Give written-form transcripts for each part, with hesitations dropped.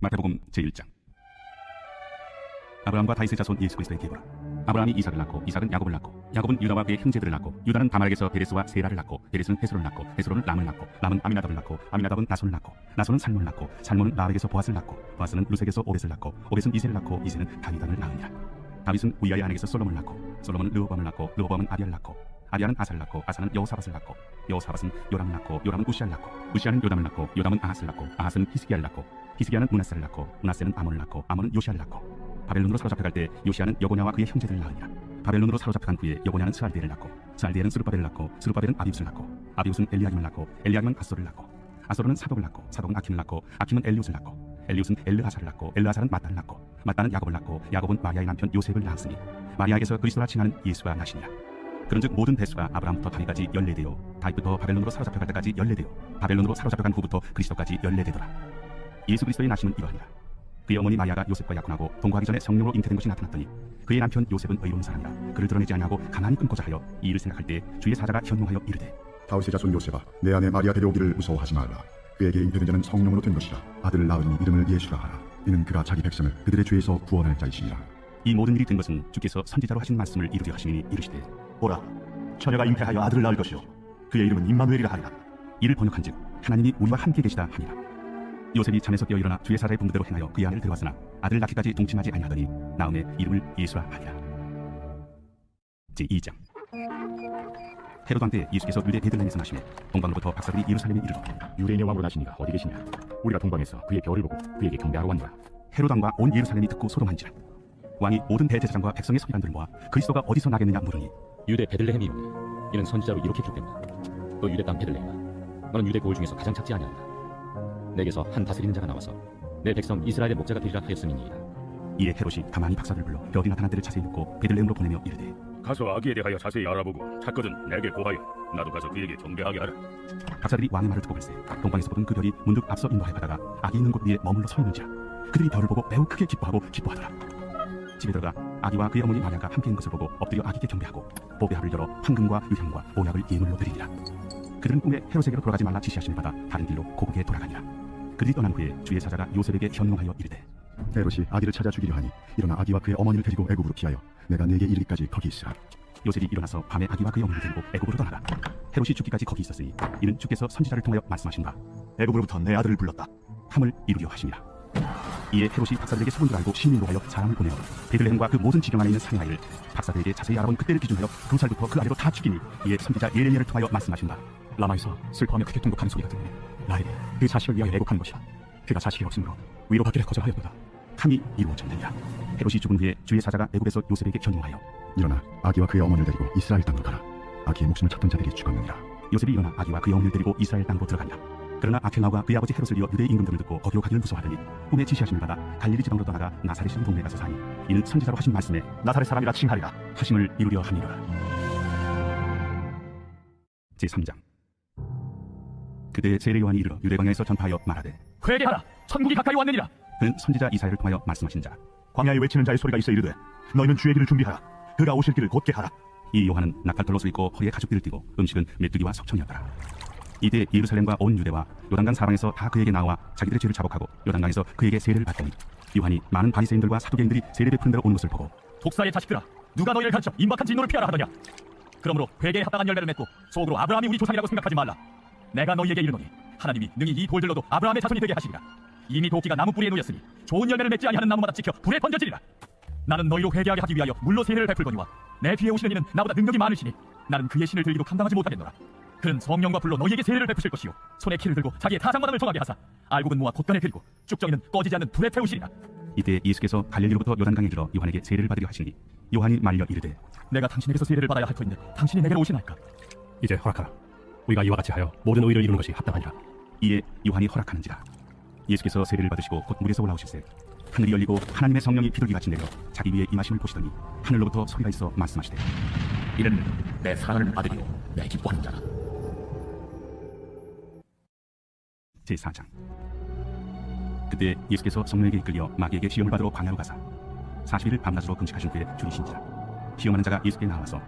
마태복음 제1장. 아브라함과 다윗의 자손 예수 그리스도의 계보라. 아브라함이 이삭을 낳고 이삭은 야곱을 낳고 야곱은 유다와 그의 형제들을 낳고 유다는 다말에게서 베레스와 세라를 낳고 베레스는 헤스론을 낳고 헤스론은 람을 낳고 람은 아미나답을 낳고 아미나답은 나손을 낳고 나손은 살몬을 낳고 살몬은 라멕에서 보앗을 낳고 보앗은 루색에서 오벳을 낳고 오벳은 이새를 낳고 이새는 다윗을 낳으니라. 다윗은 우리아의 아내에게서 솔로몬을 낳고 솔로몬은 르호밤을 낳고 르호밤은 아비아를 낳고 아비아는 아사를 낳고 아사는 여호사밧을 낳고 여호사밧은 요람을 낳고 요람은 우시아를 낳고 우시아는 요담을 낳고 요담은 아하스를 낳고 아하스는 히스기야를 낳고 히스기야는 므낫세를 낳고 므낫세는 아몬을 낳고 아몬은 요시아를 낳고 바벨론으로 사로잡혀갈 때 요시아는 여고냐와 그의 형제들을 낳으니라. 바벨론으로 사로잡혀간 후에 여고냐는 스알디엘을 낳고 스알디엘은 스룹바벨을 낳고 스룹바벨은 아비웃을 낳고 아비웃은 엘리야김을 낳고 엘리야김은 아소를 낳고 아소르는 사독을 낳고 사독은 아킴을 낳고 아킴은 엘리웃을 낳고 엘리웃은 엘르하사를 낳고 엘르하사는 마따를 낳고 마따는 야곱을 낳고 야곱은 마리아의 남편 요셉을 낳았으니 마리아에게서 그리스도라 칭하는 예수가 나시니라. 그런즉 모든 대수가 아브라함부터 다윗까지 14대요 다윗부터 바벨론으로 사로잡혀갈 때까지 14대요 바벨론으로 사로잡혀간 후부터 그리스도까지 14대더라. 예수 그리스도의 나심은 이러하니라. 그의 어머니 마리아가 요셉과 약혼하고 동거하기 전에 성령으로 잉태된 것이 나타났더니 그의 남편 요셉은 의로운 사람이라 그를 드러내지 아니하고 가만히 끊고자 하여 이 일을 생각할 때 주의 사자가 현몽하여 이르되 다윗의 자손 요셉아, 내 아내 마리아 데려오기를 무서워하지 말라. 그에게 잉태된 자는 성령으로 된 것이라. 아들을 낳으니 이름을 예수라 하라. 이는 그가 자기 백성을 그들의 죄에서 구원할 자이시니라. 이 모든 일이 된 것은 주께서 선지자로 하신 말씀을 이루려 하시니 이르시되 보라, 처녀가 잉태하여 아들을 낳을 것이요 그의 이름은 임마누엘이라 하리라. 이를 번역한즉 하나님이 우리와 함께 계시다 하니라. 요셉이 잠에서 깨어 일어나 주의 사자의 분부대로 행하여 그의 아내를 데려왔으나 아들을 낳기까지 동침하지 아니하더니 나음에 이름을 예수라 하니라. 제2장. 헤로드 왕 때 예수께서 유대 베들레헴에서 나시매 동방으로부터 박사들이 예루살렘에 이르러 유대인의 왕으로 나시니가 어디 계시냐? 우리가 동방에서 그의 별을 보고 그에게 경배하러 왔노라. 헤로드 왕과 온 예루살렘이 듣고 소동한지라. 왕이 모든 대제사장과 백성의 서기관들을 모아 그리스도가 어디서 나겠느냐 물으니 유대 베들레헴이오니 이는 선지자로 이렇게 기록됩니다. 너 유대 땅 베들레헴아, 너는 유대 고을 중에서 가장 작지 아니하리라. 내게서 한 다스리는 자가 나와서 내 백성 이스라엘의 목자가 되리라 하였음이니이다. 이에 헤롯이 가만히 박사들을 불러 별이 나타난 때를 자세히 묻고 베들레헴으로 보내며 이르되 가서 아기에 대하여 자세히 알아보고 찾거든 내게 고하여 나도 가서 그에게 경배하게 하라. 박사들이 왕의 말을 듣고 글쎄 동방에서 보던 그 별이 문득 앞서 인도하여 가다가 아기 있는 곳 위에 머물러 서 있는지라. 그들이 별을 보고 매우 크게 기뻐하더라. 집에 들어가 아기와 그의 어머니 마리아가 함께 있는 것을 보고 엎드려 아기께 경배하고 보배합을 열어 황금과 유향과 오약을 예물로 드리니라. 그들은 꿈에 헤롯에게로 돌아가지 말라 지시하심을 받아 다른 길로 고국에 돌아가니라. 그들이 떠난 후에 주의 사자가 요셉에게 현몽하여 이르되 헤롯이 아기를 찾아 죽이려 하니 일어나 아기와 그의 어머니를 데리고 애굽으로 피하여 내가 네게 이르기까지 거기 있으라. 요셉이 일어나서 밤에 아기와 그의 어머니를 데리고 애굽으로 떠나가 헤롯이 죽기까지 거기 있었으니 이는 주께서 선지자를 통하여 말씀하신 바 애굽으로부터 내 아들을 불렀다 함을 이루려 하심이라. 이에 헤롯이 박사들에게 소문 줄 알고 신민으로 하여 사람을 보내어 베들레헴과 그 모든 지경 안에 있는 산의 아이를 박사들에게 자세히 알아본 그때를 기준하여 2살부터 그 아래로 다 죽이니 이에 선지자 예레미야를 통하여 말씀하신 바 라마에서 슬퍼하며 크게 통곡하는 소리가 들리니 라헬이 그 자식을 위하여 애곡하는 것이라. 그가 자식이 없으므로 위로받기를 거절하였도다. 함이 이루어졌느니라. 헤롯이 죽은 후에 주의 사자가 애굽에서 요셉에게 현몽하여 일어나 아기와 그의 어머니를 데리고 이스라엘 땅으로 가라. 아기의 목숨을 찾던 자들이 죽었느니라. 요셉이 일어나 아기와 그의 어머니를 데리고 이스라엘 땅으로 들어가니라. 그러나 아켈라오가 그의 아버지 헤롯을 이어 유대의 임금들을 듣고 거기로 가기를 무서워하더니 꿈에 지시하심을 받아 갈릴리 지방으로 떠나가 나사렛이라는 동네에 가서 사니 이는 선지자로 하신 말씀에 나사렛 사람이라 칭하리라. 하심을 이루려 함이로라. 제3장. 그때 세례 요한이 이르러 유대광야에서 전파하여 말하되 회개하라, 천국이 가까이 왔느니라. 그는 선지자 이사야를 통하여 말씀하신 자. 광야에 외치는 자의 소리가 있어 이르되 너희는 주의 길을 준비하라. 그가 오실 길을 곧게 하라. 이 요한은 나팔털옷을 입고 허리에 가죽띠를 띠고 음식은 메뚜기와 석청이었더라. 이때 예루살렘과 온 유대와 요단강 사방에서 다 그에게 나와 자기들의 죄를 자복하고 요단강에서 그에게 세례를 받더니 요한이 많은 바리새인들과 사두개인들이 세례 베푸는 데로 온 것을 보고 독사의 자식들아, 누가 너희를 가르쳐 임박한 진노를 피하라 하더냐. 그러므로 회개에 합당한 열매를 맺고 속으로 아브라함이 우리 조상이라고 생각하지 말라. 내가 너희에게 이르노니 하나님이 능히 이 돌들로도 아브라함의 자손이 되게 하시리라. 이미 도끼가 나무 뿌리에 놓였으니 좋은 열매를 맺지 아니하는 나무마다 찍혀 불에 던져지리라. 나는 너희로 회개하게 하기 위하여 물로 세례를 베풀거니와 내 뒤에 오시는 이는 나보다 능력이 많으시니 나는 그의 신을 들기도 감당하지 못하겠노라. 그는 성령과 불로 너희에게 세례를 베푸실 것이요 손에 키를 들고 자기의 타작마당을 정하게 하사 알곡은 모아 곶간에 그리고 쭉정이는 꺼지지 않는 불에 태우시리라. 이때 예수께서 갈릴리로부터 요단강에 이르러 요한에게 세례를 받으려 하시니 요한이 말려 이르되 내가 당신에게서 세례를 받아야 할 터인데 당신이 내게로 오시나이까. 이제 허락하라. 우리가 이와 같이 하여 모든 의를 이루는 것이 합당하니라. 이에 요한이 허락하는지라. 예수께서 세례를 받으시고 곧 물에서 올라오실세 하늘이 열리고 하나님의 성령이 비둘기같이 내려 자기 위에 임하심을 보시더니 하늘로부터 소리가 있어 말씀하시되 이는 내 사랑하는 아들이요 내 기뻐하는 자라. 제4장. 그때 예수께서 성령에게 이끌려 마귀에게 시험을 받으러 광야로 가사 40일을 밤낮으로 금식하신 후에 줄이신지라. 시험하는 자가 예수께 나와서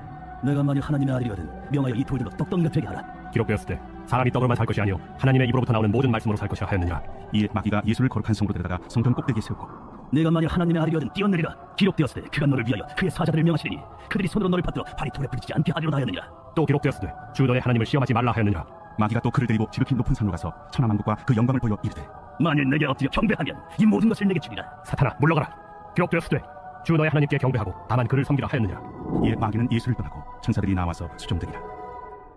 내가 만일 하나님의 아들이거든 명하여 이 돌들로 떡떡 lep게 하라. 기록되었을 때 사람이 떡으로만 살 것이 아니요 하나님의 입으로부터 나오는 모든 말씀으로 살 것이라 하였느니라. 이에 마귀가 예수를 거룩한 성으로 데려다가 성전 꼭대기에 세우고 내가 만일 하나님의 아들이거든 뛰어내리라. 기록되었을 때 그가 너를 위하여 그의 사자들을 명하시리니 그들이 손으로 너를 받들어 발이 돌에 부딪히지 않게 하리로다 하였느니라. 또 기록되었으되 주 너의 하나님을 시험하지 말라 하였느니라. 마귀가 또 그를 데리고 지극히 높은 산으로 가서 천하만국과 그 영광을 보여 이르되 만일 내게 엎드려 경배하면 이 모든 것을 내게 주리라. 사탄아 물러가라. 기록되었으되 주 너의 하나님께 경배하고 다만 그를 섬기라 하였느니라. 이에 마귀는 예수를 떠나고 천사들이 나와서 수종되니라.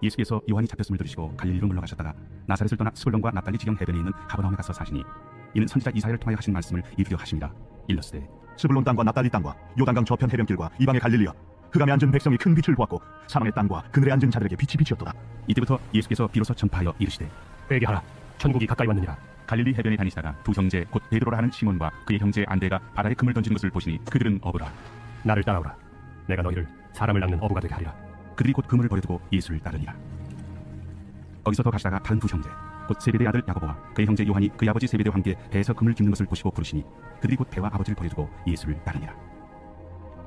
예수께서 요한이 잡혔음을 들으시고 갈릴리로 물러가셨다가 나사렛을 떠나 스불론과 납달리 지경 해변에 있는 가버나움에 가서 사시니 이는 선지자 이사야를 통하여 하신 말씀을 이루려 하심이라. 일러스되 스불론 땅과 납달리 땅과 요단강 저편 해변길과 이방의 갈릴리여 흑암에 앉은 백성이 큰 빛을 보았고 사망의 땅과 그늘에 앉은 자들에게 빛이 비치었도다. 이때부터 예수께서 비로소 전파하여 이르시되 회개하라. 천국이 가까이 왔느니라. 갈릴리 해변에 다니시다가 두 형제 곧 베드로라 하는 시몬과 그의 형제 안드레가 바다에 금을 던지는 것을 보시니 그들은 어부라. 나를 따라오라. 내가 너희를 사람을 낚는 어부가 되게 하리라. 그들이 곧 그물을 버려두고 예수를 따르니라. 거기서 더 가시다가 다른 두 형제 곧 세베대의 아들 야고보와 그의 형제 요한이 그의 아버지 세베대와 함께 배에서 금을 깁는 것을 보시고 부르시니 그들이 곧 배와 아버지를 버려두고 예수를 따르니라.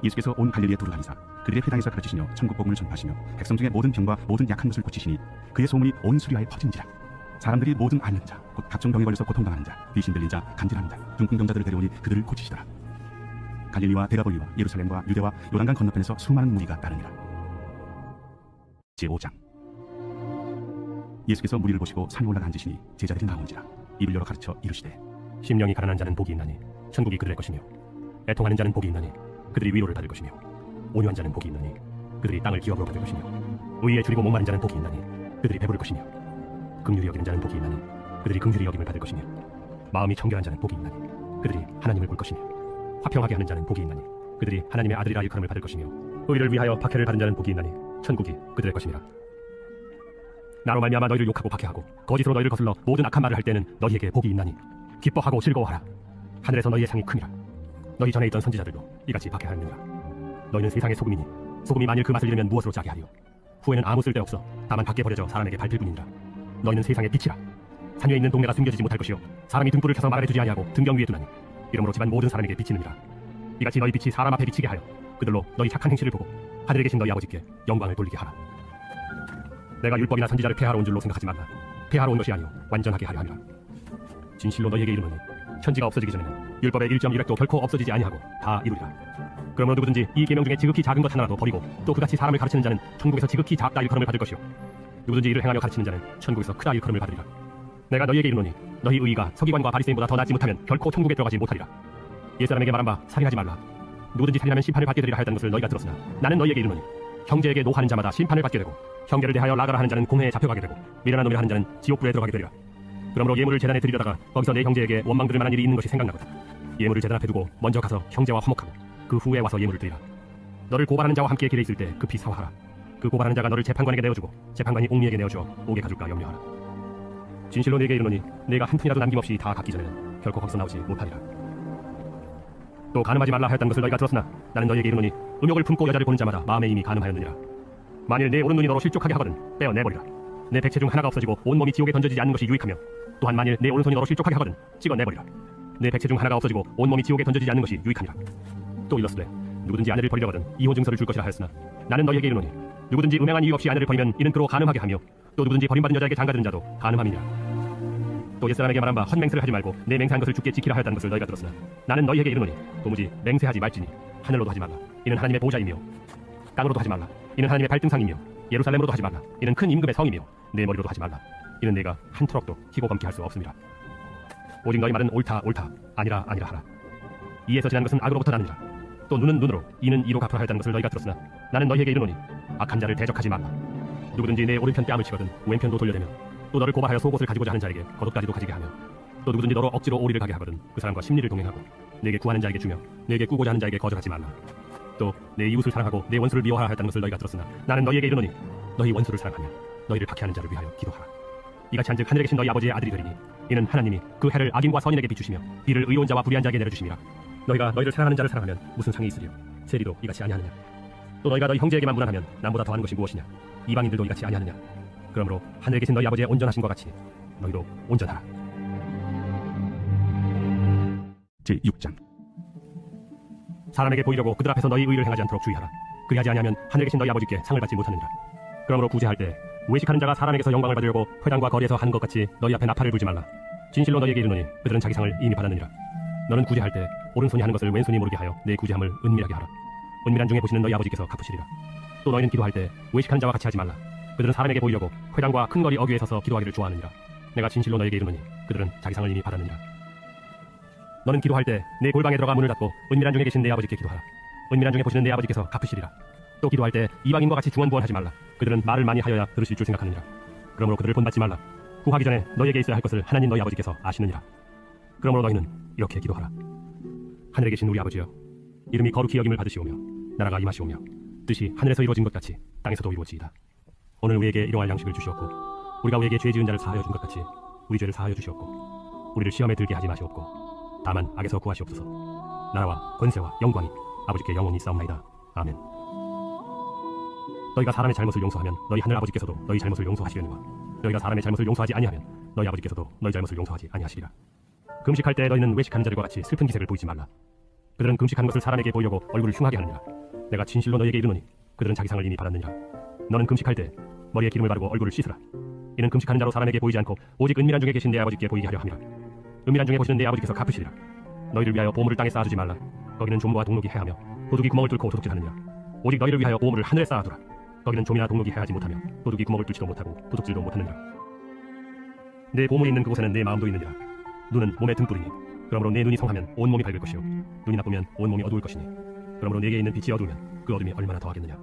예수께서 온 갈릴리에 두루 다니사 그들의 회당에서 가르치시며 천국 복음을 전파하시며 백성 중에 모든 병과 모든 약한 것을 고치시니 그의 소문이 온 수리아에 퍼진지라. 사람들이 모든 앓는 자, 곧 각종 병에 걸려서 고통당하는 자, 귀신 들린 자, 간질하는 자, 중풍병자들을 데려오니 그들을 고치시더라. 갈릴리와 데가볼리와 예루살렘과 유대와 요단강 건너편에서 수많은 무리가 따르니라. 제5장. 예수께서 무리를 보시고 산에 올라가 앉으시니 제자들이 나온지라. 입을 열어 가르쳐 이르시되 심령이 가난한 자는 복이 있나니 천국이 그들의 것이며 애통하는 자는 복이 있나니 그들이 위로를 받을 것이며 온유한 자는 복이 있나니 그들이 땅을 기업으로 받을 것이며 의에 줄이고 목마른 자는 복이 있나니 그들이 배부를 것이며 긍휼히 여기는 자는 복이 있나니 그들이 긍휼히 여김을 받을 것이며 마음이 청결한 자는 복이 있나니 그들이 하나님을 볼 것이며 화평하게 하는 자는 복이 있나니 그들이 하나님의 아들이라 일컬음을 받을 것이며 의를 위하여 박해를 받은 자는 복이 있나니 천국이 그들의 것이니라. 나로 말미암아 너희를 욕하고 박해하고 거짓으로 너희를 거슬러 모든 악한 말을 할 때는 너희에게 복이 있나니 기뻐하고 즐거워하라. 하늘에서 너희의 상이 크니라. 너희 전에 있던 선지자들도 이같이 박해하였느니라. 너희는 세상의 소금이니 소금이 만일 그 맛을 잃으면 무엇으로 짜게 하리요. 후에는 아무 쓸데없어 다만 밖에 버려져 사람에게 밟힐 뿐이니라. 너희는 세상의 빛이라. 산 위에 있는 동네가 숨겨지지 못할 것이요 사람이 등불을 켜서 마을에 두지 아니하고 등경 위에 두나니 이러므로 집안 모든 사람에게 비치느니라. 이같이 너희 빛이 사람 앞에 비치게 하여 그들로 너희 착한 행실을 보고 하늘에 계신 너희 아버지께 영광을 돌리게 하라. 내가 율법이나 선지자를 폐하러 온 줄로 생각하지 말라. 폐하러 온 것이 아니요 완전하게 하려 함이라. 진실로 너희에게 이르노니 천지가 없어지기 전에는 율법의 1.1획도 결코 없어지지 아니하고 다 이루리라. 그러므로 누구든지 이 계명 중에 지극히 작은 것 하나라도 버리고 또 그같이 사람을 가르치는 자는 천국에서 지극히 작다 일컬음을 받을 것이요 누구든지 이를 행하며 가르치는 자는 천국에서 크다 일컬음을 받으리라. 내가 너희에게 이르노니 너희 의의가 서기관과 바리새인보다 더 낫지 못하면 결코 천국에 들어가지 못하리라. 옛사람에게 말한 바 살인하지 말라. 누구든지 살인하면 심판을 받게 되리라 하였다는 것을 너희가 들었으나 나는 너희에게 이르노니 형제에게 노하는 자마다 심판을 받게 되고 형제를 대하여 나가라 하는 자는 공회에 잡혀가게 되고 미련한 놈이라 하는 자는 지옥불에 들어가게 되리라. 그러므로 예물을 제단에 드리려다가 거기서 내 형제에게 원망 들을 만한 일이 있는 것이 생각나거든. 예물을 제단 앞에 두고 먼저 가서 형제와 화목하고 그 후에 와서 예물을 드리라. 너를 고발하는 자와 함께 길에 있을 때 급히 사화하라. 그 고발하는 자가 너를 재판관에게 내어주고 재판관이 옥리에게 내어주어 옥에 가줄까 염려하라. 진실로 네게 이르노니 네가 한 푼이라도 남김없이 다 갚기 전에는 결코 거기서 나오지 못하리라. 또 간음하지 말라 하였다는 것을 너희가 들었으나 나는 너희에게 이르노니 음욕을 품고 여자를 보는 자마다 마음에 이미 간음하였느니라. 만일 내 오른눈이 너로 실족하게 하거든 떼어내버리라. 내 백체 중 하나가 없어지고 온몸이 지옥에 던져지지 않는 것이 유익하며 또한 만일 내 오른손이 너로 실족하게 하거든 찍어내버리라. 내 백체 중 하나가 없어지고 온몸이 지옥에 던져지지 않는 것이 유익하니라. 또 일렀으되 누구든지 아내를 버리려거든 이혼 증서를 줄 것이라 하였으나 나는 너희에게 이르노니 누구든지 음행한 이유 없이 아내를 버리면 이는 그로 간음하게 하며 또 누구든지 버림받은 여자에게 장가드는 자도 간음함이니라. 또 옛사람에게 말한 바 헛맹세를 하지 말고 내 맹세한 것을 주께 지키라 하였다는 것을 너희가 들었으나 나는 너희에게 이르노니 도무지 맹세하지 말지니 하늘로도 하지 말라. 이는 하나님의 보좌이며 땅으로도 하지 말라. 이는 하나님의 발등상이며 예루살렘으로도 하지 말라. 이는 큰 임금의 성이며 내 머리로도 하지 말라. 이는 내가 한 토록도 희고 범케 할 수 없습니다. 오직 너희 말은 옳다 옳다 아니라 아니라 하라. 이에서 지난 것은 악으로부터 나느니라. 또 눈은 눈으로 이는 이로 갚으라 하였다는 것을 너희가 들었으나 나는 너희에게 이르노니 악한 자를 대적하지 말라. 누구든지 내 오른편 뺨을 치거든 왼편도 돌려대며 또 너를 고발하여 속옷을 가지고자 하는 자에게 겉옷까지도 가지게 하며 또 누구든지 너로 억지로 오리를 가게 하거든 그 사람과 심리를 동행하고 내게 구하는 자에게 주며 내게 꾸고자 하는 자에게 거절하지 말라. 또 내 이웃을 사랑하고 내 원수를 미워하라 하였다는 것을 너희가 들었으나 나는 너희에게 이르노니 너희 원수를 사랑하며 너희를 박해하는 자를 위하여 기도하라. 이같이 한즉 하늘에 계신 너희 아버지의 아들이 되리니 이는 하나님이 그 해를 악인과 선인에게 비추시며 비를 의로운 자와 불의한 자에게 내려주심이라. 너희가 너희를 사랑하는 자를 사랑하면 무슨 상이 있으리요. 세리도 이같이 아니하느냐. 또 너희가 너희 형제에게만 무난하면 남보다 더하는 것이 무엇이냐. 이방인들도 이같이 아니하느냐. 그러므로 하늘에 계신 너희 아버지의 온전하신 것 같이 너희도 온전하라. 제6장. 사람에게 보이려고 그들 앞에서 너희 의를 행하지 않도록 주의하라. 그리하지 아니하면 하늘에 계신 너희 아버지께 상을 받지 못하느니라. 그러므로 구제할 때 외식하는 자가 사람에게서 영광을 받으려고 회당과 거리에서 하는 것 같이 너희 앞에 나팔을 불지 말라. 진실로 너희에게 이르노니 그들은 자기 상을 이미 받았느니라. 너는 구제할 때 오른손이 하는 것을 왼손이 모르게 하여 내 구제함을 은밀하게 하라. 은밀한 중에 보시는 너희 아버지께서 갚으시리라. 또 너희는 기도할 때 외식하는 자와 같이 하지 말라. 그들은 사람에게 보이려고 회당과 큰 거리 어귀에 서서 기도하기를 좋아하느니라. 내가 진실로 너희에게 이르노니 그들은 자기 상을 이미 받았느니라. 너는 기도할 때 내 골방에 들어가 문을 닫고 은밀한 중에 계신 내 아버지께 기도하라. 은밀한 중에 보시는 내 아버지께서 갚으시리라. 또 기도할 때 이방인과 같이 중언부언하지 말라. 그들은 말을 많이 하여야 들으실 줄 생각하느니라. 그러므로 그들을 본받지 말라. 구하기 전에 너희에게 있어야 할 것을 하나님 너희 아버지께서 아시느니라. 그러므로 너희는 이렇게 기도하라. 하늘에 계신 우리 아버지여, 이름이 거룩히 여김을 받으시오며 나라가 임하시오며 뜻이 하늘에서 이루어진 것 같이 땅에서도 이루어지이다. 오늘 우리에게 일용할 양식을 주시옵고 우리가 우리에게 죄 지은 자를 사하여 준 것 같이 우리 죄를 사하여 주시옵고 우리를 시험에 들게 하지 마시옵고 다만 악에서 구하시옵소서. 나라와 권세와 영광이 아버지께 영원히 싸움나이다. 아멘. 너희가 사람의 잘못을 용서하면 너희 하늘 아버지께서도 너희 잘못을 용서하시려니와 너희가 사람의 잘못을 용서하지 아니하면 너희 아버지께서도 너희 잘못을 용서하지 아니하시리라. 금식할 때 너희는 외식하는 자들과 같이 슬픈 기색을 보이지 말라. 그들은 금식하는 것을 사람에게 보이려고 얼굴을 흉하게 하느니라. 내가 진실로 너희에게 이르노니 그들은 자기 상을 이미 받았느니라. 너는 금식할 때 머리에 기름을 바르고 얼굴을 씻으라. 이는 금식하는 자로 사람에게 보이지 않고 오직 은밀한 중에 계신 내 아버지께 보이게 하려 함이라. 은밀한 중에 보시는 내 아버지께서 갚으시리라. 너희를 위하여 보물을 땅에 쌓아두지 말라. 거기는 좀과 동록이 해하며 도둑이 구멍을 뚫고 도둑질하느니라. 오직 너희를 위하여 보물을 하늘에 쌓아두라. 거기는 좀이나 동록이 해하지 못하며 도둑이 구멍을 뚫지도 못하고 도둑질도 못하느니라. 내 보물이 있는 그곳에는 내 마음도 있느니라. 눈은 몸의 등불이니 그러므로 내 눈이 성하면 온 몸이 밝을 것이요 눈이 나쁘면 온 몸이 어두울 것이니 그러므로 내게 있는 빛이 어두우면 그 어둠이 얼마나 더하겠느냐.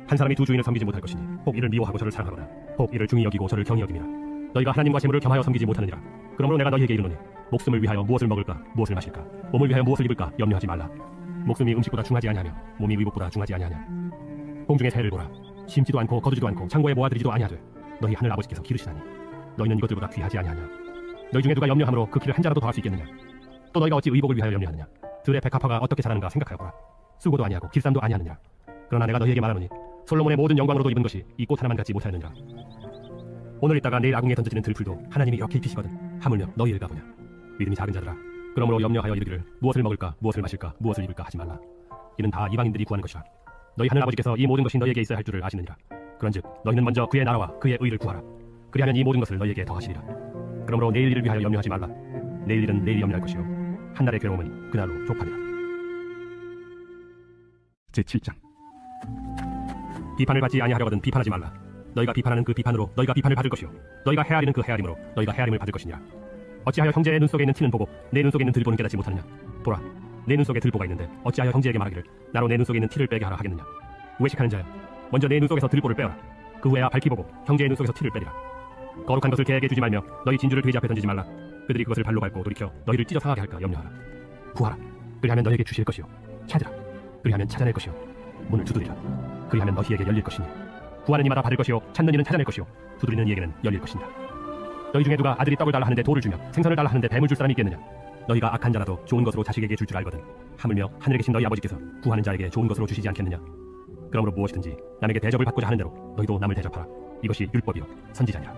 한 사람이 두 주인을 섬기지 못할 것이니 혹 이를 미워하고 저를 사랑하거나 혹 이를 중히 여기고 저를 경히 여김이라. 너희가 하나님과 재물을 겸하여 섬기지 못하느니라. 그러므로 내가 너희에게 이르노니 목숨을 위하여 무엇을 먹을까 무엇을 마실까 몸을 위하여 무엇을 입을까 염려하지 말라. 목숨이 음식보다 중하지 아니하며 몸이 의복보다 중하지 아니하냐. 공중의 새를 보라. 심지도 않고 거두지도 않고 창고에 모아들이지도 아니하되 너희 하늘 아버지께서 기르시나니 너희는 이것들보다 귀하지 아니하냐. 너희 중에 누가 염려함으로 그 키를 한 자라도 더할 수 있겠느냐. 또 너희가 어찌 의복을 위하여 염려하느냐. 들의 백합화가 어떻게 자라는가 생각하여보라. 수고도 아니하고 길쌈도 아니하느냐. 그러나 내가 너희에게 말하노니 솔로몬의 모든 영광으로도 입은 것이 이 꽃 하나만 갖지 못하였느니라. 오늘 있다가 내일 아궁에 던져지는 들풀도 하나님이 이렇게 입히시거든. 하물며 너희를 가보냐. 믿음이 작은 자들아. 그러므로 염려하여 이르기를 무엇을 먹을까 무엇을 마실까 무엇을 입을까 하지 말라. 이는 다 이방인들이 구하는 것이라. 너희 하늘 아버지께서 이 모든 것이 너희에게 있어야 할 줄을 아시느니라. 그런즉 너희는 먼저 그의 나라와 그의 의를 구하라. 그리하면 이 모든 것을 너희에게 더하시리라. 그러므로 내일 일을 위하여 염려하지 말라. 내일 일은 내일이 염려할 것이요 한날의 괴로움은 그날로 족하리라. 제7장. 비판을 받지 아니하려거든 비판하지 말라. 너희가 비판하는 그 비판으로 너희가 비판을 받을 것이요 너희가 헤아리는 그 헤아림으로 너희가 헤아림을 받을 것이니라. 어찌하여 형제의 눈 속에 있는 티는 보고 내 눈 속에 있는 들보는 깨닫지 못하느냐. 보라, 내 눈 속에 들보가 있는데 어찌하여 형제에게 말하기를 나로 내 눈 속에 있는 티를 빼게 하라 하겠느냐. 외식하는 자야, 먼저 내 눈 속에서 들보를 빼어라. 그 후에야 밝히 보고 형제의 눈 속에서 티를 빼리라. 거룩한 것을 개에게 주지 말며 너희 진주를 돼지 앞에 던지지 말라. 그들이 그것을 발로 밟고 돌이켜 너희를 찢어 상하게 할까 염려하라. 구하라, 그리하면 너희에게 주실 것이요 찾으라, 그리하면 찾아낼 것이요 문을 두드리라, 그리하면 너희에게 열릴 것이니 구하는 이마다 받을 것이요 찾는 이는 찾아낼 것이요 두드리는 이에게는 열릴 것이니라. 너희 중에 누가 아들이 떡을 달라 하는데 돌을 주며 생선을 달라 하는데 뱀을 줄 사람이 있겠느냐. 너희가 악한 자라도 좋은 것으로 자식에게 줄 줄 알거든. 하물며 하늘에 계신 너희 아버지께서 구하는 자에게 좋은 것으로 주시지 않겠느냐. 그러므로 무엇이든지 남에게 대접을 받고자 하는 대로 너희도 남을 대접하라. 이것이 율법이요 선지자니라.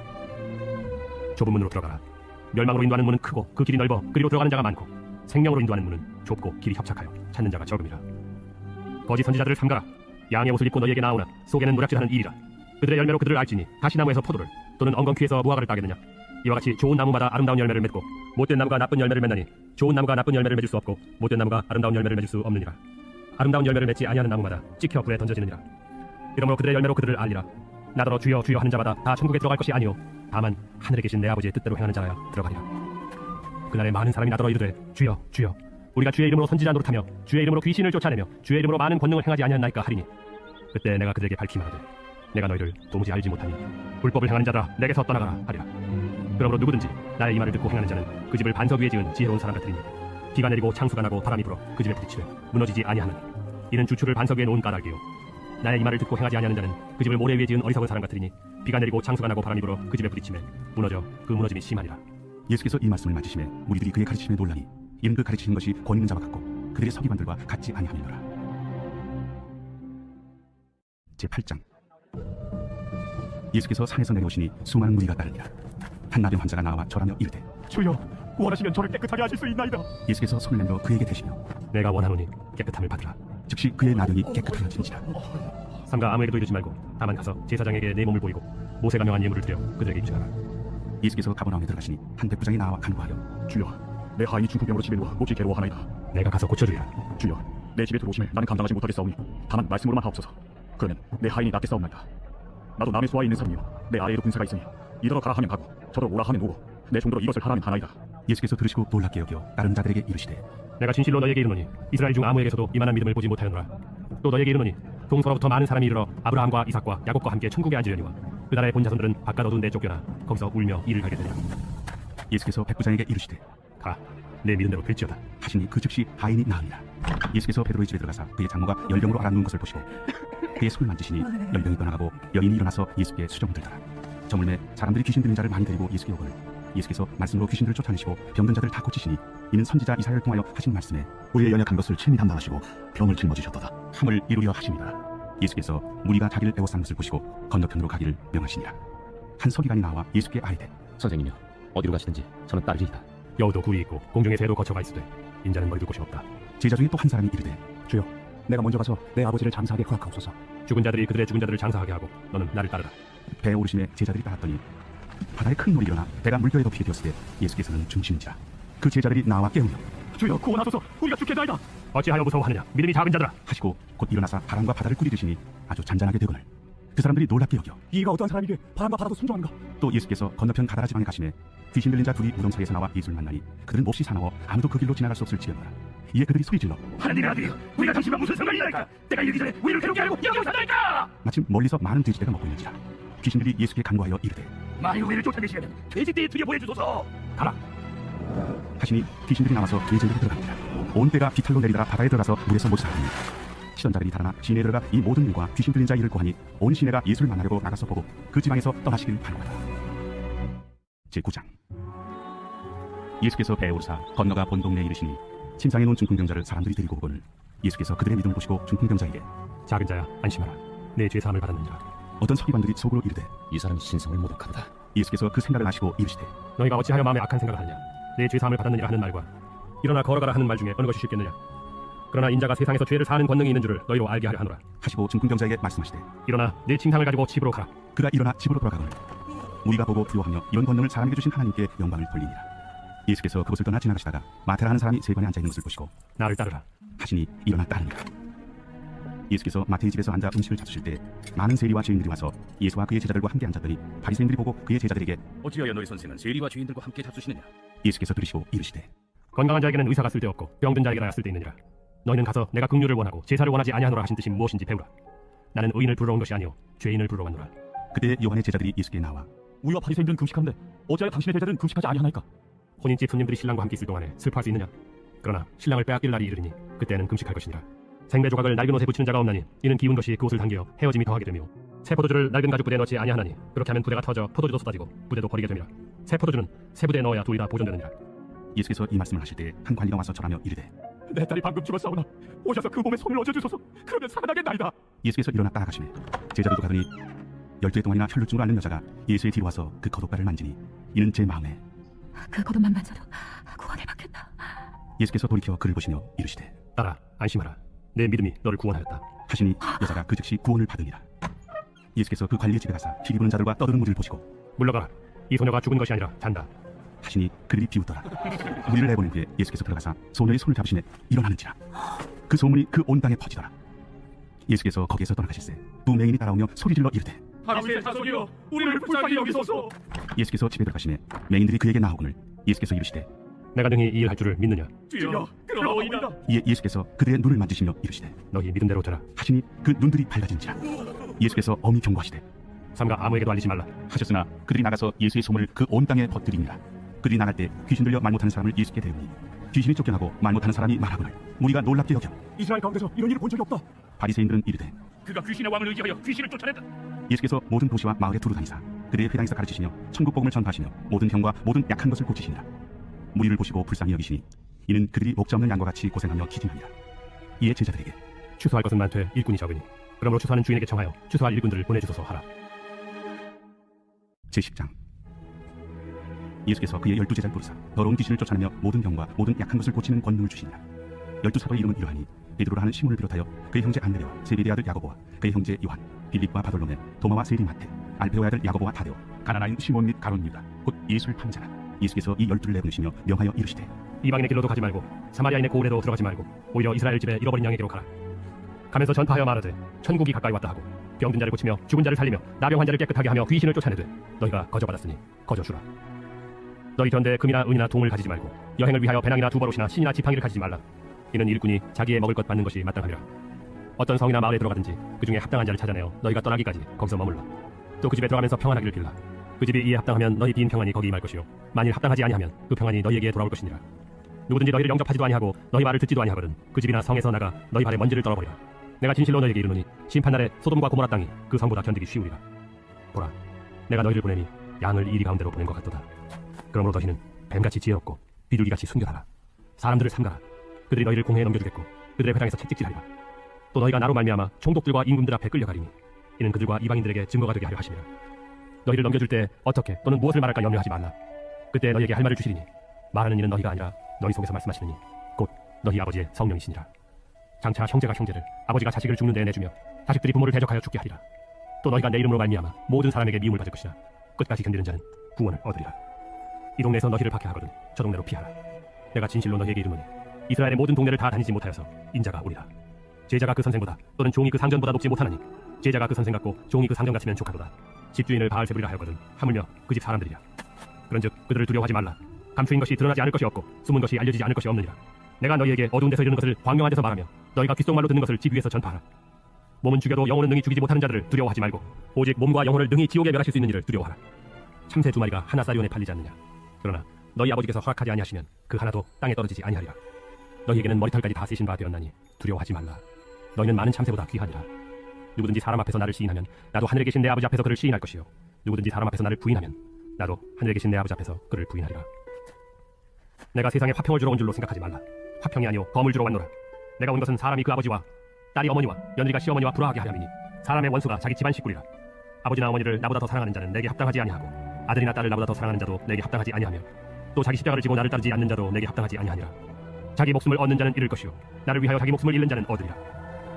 좁은 문으로 들어가라. 멸망으로 인도하는 문은 크고 그 길이 넓어 그리로 들어가는 자가 많고 생명으로 인도하는 문은 좁고 길이 협착하여 찾는 자가 적음이라. 거짓 선지자들을 삼가라. 양의 옷을 입고 너희에게 나오나 속에는 노략질하는 일이라. 그들의 열매로 그들을 알지니 가시나무에서 포도를 또는 엉겅퀴에서 무화과를 따겠느냐. 이와 같이 좋은 나무마다 아름다운 열매를 맺고 못된 나무가 나쁜 열매를 맺나니 좋은 나무가 나쁜 열매를 맺을 수 없고 못된 나무가 아름다운 열매를 맺을 수 없느니라. 아름다운 열매를 맺지 아니하는 나무마다 찍혀 불에 던져지느니라. 이러므로 그들의 열매로 그들을 알리라. 나더러 주여 주여 하는 자마다 다 천국에 들어갈 것이 아니오 다만 하늘에 계신 내 아버지의 뜻대로 행하는 자라야 들어가리라. 그날에 많은 사람이 나더러 이르되 주여 주여 우리가 주의 이름으로 선지자 노릇하며 주의 이름으로 귀신을 쫓아내며 주의 이름으로 많은 권능을 행하지 아니하나이까 하리니 그때 내가 그들에게 밝히 말하되 내가 너희를 도무지 알지 못하니 불법을 행하는 자들아 내게서 떠나가라 하리라. 그러므로 누구든지 나의 이 말을 듣고 행하는 자는 그 집을 반석 위에 지은 지혜로운 사람 같으니 비가 내리고 창수가 나고 바람이 불어 그 집에 부딪히되 무너지지 아니하느니 이는 주추를 반석 위에 놓은 까닭이요 나의 이 말을 듣고 행하지 아니하는 자는 그 집을 모래 위에 지은 어리석은 사람 같으니 비가 내리고 창수가 나고 바람이 불어 그 집에 부딪히매 무너져 그 무너짐이 심하니라. 예수께서 이 말씀을 맞으심에 무리들이 그의 가르치심에 놀라니 이는 그 가르치신 것이 권 있는 자와 같고 그들의 서기관들과 같지 아니함이니라. 제8장. 예수께서 산에서 내려오시니 수많은 무리가 따르니라. 한 나병 환자가 나와 절하며 이르되 주여 원하시면 저를 깨끗하게 하실 수 있나이다. 예수께서 손을 내밀어 그에게 대시며 내가 원하노니 깨끗함을 받으라. 즉시 그의 나병이 깨끗하여지니라. 삼가 아무에게도 이르지 말고 다만 가서 제사장에게 내 몸을 보이고 모세가 명한 예물을 드려 그들에게 입증하라. 예수께서 가버나움에 들어가시니 한 백부장이 나와 간구하여 주여, 내 하인이 중풍병으로 집에 누워 몹시 괴로워하나이다. 내가 가서 고쳐주리라. 주여, 내 집에 들어오심에 나는 감당하지 못하겠사오니 다만 말씀으로만 하옵소서. 그러면 내 하인이 낫게 싸움나이다. 나도 남의 수하에 있는 사람이요 내 아래에도 군사가 있으니 이더러 가라 하면 가고 저더 오라 하면 오고 내 종들로 이것을 하라면 하나이다. 예수께서 들으시고 놀랍게 여겨 다른 자들에게 이르시되 내가 진실로 너에게 이르노니 이스라엘 중 아무에게서도 이만한 믿음을 보지 못하였노라. 또 너에게 이르노니 동서로부터 많은 사람이 이르러 아브라함과 이삭과 야곱과 함께 천국에 앉으려니와 그 나라의 본 자손들은 바깥 어두운 데 쫓겨나 거기서 울며 이를 가게 되리라. 예수께서 백부장에게 이르시되 가, 내 믿음대로 될지어다. 하시니 그 즉시 하인이 나으니라. 예수께서 베드로의 집에 들어가사 그의 장모가 열병으로 앓아 누운 것을 보시고 그의 손을 만지시니 열병이 떠나가고 여인이 일어나서 예수께 수정들더라. 저물매 사람들이 귀신 들린 자를 많이 데리고 예수께 오거늘 예수께서 말씀으로 귀신들을 쫓아내시고 병든 자들을 다 고치시니 이는 선지자 이사야를 통하여 하신 말씀에 우리의 연약한 것을 친히 담당하시고 병을 짊어지셨도다. 함을 이루려 하십니다. 예수께서 무리가 자기를 애워싼 것을 보시고 건너편으로 가기를 명하시니라. 한 서기관이 나와 예수께 아뢰되 선생님이여, 어디로 가시든지 저는 따르리이다. 여우도 굴이 있고 공중의 새도 거쳐가 있으되 인자는 머리둘 곳이 없다. 제자 중에 또 한 사람이 이르되 주여, 내가 먼저 가서 내 아버지를 장사하게 허락하옵소서. 죽은 자들이 그들의 죽은 자들을 장사하게 하고 너는 나를 따르라. 배에 오르심에 제자들이 따랐더니 바다에 큰 놀이 일어나 배가 물결에 덮이게 되었을 때 예수께서는 중심인지라. 그 제자들이 나와 깨우며 주여 구원하소서. 우리가 죽겠나이다. 어찌하여 무서워하느냐 믿음이 작은 자들아. 하시고 곧 일어나사 바람과 바다를 꾸리듯이니 아주 잔잔하게 되거늘 그 사람들이 놀랍게 여겨 이가 어떠한 사람이게 바람과 바다도 순종하는가? 또 예수께서 건너편 가다라 지방에 가시매 귀신 들린 자 둘이 무덤 사이에서 나와 예수를 만나니 그들은 몹시 사나워 아무도 그 길로 지나갈 수 없을 지경이라. 이에 그들이 소리질러 하나님의 아들이여, 우리가 당신과 무슨 상관이나이까? 때가 이르기 전에 우리를 괴롭게 하려고 여기 오셨나이까? 마침 멀리서 많은 돼지떼가 먹고 있는지라. 귀신들이 예수께 간구하여 이르되 만일 우리를 쫓아내시려면 돼지떼에 들여보내 주소서. 가라 하시니 귀신들이 나와서 돼지들이 들어갑니다. 온 때가 비탈로 내리다가 바다에 들어가서 물에서 못 살았니. 치던 자들이 달아나 시내에 들어가 이 모든 일과 귀신 들린 자 일을 고하니 온 시내가 예수를 만나려고 나가서 보고 그 지방에서 떠나시기를 바라다. 제9장. 예수께서 배에 오르사 건너가 본 동네에 이르시니 침상에 놓은 중풍병자를 사람들이 데리고 오거늘 예수께서 그들의 믿음을 보시고 중풍병자에게 작은 자야 안심하라. 내 죄 사함을 받았느니라. 어떤 서기관들이 속으로 이르되 이 사람이 신성을 모독한다. 예수께서 그 생각을 아시고 이르시되 너희가 어찌하여 마음에 악한 생각을 하느냐. 내 죄 사함을 받았느니라 하는 말과 일어나 걸어가라 하는 말 중에 어느 것이 쉽겠느냐. 그러나 인자가 세상에서 죄를 사하는 권능이 있는 줄을 너희로 알게 하려 하노라. 하시고 중풍병자에게 말씀하시되 일어나 내 칭상을 가지고 집으로 가라. 그가 일어나 집으로 돌아가거늘 우리가 보고 두려워하며 이런 권능을 사람에게 주신 하나님께 영광을 돌리니라. 예수께서 그곳을 떠나 지나가시다가 마태라 하는 사람이 세관에 앉아 있는 것을 보시고 나를 따르라. 하시니 일어나 따르니라. 예수께서 마태의 집에서 앉아 음식을 잡수실 때 많은 세리와 죄인들이 와서 예수와 그의 제자들과 함께 앉았더니 바리새인들이 보고 그의 제자들에게 어찌하여 너희 선생은 세리와 죄인들과 함께 잡수시느냐? 예수께서 들으시고 이르시되 건강한 자에게는 의사가 쓸데없고 병든 자에게라야 쓸데있느니라. 너희는 가서 내가 긍휼을 원하고 제사를 원하지 아니하노라 하신 뜻이 무엇인지 배우라. 나는 의인을 부르러 온 것이 아니오 죄인을 부르러 왔노라. 그때 요한의 제자들이 예수께 나와 우리와 바리새인들은 금식하는데 어찌하여 당신의 제자들은 금식하지 아니하나이까? 혼인집 손님들이 신랑과 함께 있을 동안에 슬퍼할 수 있느냐. 그러나 신랑을 빼앗길 날이 이르니 그때는 금식할 것이니라. 생배 조각을 낡은 옷에 붙이는 자가 없나니 이는 기운 것이 그 옷을 당겨 헤어짐이 더하게 되며 새 포도주를 낡은 가죽 부대에 넣지 아니하나니 그렇게 하면 부대가 터져 포도주도 쏟아지고 부대도 버리게 됩니다. 새 포도주는 새 부대에 넣어야 둘이 다 보존되느니라. 예수께서 이 말씀을 하실 때 한 관리가 와서 절하며 이르되 내 딸이 방금 죽었사오나 오셔서 그 몸에 손을 얹어주소서. 그러면 살아나겠나이다. 예수께서 일어나 따라가시매 제자들도 가더니 12해 동안이나 혈루증으로 앓는 여자가 예수의 뒤로 와서 그 겉옷발을 만지니 이는 제 마음에 그 겉옷만 만져도 구원을 받겠다. 예수께서 돌이켜 그를 보시며 이르시되 따라 안심하라. 내 믿음이 너를 구원하였다. 하시니 여자가 그 즉시 구원을 받으니라. 예수께서 그 관리의 집에 가사 피 입은 자들과 떠드는 무리를 보시고 물러가라. 이 소녀가 죽은 것이 아니라 잔다. 하시니 그들이 비웃더라. 무리를 내보낸 후에 예수께서 들어가사 소녀의 손을 잡으시매 일어나는지라. 그 소문이 그 온 땅에 퍼지더라. 예수께서 거기에서 떠나가실새 두 맹인이 따라오며 소리질러 이르되 다윗의 자손이여 우리를 불쌍히 여기소서. 예수께서 집에 들어가시매 맹인들이 그에게 나오거늘 예수께서 이르시되 내가 능히 이 일 할 줄을 믿느냐. 주여 그러오이다. 이에 예수께서 그들의 눈을 만지시며 이르시되 너희 믿음대로 되라. 하시니 그 눈들이 밝아진지라. 예수께서 엄히 경고하시되 삼가 아무에게도 알리지 말라. 하셨으나 그들이 나가서 예수의 소문을 그 온 땅에 퍼뜨리니라. 그들이 나갈 때 귀신 들려 말 못하는 사람을 예수께 데우니 귀신이 쫓겨나고 말 못하는 사람이 말하거늘 무리가 놀랍게 여겨 이스라엘 가운데서 이런 일을 본 적이 없다. 바리새인들은 이르되 그가 귀신의 왕을 의지하여 귀신을 쫓아낸다. 예수께서 모든 도시와 마을에 두루 다니사 그들의 회당에서 가르치시며 천국 복음을 전파하시며 모든 병과 모든 약한 것을 고치시니라. 무리를 보시고 불쌍히 여기시니 이는 그들이 목자 없는 양과 같이 고생하며 기진하니라. 이에 제자들에게 추수할 것은 많되 일꾼이 적으니 그러므로 추수하는 주인에게 청하여 추수할 일꾼들을 보내주소서 하라. 제10장. 예수께서 그의 12제자를 부르사 더러운 귀신을 쫓아내며 모든 병과 모든 약한 것을 고치는 권능을 주시니라. 12 사도의 이름은 이러하니 베드로라 하는 시몬을 비롯하여 그의 형제 안드레와 세베대의 아들 야고보와 그의 형제 요한, 빌립과 바돌로메, 도마와 세리 마테, 알페오의 아들 야고보와 타데오, 가나나인 시몬 및 가룟 유다, 곧 예수를 파는 자라. 예수께서 이 12를 내보내시며 명하여 이르시되 이방인의 길로도 가지 말고 사마리아인의 고을에도 들어가지 말고 오히려 이스라엘 집에 잃어버린 양에게로 가라. 가면서 전파하여 말하되 천국이 가까이 왔다 하고 병든 자를 고치며 죽은 자를 살리며 나병 환자를 깨끗하게 하며 귀신을 쫓아내되 너희가 거저받았으니 거저주라. 너희 견대에 금이나 은이나 동을 가지지 말고 여행을 위하여 배낭이나 두버롯이나 신이나 지팡이를 가지지 말라. 이는 일꾼이 자기의 먹을 것 받는 것이 마땅하니라. 어떤 성이나 마을에 들어가든지 그 중에 합당한 자를 찾아내어 너희가 떠나기까지 거기서 머물러. 또 그 집에 들어가면서 평안하기를 빌라. 그 집이 이에 합당하면 너희 빈 평안이 거기 임할 것이요 만일 합당하지 아니하면 그 평안이 너희에게 돌아올 것이니라. 누구든지 너희를 영접하지도 아니하고 너희 말을 듣지도 아니하거든 그 집이나 성에서 나가 너희 발에 먼지를 떨어버리라. 내가 진실로 너희에게 이르노니 심판날에 소돔과 고모라 땅이 그 성보다 견디기 쉬우리라. 보라, 내가 너희를 보내니 양을 이리 가운데로 보낸 것 같도다. 그러므로 너희는 뱀같이 지혜롭고 비둘기같이 순결하라. 사람들을 삼가라. 그들이 너희를 공회에 넘겨주겠고 그들의 회당에서 채찍질하리라. 또 너희가 나로 말미암아 총독들과 임금들 앞에 끌려가리니 이는 그들과 이방인들에게 증거가 되게 하려 하심이라. 너희를 넘겨줄 때 어떻게 또는 무엇을 말할까 염려하지 말라. 그때 너희에게 할 말을 주시리니 말하는 이는 너희가 아니라 너희 속에서 말씀하시느니 곧 너희 아버지의 성령이시니라. 장차 형제가 형제를 아버지가 자식을 죽는 데에 내주며 자식들이 부모를 대적하여 죽게 하리라. 또 너희가 내 이름으로 말미암아 모든 사람에게 미움을 받을 것이라. 끝까지 견디는 자는 구원을 얻으리라. 이 동네에서 너희를 박해하거든 저 동네로 피하라. 내가 진실로 너희에게 이르노니 이스라엘의 모든 동네를 다 다니지 못하여서 인자가 오리라. 제자가 그 선생보다 또는 종이 그 상전보다 높지 못하나니 제자가 그 선생 같고 종이 그 상전 같으면 족하도다. 집주인을 바알세불이라 하였거든 하물며 그 집 사람들이라. 그런즉 그들을 두려워하지 말라. 감추인 것이 드러나지 않을 것이 없고 숨은 것이 알려지지 않을 것이 없느니라. 내가 너희에게 어두운 데서 이르는 것을 광명한 데서 말하며 너희가 귓속말로 듣는 것을 집 위에서 전파하라. 몸은 죽여도 영혼은 능히 죽이지 못하는 자들을 두려워하지 말고 오직 몸과 영혼을 능히 지옥에 멸하실 수 있는 이를 두려워하라. 참새 2마리가 하나 쌀이온에 팔리지 않느냐. 그러나 너희 아버지께서 허락하지 아니하시면 그 하나도 땅에 떨어지지 아니하리라. 너희에게는 머리털까지 다 쓰신 바 되었나니 두려워하지 말라. 너희는 많은 참새보다 귀하니라. 누구든지 사람 앞에서 나를 시인하면 나도 하늘에 계신 내 아버지 앞에서 그를 시인할 것이요 누구든지 사람 앞에서 나를 부인하면 나도 하늘에 계신 내 아버지 앞에서 그를 부인하리라. 내가 세상에 화평을 주러 온 줄로 생각하지 말라. 화평이 아니요 검을 주러 왔노라. 내가 온 것은 사람이 그 아버지와 딸이 어머니와 며느리가 시어머니와 불화하게 하려 함이니 사람의 원수가 자기 집안 식구리라. 아버지나 어머니를 나보다 더 사랑하는 자는 내게 합당하지 아니하고 아들이나 딸을 나보다 더 사랑하는 자도 내게 합당하지 아니하며 또 자기 십자가를 지고 나를 따르지 않는 자도 내게 합당하지 아니하니라. 자기 목숨을 얻는 자는 잃을 것이요 나를 위하여 자기 목숨을 잃는 자는 얻으리라.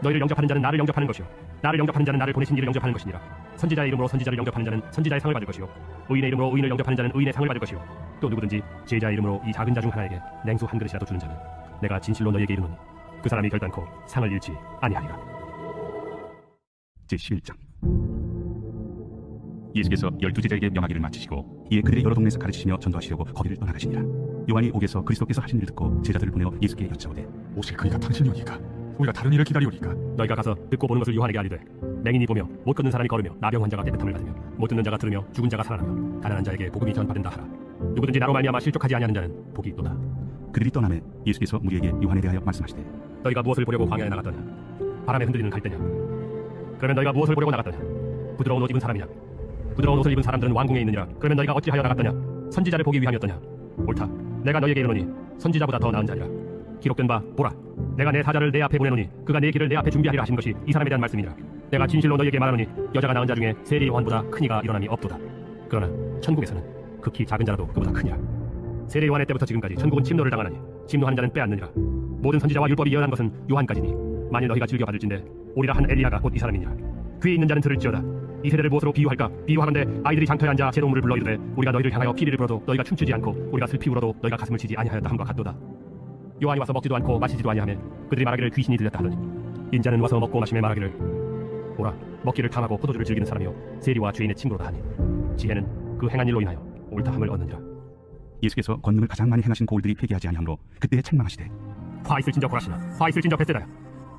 너희를 영접하는 자는 나를 영접하는 것이요 나를 영접하는 자는 나를 보내신 이를 영접하는 것이니라. 선지자의 이름으로 선지자를 영접하는 자는 선지자의 상을 받을 것이요 의인의 이름으로 의인을 영접하는 자는 의인의 상을 받을 것이요 또 누구든지 제자의 이름으로 이 작은 자 중 하나에게 냉수 한 그릇이라도 주는 자는 내가 진실로 너희에게 이르노니 그 사람이 결단코 상을 잃지 아니하리라. 제11장. 예수께서 12제자에게 명하기를 마치시고 이에 그들의 여러 동네에서 가르치시며 전도하시려고 거기를 떠나가시니라. 요한이 옥에서 그리스도께서 하신 일을 듣고 제자들을 보내어 예수께 여짜오되 오실 그이가 당신이오니까 우리가 다른 일을 기다리오니까. 너희가 가서 듣고 보는 것을 요한에게 알리되 맹인이 보며 못 걷는 사람이 걸으며 나병 환자가 깨끗함을 받으며 못 듣는 자가 들으며 죽은 자가 살아나며 가난한 자에게 복음이 전파된다 하라. 누구든지 나로 말미암아 실족하지 아니하는 자는 복이 있도다. 그들이 떠나매 예수께서 무리에게 요한에 대하여 말씀하시되 너희가 무엇을 보려고 광야에 나갔더냐. 바람에 흔들리는 갈대냐. 그러면 너희가 무엇을 보려고 나갔더냐. 부드러운 옷 입은 사람이냐. 부드러운 옷을 입은 사람들은 왕궁에 있느니라. 그러면 너희가 어찌하여 나갔더냐. 선지자를 보기 위함이었더냐. 옳다. 내가 너희에게 이르노니 선지자보다 더 나은 자리라. 기록된 바 보라 내가 내 사자를 내 앞에 보내노니 그가 내 길을 내 앞에 준비하리라 하신 것이 이 사람에 대한 말씀이니라. 내가 진실로 너희에게 말하노니 여자가 낳은 자 중에 세리 요한보다 큰 이가 일어남이 없도다. 그러나 천국에서는 극히 작은 자라도 그보다 크니라. 세례 요한의 때부터 지금까지 천국은 침노를 당하나니 침노하는 자는 빼앗느니라. 모든 선지자와 율법이 예언한 것은 요한까지니 만일 너희가 즐겨 받을진대 오리라 한 엘리야가 곧 이 사람이니라. 귀에 있는 자는 들을지어다. 이 세대를 무엇으로 비유할까? 비유하건대 아이들이 장터에 앉아 제동물을 불러 이르되 우리가 너희를 향하여 피리를 불어도 너희가 춤추지 않고 우리가 슬피 울어도 너희가 가슴을 치지 아니하였다 함과 같도다. 요한이 와서 먹지도 않고 마시지도 아니하며 그들이 말하기를 귀신이 들렸다 하더니 인자는 와서 먹고 마시며 말하기를 오라 먹기를 탐하고 포도주를 즐기는 사람이요 세리와 죄인의 친구로다 하니 지혜는 그 행한 일로 인하여 옳다 함을 얻느니라. 예수께서 권능을 가장 많이 행하신 고을들이 회개하지 아니하므로 그때에 책망하시되 화 있을진저 고라시나 화 있을진저 벳세다야.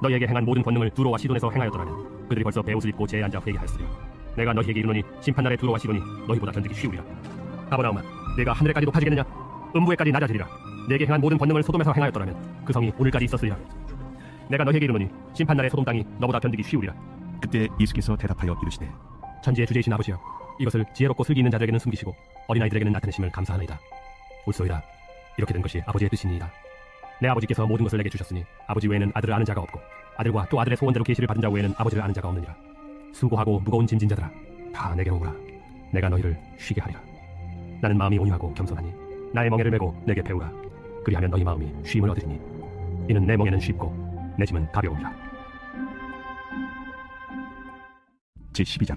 너희에게 행한 모든 권능을 두로와 시돈에서 행하였더라면 그들이 벌써 베옷을 입고 제에 앉아 회개하였으리라. 내가 너희에게 이르노니 심판날에 두로와 시돈이 너희보다 견디기 쉬우리라. 가버나움아 내가 하늘에까지 높아지겠느냐. 음부에까지 낮아지리라. 내게 행한 모든 권능을 소돔에서 행하였더라면 그 성이 오늘까지 있었으리라. 내가 너희에게 이르노니 심판날에 소돔 땅이 너보다 견디기 쉬우리라. 그때 예수께서 대답하여 이르시되 천지의 주제이신 아버지여 이것을 지혜롭고 슬기 있는 자들에게는 숨기시고 어린아이들에게는 나타내심을 감사하나이다. 옳소이다. 이렇게 된 것이 아버지의 뜻이니이다. 내 아버지께서 모든 것을 내게 주셨으니 아버지 외에는 아들을 아는 자가 없고 아들과 또 아들의 소원대로 계시를 받은 자 외에는 아버지를 아는 자가 없느니라. 수고하고 무거운 짐진 자들아 다 내게로 오라. 내가 너희를 쉬게 하리라. 나는 마음이 온유하고 겸손하니 나의 멍에를 메고 내게 배우라. 그리하면 너희 마음이 쉼을 얻으리니 이는 내 멍에는 쉽고 내 짐은 가벼우니라. 제12장.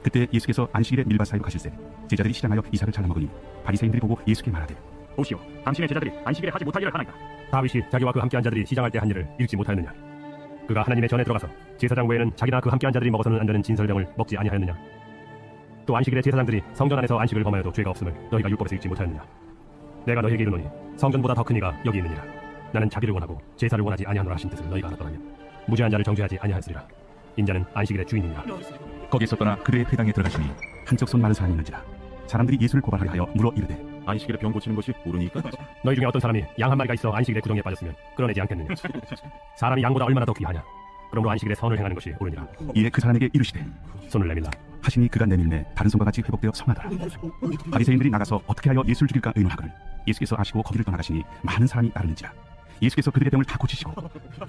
그때 예수께서 안식일에 밀밭 사이로 가실새 제자들이 시장하여 이삭을 잘라먹으니 바리새인들이 보고 예수께 말하되 보시오, 당신의 제자들이 안식일에 하지 못할 일을 하나이다. 다윗이 자기와 그 함께한 자들이 시장할 때 한 일을 읽지 못하였느냐? 그가 하나님의 전에 들어가서 제사장 외에는 자기나 그 함께한 자들이 먹어서는 안 되는 진설병을 먹지 아니하였느냐? 또 안식일에 제사장들이 성전 안에서 안식을 범하여도 죄가 없음을 너희가 율법에서 읽지 못하였느냐? 내가 너희에게 이르노니 성전보다 더 큰 이가 여기 있느니라. 나는 자기를 원하고 제사를 원하지 아니하노라 하신 뜻을 너희가 알았더라면 무죄한 자를 정죄하지 아니하였으리라. 인자는 안식일의 주인이니라. 거기서 떠나 그들의 회당에 들어가시니 한쪽 손 마른 사람이 있는지라. 사람들이 예수를 고발하려 하여 물어 이르되 안식일에 병 고치는 것이 옳으니까? 너희 중에 어떤 사람이 양 한 마리가 있어 안식일에 구덩이에 빠졌으면 끌어내지 않겠느냐? 사람이 양보다 얼마나 더 귀하냐? 그러므로 안식일에 선을 행하는 것이 옳으니라. 이에 그 사람에게 이르시되 손을 내밀라. 하시니 그가 내밀매 다른 손과 같이 회복되어 성하더라. 바리새인들이 나가서 어떻게 하여 예수를 죽일까 의논하거늘 예수께서 아시고 거기를 떠나가시니 많은 사람이 따르는지라. 예수께서 그들의 병을 다 고치시고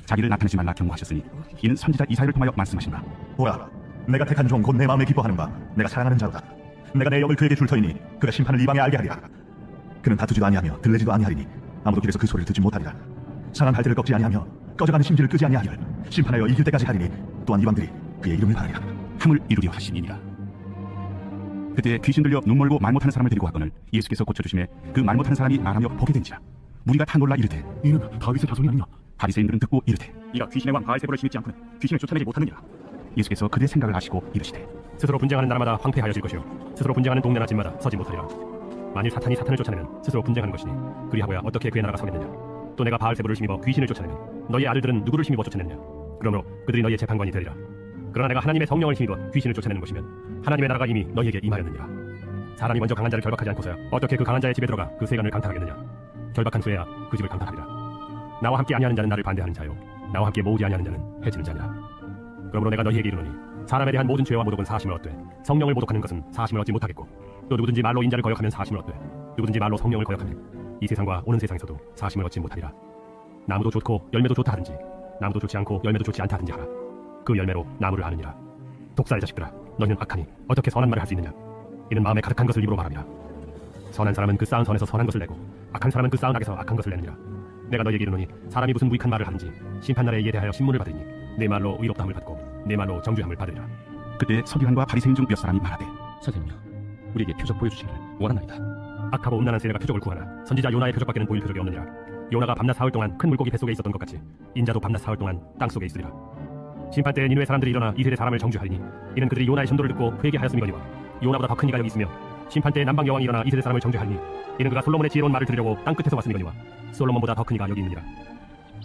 자기를 나타내지 말라 경고하셨으니 이는 선지자 이사야를 통하여 말씀하신 바. 보라, 내가 택한 종 곧 내 마음에 기뻐하는 바 내가 사랑하는 자로다. 내가 내 영을 그에게 줄 터이니 그가 심판을 이방에 알게 하리라. 그는 다투지도 아니하며 들레지도 아니하리니 아무도 길에서 그 소리를 듣지 못하리라. 상한 발대를 꺾지 아니하며 꺼져가는 심지를 끄지 아니하리라. 심판하여 이길 때까지 하리니 또한 이방들이 그의 이름을 바라리라. 함을 이루려 하시니라. 그때 귀신 들려 눈 멀고 말 못하는 사람을 데리고 왔거늘 예수께서 고쳐주심에 그 말 못하는 사람이 말하며 보게 된지라. 무리가 다 놀라 이르되 이는 다윗의 자손이 아니냐? 바리새인들은 듣고 이르되 이가 귀신의 왕 바알세불을 심지 않고는 귀신을 쫓아내지 못하느니라. 예수께서 그들의 생각을 아시고 이르시되 스스로 분쟁하는 나라마다 황폐하여질 것이요 스스로 분쟁하는 동네나 집마다 서지 못하리라. 만일 사탄이 사탄을 쫓아내면 스스로 분쟁하는 것이니 그리하고야 어떻게 그의 나라가 서겠느냐? 또 내가 바알세불을 힘입어 귀신을 쫓아내면 너희 아들들은 누구를 힘입어 쫓아내느냐? 그러므로 그들이 너희의 재판관이 되리라. 그러나 내가 하나님의 성령을 힘입어 귀신을 쫓아내는 것이면 하나님의 나라가 이미 너희에게 임하였느니라. 사람이 먼저 강한 자를 결박하지 않고서야 어떻게 그 강한 자의 집에 들어가 그 세간을 강탈하겠느냐? 결박한 후에야 그 집을 강탈하리라. 나와 함께 아니하는 자는 나를 반대하는 자요 나와 함께 모으지 아니하는 자는 해치는 자니라. 그러므로 내가 너희에게 이르노니 사람에 대한 모든 죄와 모독은 사심을 얻되 성령을 모독하는 것은 사심을 얻지 못하겠고 또 누구든지 말로 인자를 거역하면 사심을 얻되 누구든지 말로 성령을 거역하면 이 세상과 오는 세상에서도 사심을 얻지 못하리라. 나무도 좋고 열매도 좋다 하든지 나무도 좋지 않고 열매도 좋지 않다 하든지 하라. 그 열매로 나무를 아느니라. 독사의 자식들아, 너희는 악하니 어떻게 선한 말을 할 수 있느냐? 이는 마음에 가득한 것을 입으로 말함이라. 선한 사람은 그 쌓은 선에서 선한 것을 내고 악한 사람은 그 쌓은 악에서 악한 것을 내느니라. 내가 너희에게 이르노니 사람이 무슨 무익한 말을 하든지 심판날에 이에 대하여 신문을 받으니 내 말로 의롭다함을 받고 내 말로 정죄함을 받으리라. 그때 서기관과 바리새인 중 몇 사람이 말하되 선생님이여, 우리에게 표적 보여주시기를 원하나이다. 악하고 음란한 세례가 표적을 구하나 선지자 요나의 표적밖에는 보일 표적이 없느니라. 요나가 밤낮 사흘 동안 큰 물고기 뱃속에 있었던 것 같이 인자도 밤낮 사흘 동안 땅속에 있으리라. 심판 때에 니느웨 사람들이 일어나 이 세대 사람을 정죄하리니 이는 그들이 요나의 전도를 듣고 회개하였음이거니와 요나보다 더 큰 이가 여기 있으며 심판 때에 남방 여왕이 일어나 이 세대 사람을 정죄하리니 이는 그가 솔로몬의 지혜로운 말을 들으려고 땅 끝에서 왔음이거니와 솔로몬보다 더 큰 이가 여기 있느니라.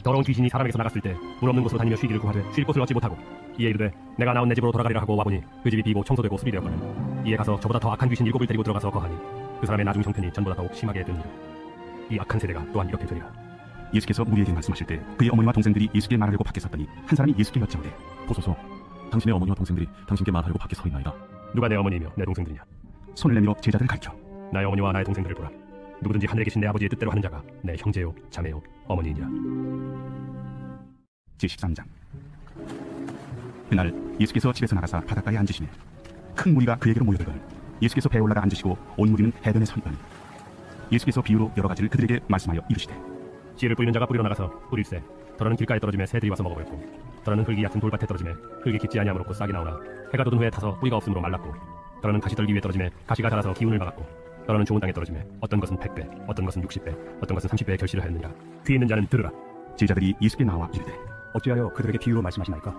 더러운 귀신이 사람에게서 나갔을 때 문 없는 곳으로 다니며 쉬기를 구하되 쉴 곳을 얻지 못하고 이에 이르되 내가 나온 내 집으로 돌아가리라 하고 와보니 그 집이 비고 청소되고 수리되었거늘 이에 가서 저보다 더 악한 귀신 7을 데리고 들어가서 거하니 그 사람의 나중 형편이 전보다 더욱 심하게 되니라. 이 악한 세대가 또한 이렇게 되리라. 예수께서 무리에게 말씀하실 때 그의 어머니와 동생들이 예수께 말하려고 밖에 섰더니 한 사람이 예수께 여쭤오되 보소서, 당신의 어머니와 동생들이 당신께 말하려고 밖에 서 있나이다. 누가 내 어머니이며 내 동생들이냐? 손을 내밀어 제자들을 가리켜 나의 어머니와 나의 동생들을 보라. 누구든지 하늘에 계신 내 아버지의 뜻대로 하는 자가 내 형제요 자매요 어머니이니라. 제13장. 그날 예수께서 집에서 나가사 바닷가에 앉으시니 큰 무리가 그에게로 모여들거늘 예수께서 배에 올라가 앉으시고 온 무리는 해변에 서 있더니 예수께서 비유로 여러 가지를 그들에게 말씀하여 이르시되 씨를 뿌리는 자가 뿌리러 나가서 뿌릴새 더러는 길가에 떨어지며 새들이 와서 먹어버렸고 더러는 흙이 얕은 돌밭에 떨어지며 흙이 깊지 아니함으로 싹이 나오나 해가 돋은 후에 타서 뿌리가 없으므로 말랐고 더러는 가시떨기 위에 떨어지며 가시가 자라서 기운을 막았고 더러는 좋은 땅에 떨어지며 어떤 것은 100배 어떤 것은 60배 어떤 것은 30배의 결실을 하였느니라. 귀 있는 자는 들으라. 제자들이 예수께 나와 이르되 어찌하여 그들에게 비유로 말씀하시나이까?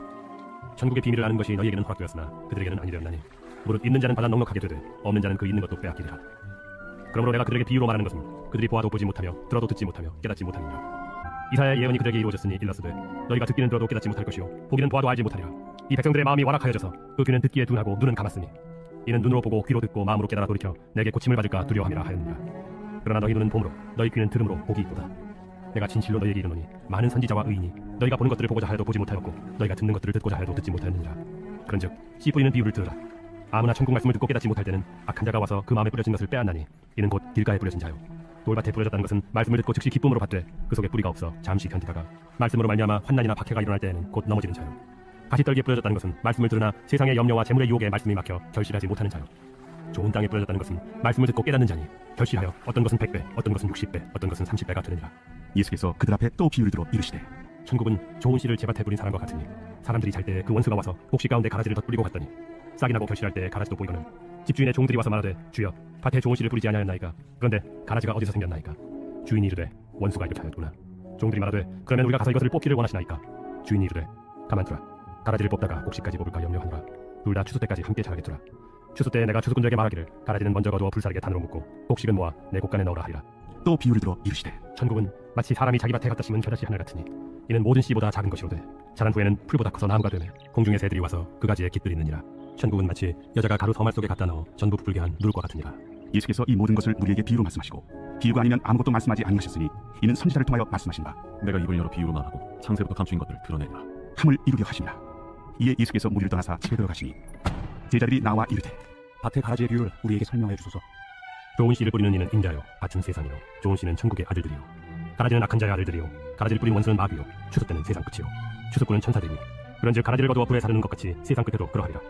천국의 비밀을 아는 것이 너희에게는 허락되었으나 그들에게는 아니 되었나니 무릇 있는 자는 받아 넉넉하게 되되 없는 자는 그 있는 것도 빼앗기리라. 그러므로 내가 그들에게 비유로 말하는 것은 그들이 보아도 보지 못하며 들어도 듣지 못하며 깨닫지 못하느니라. 이사야의 예언이 그들에게 이루어졌으니 일러스되 너희가 듣기는 들어도 깨닫지 못할 것이요 보기는 보아도 알지 못하리라. 이 백성들의 마음이 완악하여져서 그 귀는 듣기에 둔하고 눈은 감았으니 이는 눈으로 보고 귀로 듣고 마음으로 깨달아 돌이켜 내게 고침을 받을까 두려워함이라 하였느니라. 그러나 너희 눈은 봄으로 너희 귀는 들음으로 복이 있도다. 내가 진실로 너희에게 이르노니 많은 선지자와 의인이 너희가 보는 것들을 보고자 하여도 보지 못하였고 너희가 듣는 것들을 듣고자 하여도 듣지 못하였느니라. 그런즉 씨 뿌리는 비유를 들으라. 아무나 천국 말씀을 듣고 깨닫지 못할 때는 악한 자가 와서 그 마음에 뿌려진 것을 빼앗나니 이는 곧 길가에 뿌려진 자요 돌밭에 뿌려졌다는 것은 말씀을 듣고 즉시 기쁨으로 받되 그 속에 뿌리가 없어 잠시 견디다가 말씀으로 말미암아 환난이나 박해가 일어날 때에는 곧 넘어지는 자요 가시떨기에 뿌려졌다는 것은 말씀을 들으나 세상의 염려와 재물의 유혹에 말씀이 막혀 결실하지 못하는 자요 좋은 땅에 뿌려졌다는 것은 말씀을 듣고 깨닫는 자니 결실하여 어떤 것은 100배 어떤 것은 60배 어떤 것은 30배가 되느니라. 예수께서 그들 앞에 또 비유를 들어 이르시되 천국은 좋은 씨를 제밭에 뿌린 사람과 같으니 사람들이 잘 때 그 원수가 와서 곡식 가운데 가라지를 덧뿌리고 갔더니 싹이 나고 결실할 때 가라지도 보이거늘 집주인의 종들이 와서 말하되 주여 밭에 좋은 씨를 뿌리지 아니하였나이까 그런데 가라지가 어디서 생겼나이까 주인이 이르되 원수가 이렇게 하였구나 종들이 말하되 그러면 우리가 가서 이것을 뽑기를 원하시나이까 주인이 이르되 가만두라 가라지를 뽑다가 곡식까지 뽑을까 염려하노라 둘 다 추수 때까지 함께 자라겠더라 추수 때에 내가 추수꾼들에게 말하기를 가라지는 먼저 거두어 불사르게 단으로 묶고 곡식은 모아 내 곡간에 넣으라 하리라 또 비유를 들어 이르시되 천국은 마치 사람이 자기 밭에 갖다 심은 겨자씨 하늘 같으니 이는 모든 씨보다 작은 것이로되 자란 후에는 풀보다 커서 나무가 되매 공중의 새들이 와서 그 가지에 깃들이 있느니라 천국은 마치 여자가 가루 서말 속에 갖다 넣어 전부 부풀게 한 누룩과 같으니라 예수께서 이 모든 것을 우리에게 비유로 말씀하시고 비유가 아니면 아무것도 말씀하지 아니하셨으니 이는 선지자를 통하여 말씀하신 바 내가 입을 열어 비유로 말하고 창세부터 감추인 것들을 드러내리라. 함을 이루려 하시니라. 이에 예수께서 무리를 떠나사 집에 들어가시니 제자들이 나와 이르되 밭의 가라지의 비유를 우리에게 설명해 주소서 좋은 씨를 뿌리는 이는 인자요 밭은 세상이요 좋은 씨는 천국의 아들들이요 가라지는 악한 자의 아들들이요 가라지를 뿌린 원수는 마귀요 추수 때는 세상 끝이요 추수꾼은 천사들이니 그런즉 가라지를 거두어 불에 사르는 것 같이 세상 끝에도 그러하리라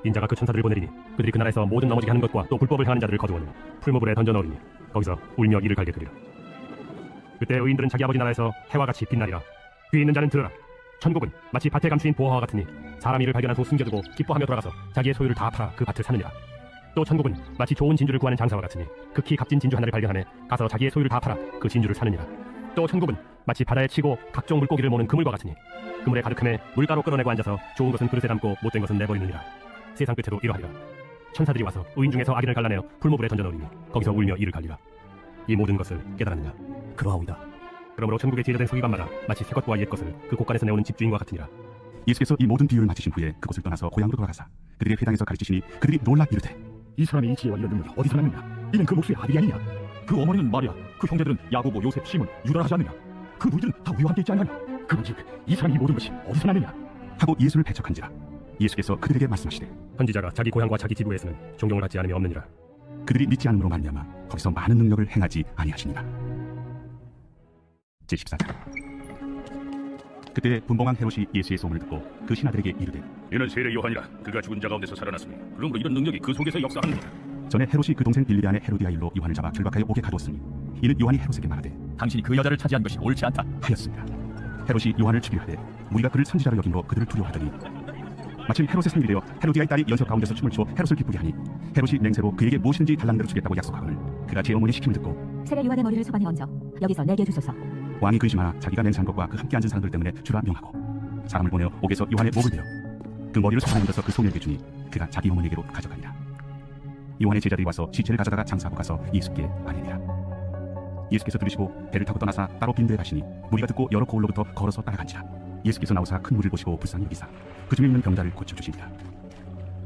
인자가 그 천사들을 보내리니 그들이 그 나라에서 모든 넘어지게 하는 것과 또 불법을 행하는 자들을 거두어내 풀무불에 던져 넣으리니 거기서 울며 이를 갈게 되리라 그때 의인들은 자기 아버지 나라에서 해와 같이 빛나리라 귀 있는 자는 들으라 천국은 마치 밭에 감추인 보화와 같으니 사람이 이를 발견한 후 숨겨두고 기뻐하며 돌아가서 자기의 소유를 다 팔아 그 밭을 사느니라 또 천국은 마치 좋은 진주를 구하는 장사와 같으니 극히 값진 진주 하나를 발견하매 가서 자기의 소유를 다 팔아 그 진주를 사느니라 또 천국은 마치 바다에 치고 각종 물고기를 모는 그물과 같으니 그물에 가득함에 물가로 끌어내고 앉아서 좋은 것은 그릇에 담고 못된 것은 내버리느니라 세상 끝에도 이러하리라 천사들이 와서 의인 중에서 악인을 갈라내어 풀무불에 던져 넣으리니 거기서 울며 이를 갈리라 이 모든 것을 깨달았느냐 그러하오이다 그러므로 천국에 제자된 서기관마다 마치 새 것과 옛 것을 그 곳간에서 내오는 집주인과 같으니라 예수께서 이 모든 비유를 마치신 후에 그곳을 떠나서 고향으로 돌아가사 그들의 회당에서 가르치시니 그들이 놀라 이르되 이 사람의 이 지혜와 이런 능력이 어디서 났느냐? 이는 그 목수의 아들이 아니냐? 그 어머니는 마리아, 그 형제들은 야고보, 요셉, 시몬, 유다라 하지 않느냐? 그 너희들은 다 우리와 함께 있지 아니하냐? 그런즉 이 사람이 이 모든 것이 어디서 났느냐? 하고 예수를 배척한지라 예수께서 그들에게 말씀하시되 선지자가 자기 고향과 자기 지부에서는 존경을 받지 않으며 없느니라 그들이 믿지 않음으로 말미암아 거기서 많은 능력을 행하지 아니하시니라. 제14장 그때 분봉왕 헤롯이 예수의 소문을 듣고 그 신하들에게 이르되 이는 세례 요한이라 그가 죽은 자 가운데서 살아났으니 그러므로 이런 능력이 그 속에서 역사하느니라. 전에 헤롯이 그 동생 빌리안의 헤로디아 일로 요한을 잡아 결박하여 옥에 가두었으니 이는 요한이 헤롯에게 말하되 당신이 그 여자를 차지한 것이 옳지 않다 하였습니다. 헤롯이 요한을 죽이려 하되 우리가 그를 선지자로 여김으로 그들을 두려워하더니 마침 헤롯의 생일이 되어 헤로디아의 딸이 연석 가운데서 춤을 추어 헤롯을 기쁘게 하니 헤롯이 맹세로 그에게 무엇이든지 달란대로 주겠다고 약속하거늘 그가 제 어머니의 시킴을 듣고 세례 요한의 머리를 소관에 얹어 여기서 내게 주소서. 왕이 근심하나 자기가 맹세한 것과 그 함께 앉은 사람들 때문에 주라 명하고 사람을 보내어 옥에서 요한의 목을 베어 그 머리를 소관에 얹어서 그 소녀에게 주니 그가 자기 어머니에게로 가져가니라. 요한의 제자들이 와서 시체를 가져다가 장사하고 가서 예수께 아뢰니라. 예수께서 들으시고 배를 타고 떠나사 따로 빈대에 가시니 무리가 듣고 여러 고을로부터 걸어서 따라간지라. 예수께서 나오사 큰 물을 보시고 불쌍히 여기사 그 중에 있는 병자를 고쳐주시니라.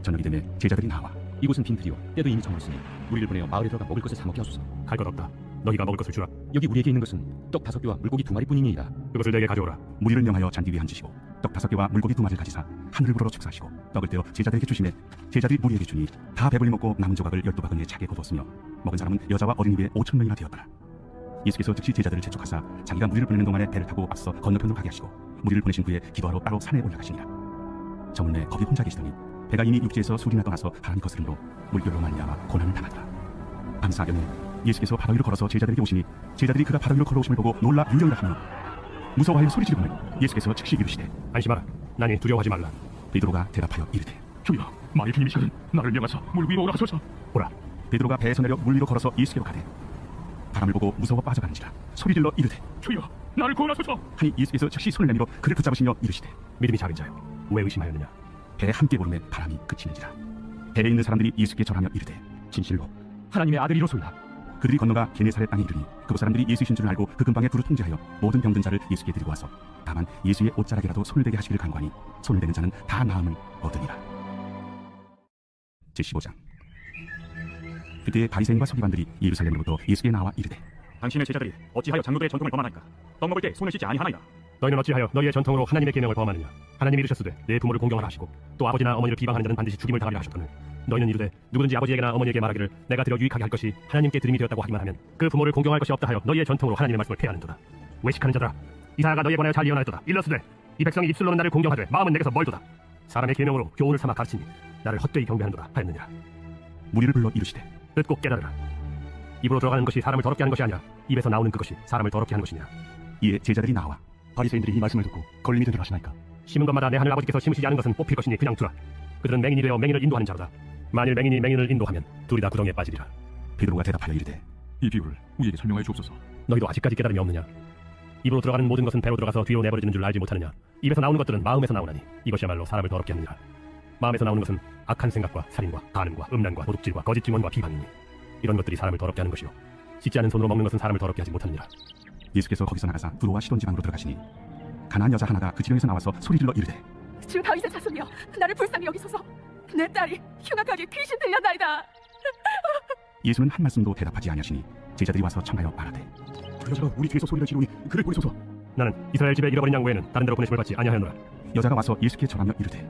저녁이 되매 제자들이 나와 이곳은 빈들이요 때도 이미 저물었으니 우리를 보내어 마을에 들어가 먹을 것을 사 먹게 하소서. 갈 것 없다 너희가 먹을 것을 주라 여기 우리에게 있는 것은 떡 5개와 물고기 2마리뿐이니이다. 그것을 내게 가져오라 무리를 명하여 잔디 위에 앉으시고 떡 5개와 물고기 2마리를 가지사 하늘을 불어로 축사하시고 떡을 떼어 제자들에게 주시매 제자들이 무리에게 주니 다 배불리 먹고 남은 조각을 12바구니에 차게 거두었으며 먹은 사람은 여자와 어린이 외에 5,000명이나 되었더라. 예수께서 즉시 제자들을 재촉하사 자기가 무리를 보내는 동안에 배를 타고 앞서 건너편으로 가게 하시고 무리를 보내신 후에 기도하러 따로 산에 올라가시니라. 저물매 거기 혼자 계시더니 배가 이미 육지에서 술이나 떠나서 바람이 거스름으로 물결로 말미암아 고난을 당하더라. 밤사경에 예수께서 바다 위로 걸어서 제자들에게 오시니 제자들이 그가 바다 위로 걸어오심을 보고 놀라 유령이라 하며 무서워하여 소리 지르거늘 예수께서 즉시 이르시되 안심하라 나니 두려워하지 말라 베드로가 대답하여 이르되 주여, 만일 주님이시거든 나를 명하사 물 위로 오라 하소서. 보라 베드로가 배에서 내려 물 위로 걸어서 예수께로 가되 바람을 보고 무서워 빠져가는지라 소리질러 이르되 주여, 나를 구원하소서. 하니 예수께서 즉시 손을 내밀어 그를 붙잡으시며 이르시되 믿음이 작은 자여 왜 의심하였느냐 배에 함께 오름에 바람이 그치는지라. 배에 있는 사람들이 예수께 절하며 이르되 진실로 하나님의 아들이로소이다. 그들이 건너가 게네사렛 땅에 이르니 그곳 사람들이 예수이신 줄을 알고 그 근방에 두루 통제하여 모든 병든 자를 예수께 데리고 와서 다만 예수의 옷자락이라도 손을 대게 하시기를 간구하니 손을 대는 자는 다 나음을 얻으니라. 제15장 그때 바리새인과 서기관들이 예루살렘으로부터 예수께 나와 이르되 당신의 제자들이 어찌하여 장로들의 전통을 범하나이까? 떡 먹을 때 손을 씻지 아니하나이다. 너희는 어찌하여 너희의 전통으로 하나님의 계명을 범하느냐 하나님이 이르셨으되 내 부모를 공경하라 하시고 또 아버지나 어머니를 비방하는 자는 반드시 죽임을 당하리라 하셨거늘 너희는 이르되 누구든지 아버지에게나 어머니에게 말하기를 내가 드려 유익하게 할 것이 하나님께 드림이 되었다고 하기만 하면 그 부모를 공경할 것이 없다 하여 너희의 전통으로 하나님의 말씀을 폐하는도다. 외식하는 자들아 이사야가 너희에 관하여 잘 예언하였도다. 일러스되 이 백성이 입술로는 나를 공경하되 마음은 내게서 멀도다. 사람의 계명으로 교훈을 삼아 가르치니 나를 헛되이 경배하는도다 하였느니라. 무리를 불러 이르시되 듣고 깨달으라. 입으로 들어가는 것이 사람을 더럽게 하는 것이 아니라 입에서 나오는 그것이 사람을 더럽게 하는 것이니라. 이에 제자들이 나와 바리새인들이 이 말씀을 듣고 걸림이 되들 하시나이까? 심은 것마다 내 하늘 아버지께서 심으시지 않은 것은 뽑힐 것이니 그냥 두라. 그들은 맹인이 되어 맹인을 인도하는 자로다. 만일 맹인이 맹인을 인도하면 둘이 다 구덩이에 빠지리라. 베드로가 대답하여 이르되 이 비유를 우리에게 설명하여 주옵소서. 너희도 아직까지 깨달음이 없느냐? 입으로 들어가는 모든 것은 배로 들어가서 뒤로 내버려지는 줄 알지 못하느냐? 입에서 나오는 것들은 마음에서 나오나니 이것이야말로 사람을 더럽게 하느니라. 마음에서 나오는 것은 악한 생각과 살인과 간음과 음란과 도둑질과 거짓 증언과 비방이니 이런 것들이 사람을 더럽게 하는 것이요 씻지 않은 손으로 먹는 것은 사람을 더럽게 하지 못하느니라. 예수께서 거기서 나가사 두로와 시돈 지방으로 들어가시니 가나안 여자 하나가 그 지경에서 나와서 소리질러 이르되 주 다윗의 자손이여 나를 불쌍히 여기소서. 내 딸이 흉악하게 귀신 들렸나이다. 예수는 한 말씀도 대답하지 아니하시니 제자들이 와서 청하여 말하되 그 여자가 우리 뒤에서 소리를 지르니 그를 보이소서. 나는 이스라엘 집에 잃어버린 양 외에는 다른 데로 보내심을 받지 아니하였노라. 여자가 와서 예수께 절하며 이르되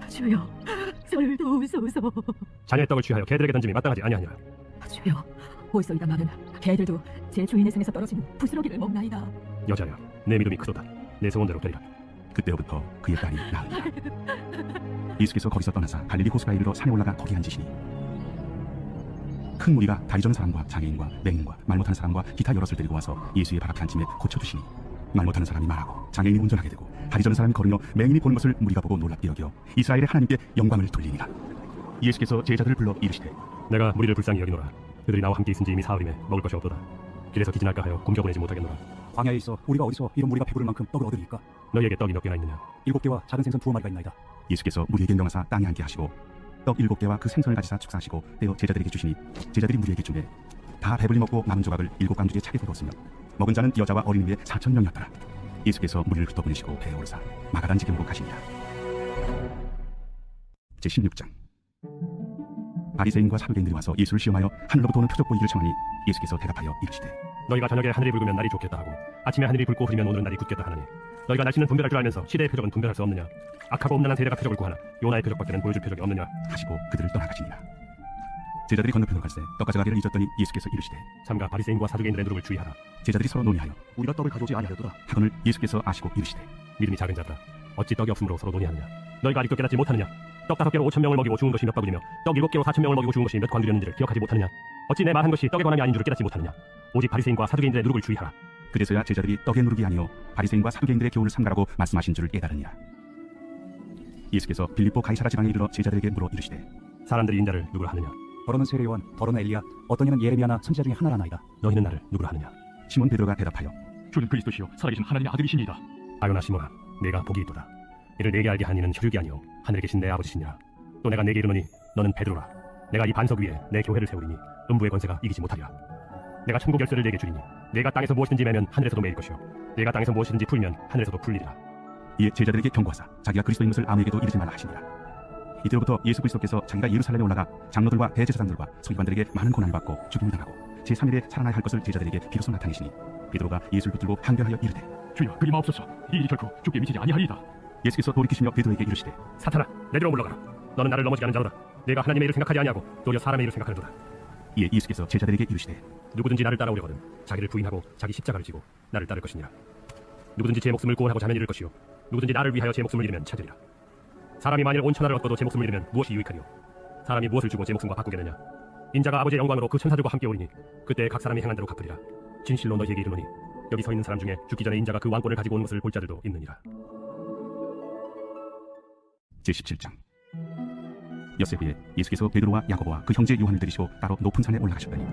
주여 저를 도우소서. 자녀의 떡을 취하여 개들에게 던짐이 마땅하지 아니하니라. 주여 올소이다마는 개들도 제 주인의 손에서 떨어진 부스러기를 먹나이다. 여자여 내 믿음이 크도다. 내 소원대로 되리라. 그때부터 그의 딸이 나으니라. 예수께서 거기서 떠나사 갈릴리 호수가에 이르러 산에 올라가 거기 앉으시니 큰 무리가 다리 저는 사람과 장애인과 맹인과 말 못하는 사람과 기타 여럿을 데리고 와서 예수의 발 앞에 앉힘에 고쳐두시니 말 못하는 사람이 말하고 장애인이 운전하게 되고 다리 저는 사람이 걸으며 맹인이 보는 것을 무리가 보고 놀랍게 여겨 이스라엘의 하나님께 영광을 돌리니라. 예수께서 제자들을 불러 이르시되 내가 무리를 불쌍히 여기노라. 그들이 나와 함께 있은지 이미 사흘이매 먹을 것이 없도다. 길에서 기진할까 하여 굶겨보내지 못하겠노라. 광야에 있어 우리가 어디서 이런 무리가 배부를 만큼 떡을 얻으리까? 너희에게 떡이 몇 개나 있느냐? 7개와 작은 생선 2마리가 있나이다. 예수께서 무리에게 명하사 땅에 앉게 하시고 떡 7개와 그 생선을 가지사 축사하시고 떼어 제자들에게 주시니 제자들이 무리에게 주매 다 배불리 먹고 남은 조각을 7관중에 차게 걷었으며 먹은 자는 여자와 어린 외에 4,000명이었더라. 예수께서 무리를 흩어보내시고 배에 오르사 마가단 지경으로 가시니라. 제16장 바리새인과 사두개인들이 와서 예수를 시험하여 하늘로부터 오는 표적 보이기를 청하니 예수께서 대답하여 이르시되 너희가 저녁에 하늘이 붉으면 날이 좋겠다 하고 아침에 하늘이 붉고 흐리면 오늘은 날이 굳겠다 하느니 너희가 날씨는 분별할 줄 알면서 시대의 표적은 분별할 수 없느냐? 악하고 음란한 세대가 표적을 구하나 요나의 표적밖에는 보여줄 표적이 없느냐? 하시고 그들을 떠나가시니라. 제자들이 건너편으로 갈새 떡 가져가기를 잊었더니 예수께서 이르시되 삼가 바리새인과 사두개인들의 누룩을 주의하라. 제자들이 서로 논의하여 우리가 떡을 가져오지 아니하였도다. 하거늘 예수께서 아시고 이르시되 믿음이 작은 자들아 어찌 떡이 없으므로 서로 논의하느냐? 너희가 아직도 깨닫지 못하느냐? 떡 5개로 5,000명을 먹이고 죽은 것이 몇 바구니며 떡 7개로 4,000명을 먹이고 죽은 것이 몇 관두렸는지를 기억하지 못하느냐? 어찌 내 말한 것이 떡의 권함이 아닌 줄을 깨닫지 못하느냐? 오직 바리새인과 사두개인들의 누룩을 주의하라. 그래서야 제자들이 떡의 누룩이 아니요 바리새인과 사두개인들의 교훈을 삼가라고 말씀하신 줄을 깨달으니라. 예수께서 빌립보 가이사라 지방에 이르러 제자들에게 물어 이르시되 사람들이 인자를 누구라 하느냐? 더러는 세례요한, 더러는 엘리야, 어떤 이는 예레미야나 선지자 중에 하나라나이다. 너희는 나를 누구라 하느냐? 시몬 베드로가 대답하여 주는 그리스도시요 살아계신 하나님의 아들이시니이다. 아요나 시몬아 내가 복이 있도다. 이를 내게 알게 하는 이는 혈육이 아니요 하늘에 계신 내 아버지시니라. 또 내가 내게 이르노니 너는 베드로라. 내가 이 반석 위에 내 교회를 세우리니 음부의 권세가 이기지 못하리라. 내가 천국 열쇠를 내게 주리니 내가 땅에서 무엇이든지 매면 하늘에서도 매일 것이요 내가 땅에서 무엇이든지 풀면 하늘에서도 풀리리라. 이에 제자들에게 경고하사 자기가 그리스도인 것을 아무에게도 이르지 말라 하시니라. 이때로부터 예수 그리스도께서 자기가 예루살렘에 올라가 장로들과 대제사장들과 서기관들에게 많은 고난을 받고 죽임을 당하고 제3일에 살아나야 할 것을 제자들에게 비로소 나타내시니 베드로가 예수를 붙들고 항변하여 이르되 주여 그리 마옵소서. 이 일이 결코 죽게 미치지 아니하리이다. 예수께서 돌이키시며 베드로에게 이르시되 사탄아 내게로 물러가라. 너는 나를 넘어지게 하는 자로다. 내가 하나님의 일을 생각하지 아니하고 도리어 사람의 일을 생각하는도다. 이에 예수께서 제자들에게 이르시되 누구든지 나를 따라오려거든 자기를 부인하고 자기 십자가를 지고 나를 따를 것이니라. 누구든지 제 목숨을 구원하고 자면 잃을 것이요 누구든지 나를 위하여 제 목숨을 잃으면 찾으리라. 사람이 만일 온 천하를 얻고도 제 목숨을 잃으면 무엇이 유익하리요? 사람이 무엇을 주고 제 목숨과 바꾸겠느냐? 인자가 아버지의 영광으로 그 천사들과 함께 오리니 그때 각 사람이 행한 대로 갚으리라. 진실로 너희에게 이르노니 여기 서 있는 사람 중에 죽기 전에 인자가 그 왕권을 가지고 온 것을 볼 자들도 있느니라. 제17장 엿새후에 예수께서 베드로와 야고보와 그 형제 요한을 들이시고 따로 높은 산에 올라가셨더니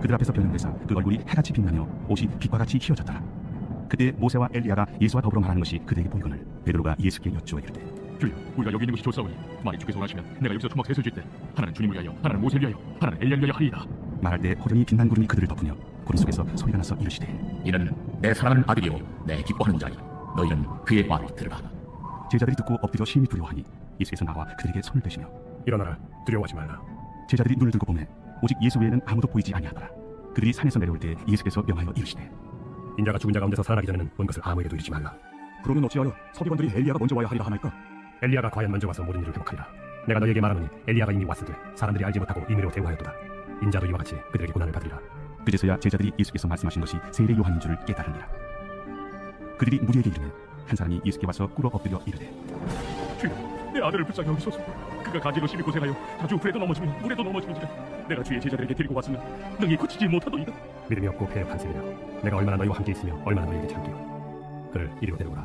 그들 앞에서 변형되사 그 얼굴이 해같이 빛나며 옷이 빛과 같이 희어졌더라. 그때 모세와 엘리야가 예수와 더불어 말하는 것이 그들에게 보이거늘 베드로가 예수께 여쭈어 이르되 주여 우리가 여기 있는 것이 좋사오니 만일 주께서 원하시면 내가 여기서 초막 셋을 쥘 때 하나는 주님을 위하여 하나는 모세를 위하여 하나는 엘리야를 위하여 하리이다. 말할 때 호련히 빛난 구름이 그들을 덮으며 구름 속에서 소리가 나서 이르시되 이는 내 사랑하는 아들이요 내 기뻐하는 자니 너희는 그의 말을 들으라. 제자들이 듣고 엎드려 심히 두려워하니 예수께서 나와 그들에게 손을 대시며 일어나라 두려워하지 말라. 제자들이 눈을 들고 보매 오직 예수 외에는 아무도 보이지 아니하더라. 그들이 산에서 내려올 때 예수께서 명하여 이르시되 인자가 죽은 자 가운데서 살아나기 전에는 본 것을 아무에게도 이르지 말라. 그러면 어찌하여 서기관들이 엘리야가 먼저 와야 하리라 하나이까? 엘리야가 과연 먼저 와서 모든 일을 회복하리라. 내가 너희에게 말하노니 엘리야가 이미 왔으되 사람들이 알지 못하고 임의로 대우하였도다. 인자도 이와 같이 그들에게 고난을 받으리라. 그제서야 제자들이 예수께서 말씀하신 것이 세례 요한인 줄을 깨달으니라. 그들이 무리에게 이르매 한 사람이 예수께 와서 꿇어 엎드려 이르되 주여 내 아들을 불쌍히 여기소서. 그가 그가 가지로 심히 고생하여 자주 불에도 넘어지며 물에도 넘어지는지라 내가 주의 제자들에게 데리고 왔으면 능히 고치지 못하더이다. 믿음이 없고 패역한 세대여, 내가 얼마나 너희와 함께 있으며 얼마나 너희에게 참기요. 그를 이리로 데려오라.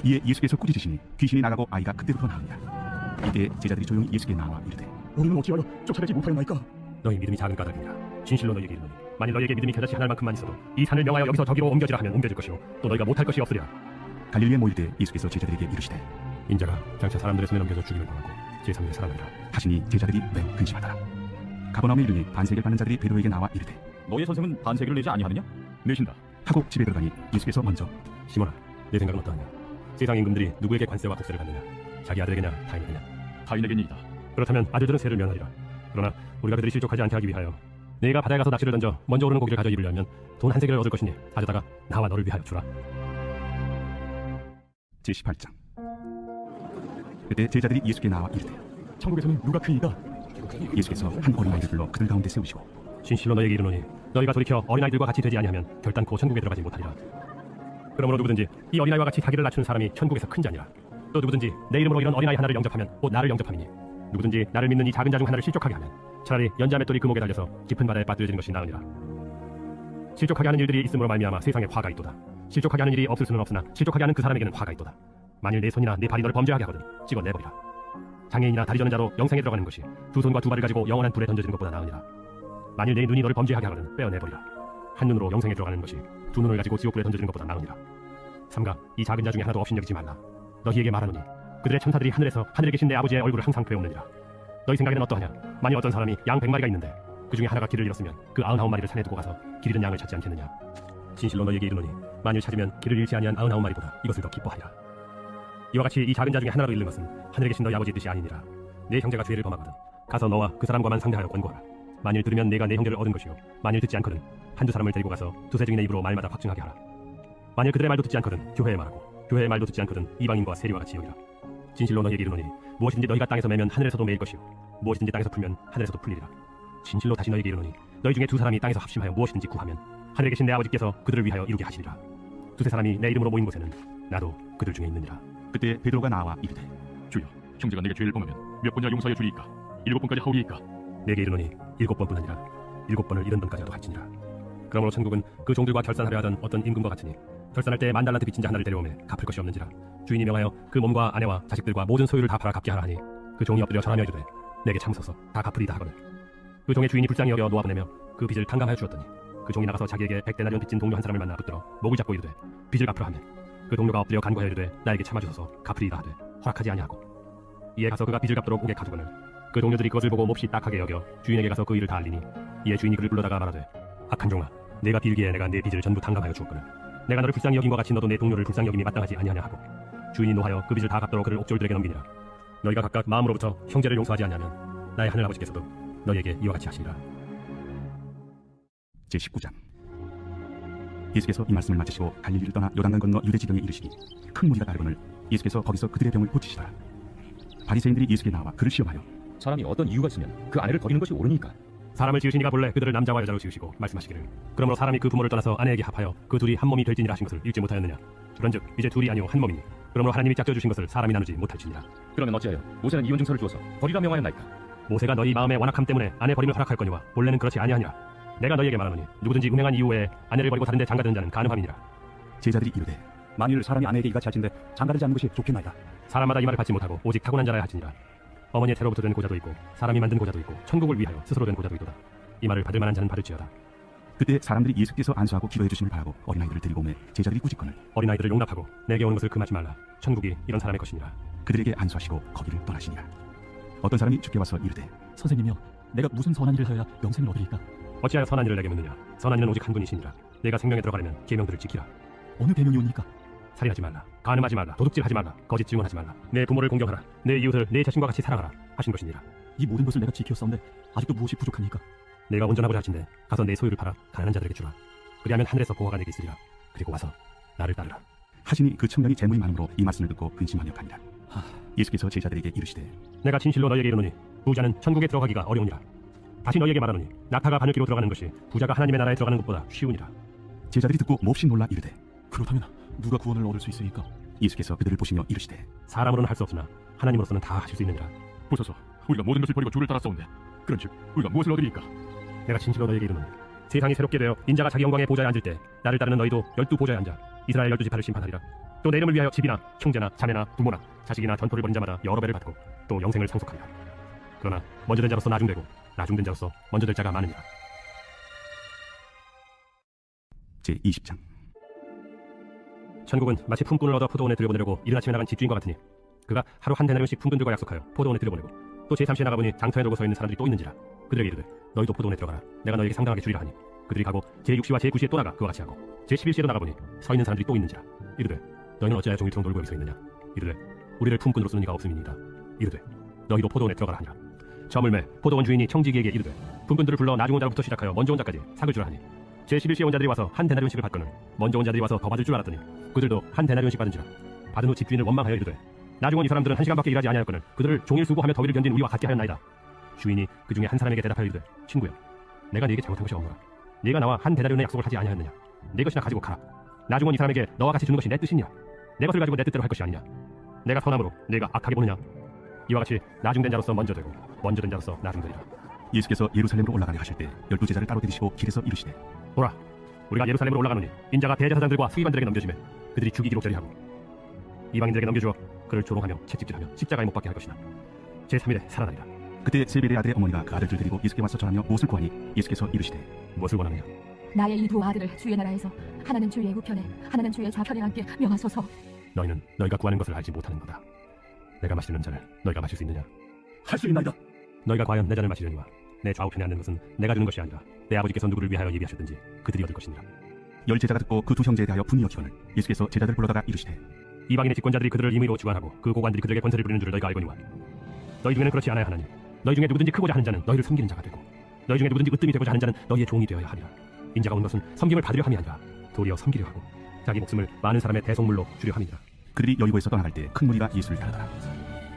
이에 예수께서 꾸짖으시니 귀신이 나가고 아이가 그때부터 나으니라. 이때 제자들이 조용히 예수께 나와 이르되 우리는 어찌하여 쫓아내지 못하였나이까? 너희 믿음이 작은 까닭이니라. 진실로 너희에게 이르노니 만일 너희에게 믿음이 겨자씨 하나만큼만 있어도 이 산을 명하여 여기서 저기로 옮겨지라 하면 옮겨질 것이요 또 너희가 못할 것이 없으리라. 갈릴리에 모일 때 예수께서 제자들에게 이르시되 인자가 장차 사람들의 손에 넘겨져 죽임을 당하고 제3일에 살아나리라. 하시니 제자들이 매우 근심하더라. 가버나움에 이르니 반세계를 받는 자들이 베드로에게 나와 이르되 너의 선생은 반세기를 내지 아니하느냐? 내신다. 하고 집에 들어가니 예수께서 먼저 시몬아, 내 생각은 어떠하냐? 세상 임금들이 누구에게 관세와 국세를 받느냐? 자기 아들에게냐 타인에게냐? 타인에게니이다. 그렇다면 아들들은 세를 면하리라. 그러나 우리가 그들이 실족하지 않게 하기 위하여 네가 바다에 가서 낚시를 던져 먼저 오르는 고기를 가져 입으려면 돈 한 세겔을 얻을 것이니 가져다가 나와 너를 위하여 주라. 제18장. 그때 제자들이 예수께 나와 이르되 천국에서는 누가 크이다? 예수께서 한 어린아이를 불러 그들 가운데 세우시고 진실로 너희에게 이르노니 너희가 돌이켜 어린아이들과 같이 되지 아니하면 결단코 천국에 들어가지 못하리라. 그러므로 누구든지 이 어린아이와 같이 자기를 낮추는 사람이 천국에서 큰 자니라. 또 누구든지 내 이름으로 이런 어린아이 하나를 영접하면 곧 나를 영접함이니 누구든지 나를 믿는 이 작은 자 중 하나를 실족하게 하면 차라리 연자 맷돌이 그 목에 달려서 깊은 바다에 빠뜨려지는 것이 나으니라. 실족하게 하는 일들이 있음으로 말미암아 세상에 화가 있도다. 실족하게 하는 일이 없을 수는 없으나 실족하게 하는 그 사람에게는 화가 있도다. 만일 내 손이나 내 발이 너를 범죄하게 하거든 찍어내버리라. 장애인이나 다리 저는 자로 영생에 들어가는 것이 두 손과 두 발을 가지고 영원한 불에 던져지는 것보다 나으니라. 만일 내 눈이 너를 범죄하게 하거든 빼어내버리라. 한 눈으로 영생에 들어가는 것이 두 눈을 가지고 지옥불에 던져지는 것보다 나으니라. 삼가 이 작은 자 중에 하나도 업신여기지 말라. 너희에게 말하노니 그들의 천사들이 하늘에서 하늘에 계신 내 아버지의 얼굴을 항상 배우느니라. 너희 생각에는 어떠하냐? 만일 어떤 사람이 양 100마리가 있는데 그 중에 하나가 길을 잃었으면 그 99마리를 산에 두고 가서 길 잃은 양을 찾지 않겠느냐? 진실로 너희에게 이르노니 만일 찾으면 길을 잃지 아니한 99마리보다 이것을 더 기뻐하리라. 이와 같이 이 작은 자 중에 하나라도 잃는 것은 하늘에 계신 너희 아버지의 뜻이 아니니라. 내 형제가 죄를 범하거든 가서 너와 그 사람과만 상대하여 권고하라. 만일 들으면 내가 내 형제를 얻은 것이요 만일 듣지 않거든 한두 사람을 데리고 가서 두세 증인의 입으로 말마다 확증하게 하라. 만일 그들의 말도 듣지 않거든 교회에 말하고 교회의 말도 듣지 않거든 이방인과 세리와 같이 여기라. 진실로 너희에게 이르노니 무엇이든지 너희가 땅에서 매면 하늘에서도 매일 것이요 무엇이든지 땅에서 풀면 하늘에서도 풀리리라. 진실로 다시 너희에게 이르노니 너희 중에 두 사람이 땅에서 합심하여 무엇이든지 구하면 하늘에 계신 내 아버지께서 그들을 위하여 이루게 하시리라. 두세 사람이 내 이름으로 모인 곳에는 나도 그들 중에 있느니라. 그때 베드로가 나와 이르되 주여, 형제가 내게 죄를 범하면 몇 번이나 용서하여 주리이까? 7번까지 하오리이까? 내게 이르노니 7번뿐 아니라 7번을 70번까지라도 할지니라. 그러므로 천국은 그 종들과 결산하려 하던 어떤 임금과 같으니 결산할 때 10,000달란트 빚진 자 하나를 데려오매 갚을 것이 없는지라. 주인이 명하여 그 몸과 아내와 자식들과 모든 소유를 다 팔아 갚게 하라 하니 그 종이 엎드려 절하며 이르되 내게 참으소서 다 갚으리다 하거든. 그 종의 주인이 불쌍히 여겨 놓아보내며 그 빚을 탕감하여 주었더니 그 종이 나가서 자기에게 100데나리온 빚진 동료 한 사람을 만나 붙들어 목을 잡고 이르되 빚을 갚으라 하며 그 동료가 엎드려 간구하여 이르되 나에게 참아주소서 갚으리다 하되 허락하지 아니하고 이에 가서 그가 빚을 갚도록 옥에 가두거늘 그 동료들이 그것을 보고 몹시 딱하게 여겨 주인에게 가서 그 일을 다 알리니 이에 주인이 그를 불러다가 말하되 악한 종아 내가 빌기에 내가 내 빚을 전부 탕감하여 주었거늘 내가 너를 불쌍히 여긴 것 같이 너도 내 동료를 불쌍히 여김이 마땅하지 아니하냐 하고 주인이 노하여 그 빚을 다 갚도록 그를 옥졸들에게 넘기니라. 너희가 각각 마음으로부터 형제를 용서하지 아니하면 나의 하늘 아버지께서도 너희에게 이와 같이 하시리라. 제19장. 예수께서 이 말씀을 마치시고 갈릴리를 떠나 요단강 건너 유대 지경에 이르시니 큰 무리가 따르거늘 예수께서 거기서 그들의 병을 고치시더라. 바리새인들이 예수께 나와 그를 시험하여 사람이 어떤 이유가 있으면 그 아내를 버리는 것이 옳으니까? 사람을 지으신 이가 본래 그들을 남자와 여자로 지으시고 말씀하시기를 그러므로 사람이 그 부모를 떠나서 아내에게 합하여 그 둘이 한 몸이 될지니라 하신 것을 읽지 못하였느냐? 그런즉 이제 둘이 아니오 한 몸이니 그러므로 하나님이 짝져 주신 것을 사람이 나누지 못할지니라. 그러면 어찌하여 모세는 이혼 증서를 주어서 버리라 명하였나이까? 모세가 너희 마음의 완악함 때문에 아내 버림을 허락할거니와 본래는 그렇지 아니하니라. 내가 너희에게 말하노니 누구든지 음행한 이후 외에 아내를 버리고 다른 데 장가드는 자는 간음함이니라. 제자들이 이르되 만일 사람이 아내에게 이가 찰진데 장가르지 않는 것이 좋겠나이다. 사람마다 이 말을 받지 못하고 오직 타고난 자라야 할지니라. 어머니의 태로부터 된 고자도 있고 사람이 만든 고자도 있고 천국을 위하여 스스로 된 고자도 있도다. 이 말을 받을 만한 자는 받을지어다. 그때 사람들이 예수께서 안수하고 기도해 주심을 바라고 어린아이들을 데리고 오매 제자들이 꾸짖거늘 어린아이들을 용납하고 내게 오는 것을 금하지 말라. 천국이 이런 사람의 것이니라. 그들에게 안수하시고 거기를 떠나시니라. 어떤 사람이 주께 와서 이르되 선생님이여 내가 무슨 선한 일을 하여야 영생을 얻으리까? 어찌하여 선한 일을 내게 묻느냐? 선한 일은 오직 한 분이시니라. 내가 생명에 들어가려면 계명들을 지키라. 어느 계명이옵니까? 살인하지 말라, 간음하지 말라, 도둑질하지 말라, 거짓 증언하지 말라, 내 부모를 공경하라, 내 이웃을 내 자신과 같이 사랑하라 하신 것이니라. 이 모든 것을 내가 지켰사온데 아직도 무엇이 부족합니까? 내가 온전하고자 하신데 가서 내 소유를 팔아 가난한 자들에게 주라. 그리하면 하늘에서 보화가 내게 있으리라. 그리고 와서 나를 따르라. 하시니 그 청년이 재물이 많으므로 이 말씀을 듣고 근심하며 가니라. 예수께서 제자들에게 이르시되 내가 진실로 너희에게 이르노니 부자는 천국에 들어가기가 어려우니라. 다시 너희에게 말하노니 낙타가 바늘기로 들어가는 것이 부자가 하나님의 나라에 들어가는 것보다 쉬우니라. 제자들이 듣고 몹시 놀라 이르되 그렇다면 누가 구원을 얻을 수 있으리까? 예수께서 그들을 보시며 이르시되 사람으로는 할 수 없으나 하나님으로서는 다 하실 수 있느니라. 보소서, 우리가 모든 것을 버리고 주를 따랐사온데 그런즉 우리가 무엇을 얻으리까? 내가 진실로 너에게 이르노니 세상이 새롭게 되어 인자가 자기 영광의 보좌에 앉을 때 나를 따르는 너희도 12보좌에 앉아 이스라엘 12지파를 심판하리라. 또 내 이름을 위하여 집이나 형제나 자매나 부모나 자식이나 전토를 벌인 자마다 여러 배를 받고 또 영생을 상속하리라. 그러나 먼저 된 자로서 나중되고 나중된 자로서 먼저 될 자가 많으니라. 제20장. 천국은 마치 품꾼을 얻어 포도원에 들여보내려고 이른 아침에 나간 집주인과 같으니 그가 하루 한 데나리온씩 품꾼들과 약속하여 포도원에 들여보내고 또 제3시에 나가보니 장터에 놀고 서 있는 사람들이 또 있는지라. 그들에게 이르되 너희도 포도원에 들어가라. 내가 너에게 상당하게 주리라 하니 그들이 가고 제6시와 제9시에 또 나가 그와 같이 하고 제11시에도 나가보니 서 있는 사람들이 또 있는지라. 이르되 너희는 어찌하여 종일토록 놀고 여기 서 있느냐. 이르되 우리를 품꾼으로 쓰는 이가 없음이니이다. 이르되 너희도 포도원에 들어가라 하니라. 저물매 포도원 주인이 청지기에게 이르되 품꾼들을 불러 나중 온 자로부터 시작하여 먼저 온 자까지 삭을 주라 하니 제11시에 온 자들이 와서 한 데나리온씩을 받거늘 먼저 온 자들이 와서 더 받을 줄 알았더니 그들도 한 데나리온씩 받은지라. 받은 후 집주인을 원망하여 이르되 나중 온 이 사람들은 1시간밖에 일하지 아니하였거늘 그들을 종일 수고하며 더위를 견딘 우리와 같게 하였나이다. 주인이 그 중에 한 사람에게 대답하여 이르되 친구야 내가 네게 잘못한 것이 없노라. 네가 나와 한 데나리온의 약속을 하지 아니하였느냐. 네 것이나 가지고 가라. 나중 온 이 사람에게 너와 같이 주는 것이 내 뜻이냐. 내 것을 가지고 내 뜻대로 할 것이 아니냐. 내가 선함으로 네가 악하게 보느냐. 이와 같이 나중된 자로서 먼저 되고 먼저 된 자로서 나중되리라. 예수께서 예루살렘으로 올라가려 하실 때 12제자를 따로 데리시고 길에서 이르시되 보라 우리가 예루살렘으로 올라가노니 인자가 대제사장들과 수의관들에게 넘겨지매 그들이 죽이기로 결의하고 이방인들에게 넘겨주어 그를 조롱하며 채찍질하며 십자가에 못 박게 할 것이나 제3일에 살아나리라. 그때 세베대의 아들의 어머니가 그 아들들 데리고 예수께 와서 전하며 무엇을 구하니 예수께서 이르시되 무엇을 원하느냐. 나의 이 두 아들을 주의 나라에서 하나는 주의 우편에 하나는 주의 좌편에 앉게 명하소서. 너희는 너희가 구하는 것을 알지 못하는 거다. 내가 마시는 잔을 너희가 마실 수 있느냐. 할 수 있나이다. 너희가 과연 내 잔을 마시려니와 내 좌우편에 앉는 것은 내가 주는 것이 아니라 내 아버지께서 누구를 위하여 예비하셨든지 그들이 얻을 것이니라. 10제자가 듣고 그 두 형제에 대하여 분이 여기거늘 예수께서 제자들을 불러다가 이르시되 이방인의 집권자들이 그들을 임의로 주관하고 그 고관들이 그들에게 권세를 부리는 줄을 너희가 알거니와 너희 중에는 그렇지 않아야 하나니 너희 중에 누구든지 크고자 하는 자는 너희를 섬기는 자가 되고 너희 중에 누구든지 으뜸이 되고자 하는 자는 너희의 종이 되어야 하리라. 인자가 온 것은 섬김을 받으려 함이 아니라 도리어 섬기려 하고 자기 목숨을 많은 사람의 대속물로 주려 함이니라. 그들이 여리고에서 떠나갈 때 큰 무리가 예수를 따르더라.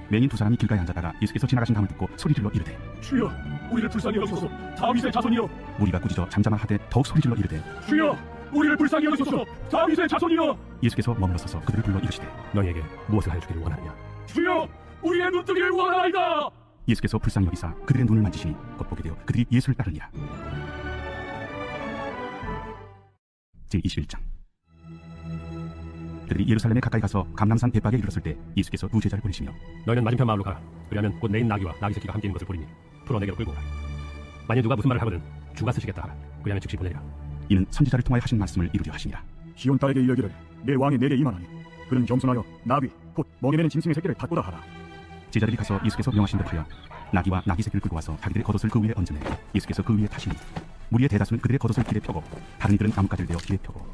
맹인 두 사람이 길가에 앉았다가 예수께서 지나가신 다음을 듣고 소리질러 이르되 주여 우리를 불쌍히 여기소서. 다윗의 자손이여. 무리가 꾸짖어 잠잠하되 더욱 소리질러 이르되 주여 우리를 불쌍히 여기소서. 다윗의 자손이여. 예수께서 머물러 서서 그들을 불러 이르시되 너희에게 무엇을 하여 주기를 원하느냐. 주여 우리의 눈뜨기를 원하나이다. 예수께서 불쌍히 여기사 그들의 눈을 만지시니 곧 보게 되어 그들이 예수를 따르니라. 제21장. 그들이 예루살렘에 가까이 가서 감람산 대박에 이르렀을 때 예수께서 두 제자를 보내시며 너희는 맞은편 마을로 가라. 그리하면 곧 내인 나귀와 나귀 새끼가 함께 있는 것을 보리니 풀어 내게로 끌고 오라. 만일 누가 무슨 말을 하거든 주가 쓰시겠다 하라. 그리하면 즉시 보내리라. 이는 선지자를 통하여 하신 말씀을 이루려 하시니라. 시온 딸에게 이르기를 내 왕이 내게 임하나니 그는 겸손하여 나귀 곧 멍에 매는 짐승의 새끼를 갖고다 하라. 제자들이 가서 예수께서 명하신 대로 하여 나귀와 나귀 새끼를 끌고 와서 자기들의 겉옷을 그 위에 얹으매 예수께서 그 위에 타시니 무리의 대다수는 그들의 겉옷을 길에 펴고 다른 이들은 나뭇가지를 대어 길에 펴고